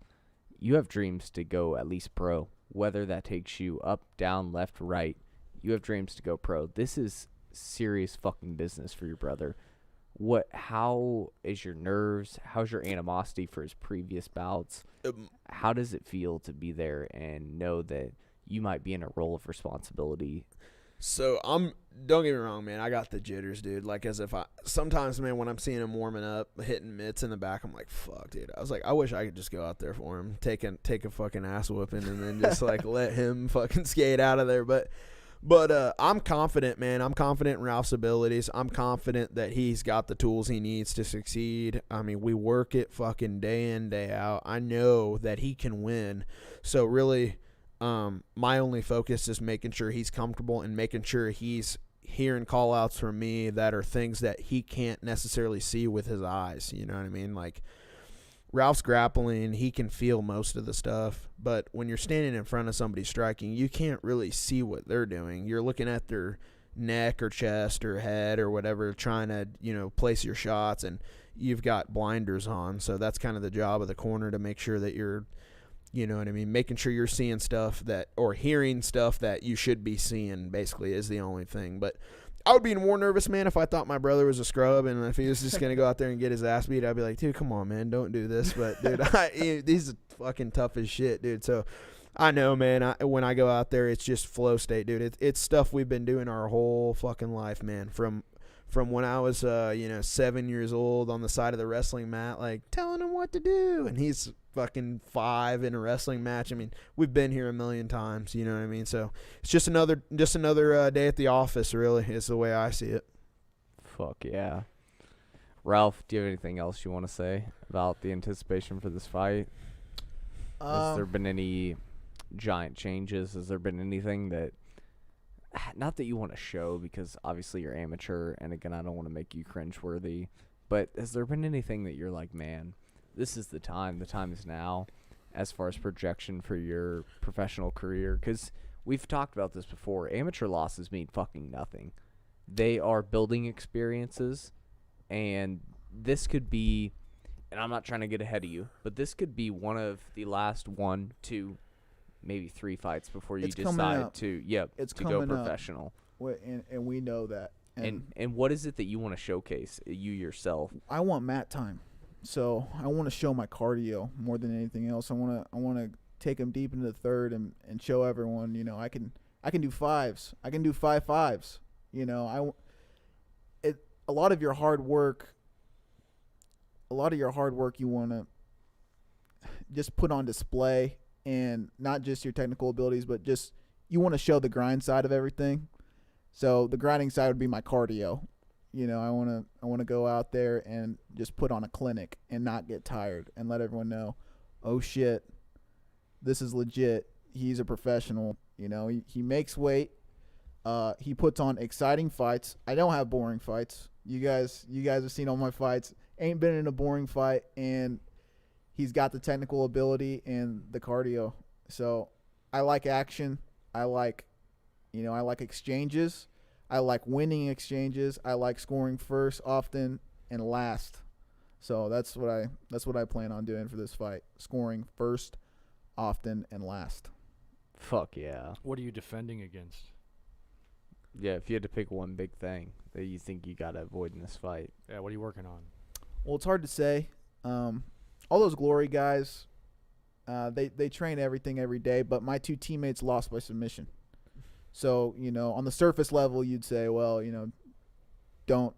you have dreams to go at least pro. Whether that takes you up, down, left, right, you have dreams to go pro. This is serious fucking business for your brother. How is your nerves? How's your animosity for his previous bouts? How does it feel to be there and know that you might be in a role of responsibility? So don't get me wrong, man. I got the jitters, dude. Like, as if sometimes, man, when I'm seeing him warming up, hitting mitts in the back, I'm like, fuck, dude. I was like, I wish I could just go out there for him, take a fucking ass whooping, and then just like let him fucking skate out of there. But I'm confident, man. I'm confident in Ralph's abilities. I'm confident that he's got the tools he needs to succeed. I mean, we work it fucking day in, day out. I know that he can win. So really, my only focus is making sure he's comfortable and making sure he's hearing call outs from me that are things that he can't necessarily see with his eyes. You know what I mean? Like, Ralph's grappling, he can feel most of the stuff, but when you're standing in front of somebody striking, you can't really see what they're doing. You're looking at their neck or chest or head or whatever, trying to, place your shots, and you've got blinders on. So that's kind of the job of the corner, to make sure that you're, you know what I mean, making sure you're seeing stuff or hearing stuff that you should be seeing, basically, is the only thing. But I would be more nervous, man, if I thought my brother was a scrub, and if he was just going to go out there and get his ass beat, I'd be like, dude, come on, man, don't do this. But, dude, these are fucking tough as shit, dude. So I know, man, when I go out there, it's just flow state, dude. It's stuff we've been doing our whole fucking life, man, from when I was, 7 years old on the side of the wrestling mat, like, telling him what to do, and he's fucking 5 in a wrestling match. I mean, we've been here a million times, you know what I mean? So it's just another day at the office, really, is the way I see it. Fuck yeah. Ralph, do you have anything else you want to say about the anticipation for this fight? Has there been any giant changes? Has there been anything that, not that you want to show, because obviously you're amateur, and again, I don't want to make you cringeworthy, but has there been anything that you're like, man, this is the time is now, as far as projection for your professional career? Because we've talked about this before. Amateur losses mean fucking nothing. They are building experiences, and this could be, and I'm not trying to get ahead of you, but this could be one of the last 1, 2, maybe 3 fights before you decide to go professional. And we know that. And what is it that you want to showcase, you yourself? I want mat time. So I want to show my cardio more than anything else. I want to take them deep into the third and show everyone, I can do fives. I can do 5 fives. A lot of your hard work you want to just put on display, and not just your technical abilities, but just you want to show the grind side of everything. So the grinding side would be my cardio. I want to go out there and just put on a clinic and not get tired, and let everyone know, oh shit, this is legit. He's a professional. He makes weight. He puts on exciting fights. I don't have boring fights. You guys have seen all my fights. Ain't been in a boring fight, and he's got the technical ability and the cardio. So I like action. I like exchanges. I like winning exchanges. I like scoring first, often, and last. So that's what I plan on doing for this fight. Scoring first, often, and last. Fuck yeah. What are you defending against? Yeah, if you had to pick one big thing that you think you got to avoid in this fight. Yeah, what are you working on? Well, it's hard to say. All those Glory guys, they train everything every day, but my 2 teammates lost by submission. So, on the surface level, you'd say, well, don't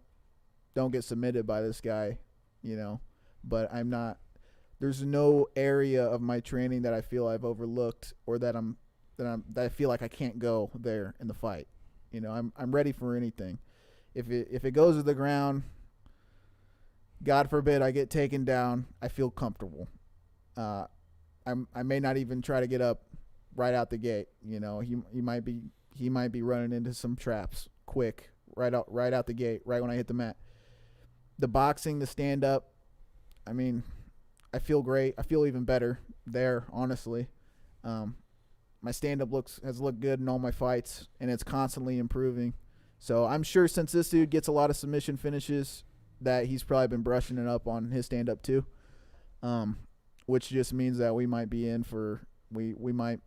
get submitted by this guy, but I'm not. There's no area of my training that I feel I've overlooked, or that I feel like I can't go there in the fight. I'm ready for anything. If it goes to the ground, God forbid I get taken down, I feel comfortable. I may not even try to get up right out the gate. He might be running into some traps quick right out the gate, right when I hit the mat. The boxing, the stand up, I mean, I feel great. I feel even better there, honestly. My stand up has looked good in all my fights, and it's constantly improving. So I'm sure since this dude gets a lot of submission finishes, that he's probably been brushing it up on his stand up too. Which just means that we might be in for we might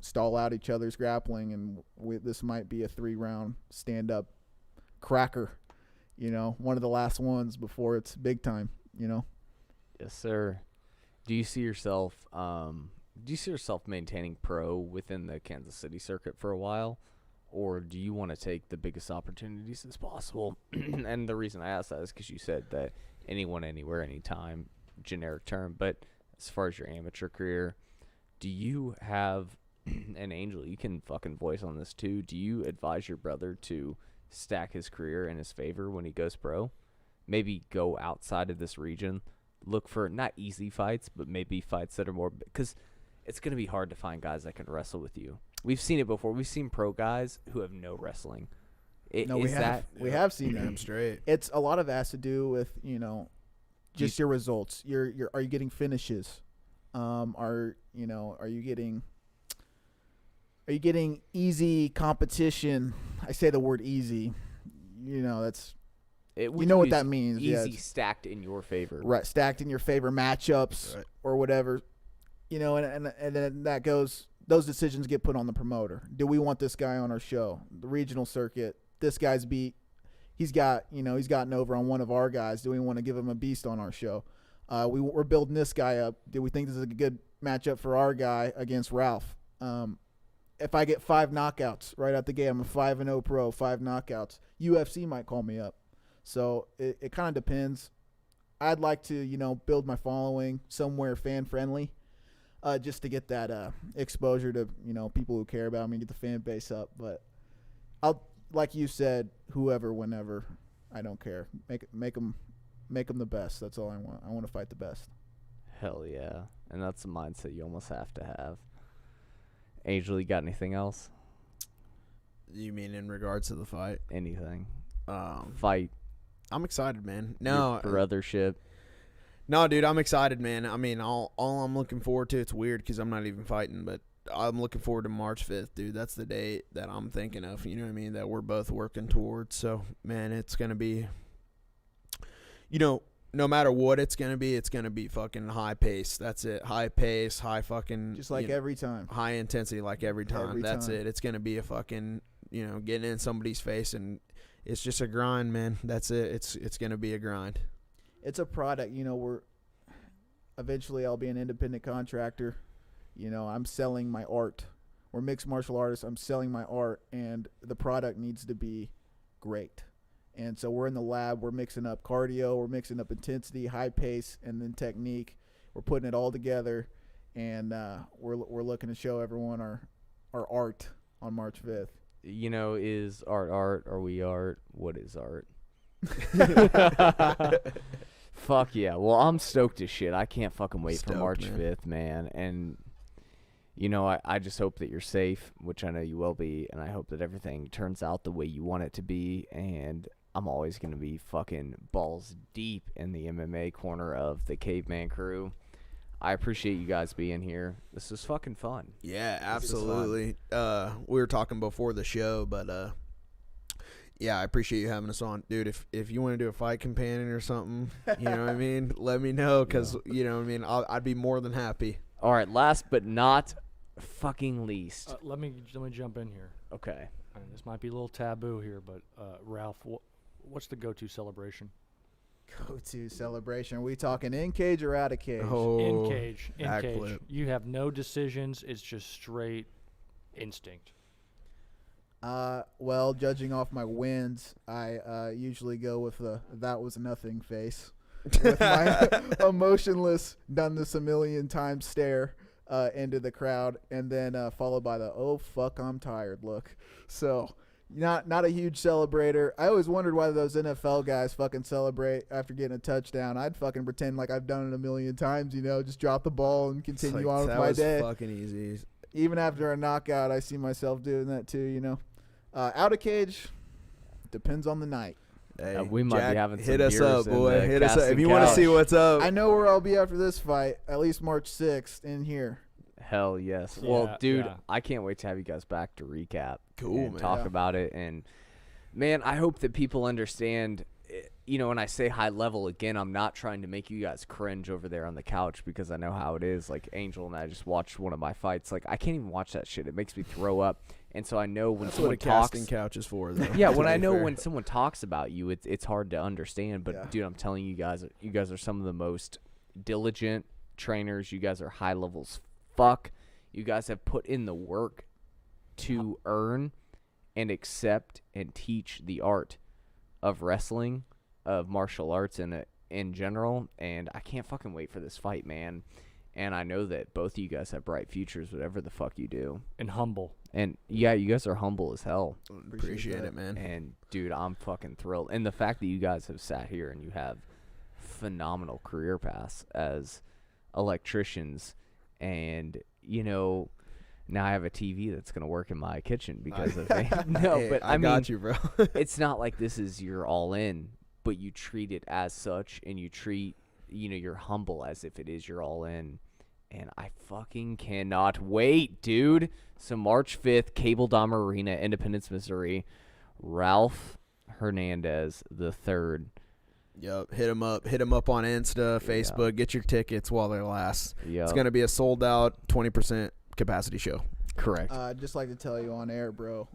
stall out each other's grappling, and this might be a 3-round stand-up cracker. one of the last ones before it's big time. Yes, sir. Do you see yourself maintaining pro within the Kansas City circuit for a while, or do you want to take the biggest opportunities as possible? And the reason I ask that is because you said that anyone, anywhere, anytime, generic term. But as far as your amateur career, do you have, and Angel, you can fucking voice on this too, do you advise your brother to stack his career in his favor when he goes pro? Maybe go outside of this region, look for not easy fights, but maybe fights that are more, because it's going to be hard to find guys that can wrestle with you. We've seen it before. We've seen pro guys who have no wrestling. We have seen them straight. It's a lot of it has to do with just your results. Are you getting finishes? Are you getting easy competition? I say the word easy. That's what that means. Easy stacked in your favor. Right, stacked in your favor matchups or whatever. And then that goes. Those decisions get put on the promoter. Do we want this guy on our show? The regional circuit. This guy's beat. He's gotten over on one of our guys. Do we want to give him a beast on our show? We're building this guy up. Do we think this is a good matchup for our guy against Ralph? If I get 5 knockouts right out the gate, I'm a 5-0 pro, 5 knockouts. UFC might call me up. So it kind of depends. I'd like to, build my following somewhere fan-friendly, just to get that exposure to, people who care about me, get the fan base up. But I'll, like you said, whoever, whenever, I don't care. Make them the best. That's all I want. I want to fight the best. Hell yeah. And that's the mindset you almost have to have. Angel, you got anything else? You mean in regards to the fight? Anything. Fight. I'm excited, man. No. Your brothership. No, dude, I'm excited, man. I mean, all I'm looking forward to, it's weird because I'm not even fighting, but I'm looking forward to March 5th, dude. That's the date that I'm thinking of, you know what I mean, that we're both working towards. So, man, it's going to be, no matter what it's going to be fucking high pace. That's it. High pace, high fucking. Just like every time. High intensity like every time. That's time. it. It's going to be a fucking, getting in somebody's face, and it's just a grind, man. That's it. It's going to be a grind. It's a product, eventually I'll be an independent contractor. I'm selling my art. We're mixed martial artists. I'm selling my art, and the product needs to be great. And so we're in the lab. We're mixing up cardio. We're mixing up intensity, high pace, and then technique. We're putting it all together, and we're looking to show everyone our art on March 5th. Is art? Are we art? What is art? Fuck yeah. Well, I'm stoked as shit. I can't fucking wait for March 5th, man. And, I just hope that you're safe, which I know you will be, and I hope that everything turns out the way you want it to be. And I'm always going to be fucking balls deep in the MMA corner of the Caveman crew. I appreciate you guys being here. This is fucking fun. Yeah, absolutely. We were talking before the show, but yeah, I appreciate you having us on. Dude, if you want to do a fight companion or something, you know what I mean, let me know, because, you know what I mean, I'd be more than happy. All right, last but not fucking least. Let me jump in here. Okay. And this might be a little taboo here, but Ralph, what's the go-to celebration? Go-to celebration. Are we talking in cage or out of cage? Oh, in cage. In cage. Flip. You have no decisions. It's just straight instinct. Well, judging off my wins, I usually go with the "that was nothing" face, with my emotionless, done this a million times stare into the crowd, and then followed by the "oh fuck, I'm tired" look. So, not a huge celebrator. I always wondered why those NFL guys fucking celebrate after getting a touchdown. I'd fucking pretend like I've done it a million times, just drop the ball and continue on with my day. That was fucking easy. Even after a knockout, I see myself doing that too, Out of cage, depends on the night. Hey, we might Jack, be having some hit us beers up, boy. in the Hit us up. casting If you want to couch. see what's up. I know where I'll be after this fight, at least March 6th in here. Hell yes. Yeah, Well, dude, yeah. I can't wait to have you guys back to recap. Cool, and man. talk Yeah. about it. And, man, I hope that people understand when I say high level, again, I'm not trying to make you guys cringe over there on the couch because I know how it is. Like, Angel and I just watched one of my fights. Like, I can't even watch that shit. It makes me throw up. And so I know when That's someone what a talks. casting couch is for, though. Yeah, to when be I know fair. when someone talks about you, it's hard to understand. But, Yeah. dude, I'm telling you guys are some of the most diligent trainers. You guys are high levels. Fuck. You guys have put in the work to earn and accept and teach the art of wrestling, of martial arts in general, and I can't fucking wait for this fight, man. And I know that both of you guys have bright futures, whatever the fuck you do. And humble. And yeah, you guys are humble as hell. Appreciate that. it, man. And dude, I'm fucking thrilled. And the fact that you guys have sat here and you have phenomenal career paths as electricians, and now I have a TV that's gonna work in my kitchen because of me. No, Hey, but I mean, got you, bro. it's not like this is your all in, but you treat it as such, and you treat you're humble as if it is your all in. And I fucking cannot wait, dude. So March 5th, Cable Dom Arena, Independence, Missouri. Ralph Hernandez the third. Yep, hit him up on Insta, Facebook. Get your tickets while they last. Yep. It's gonna be a sold out 20% capacity show. Correct. I'd just like to tell you on air, bro.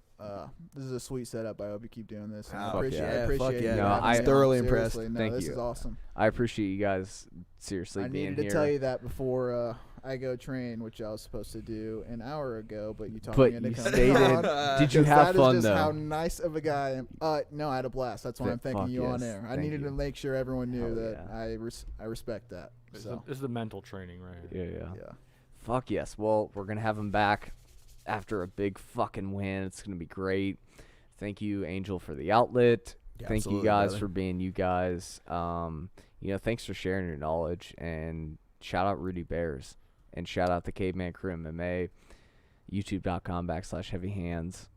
This is a sweet setup. I hope you keep doing this. And I Fuck appreciate, yeah. I appreciate Fuck you yeah. No, having I- me on. thoroughly impressed. Seriously, no, Thank this you. is awesome. I appreciate you guys seriously I being needed to here. tell you that before I go train, which I was supposed to do an hour ago, but you talked But me into you coming stated, on. did you 'Cause have that fun is just though? how nice of a guy I am. No, I had a blast. That's why I'm thanking Fuck you on yes. air. I Thank needed you. to make sure everyone knew Hell that yeah. I respect that. It's, So the, it's the mental training, right? Yeah. yeah. Fuck yes. Well, we're going to have him back after a big fucking win. It's going to be great. Thank you, Angel, for the outlet. Yeah, Thank you absolutely, guys brother. for being you guys. Thanks for sharing your knowledge. And shout out Rudy Bears. And shout out the Caveman Crew MMA. YouTube.com/Heavy Hands.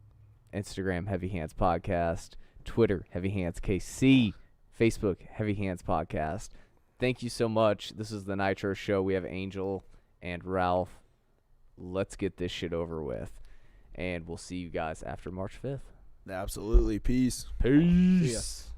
Instagram, Heavy Hands Podcast. Twitter, Heavy Hands KC. Facebook, Heavy Hands Podcast. Thank you so much. This is the Nitro Show. We have Angel and Ralph. Let's get this shit over with. And we'll see you guys after March 5th. Absolutely. Peace. Peace. See ya.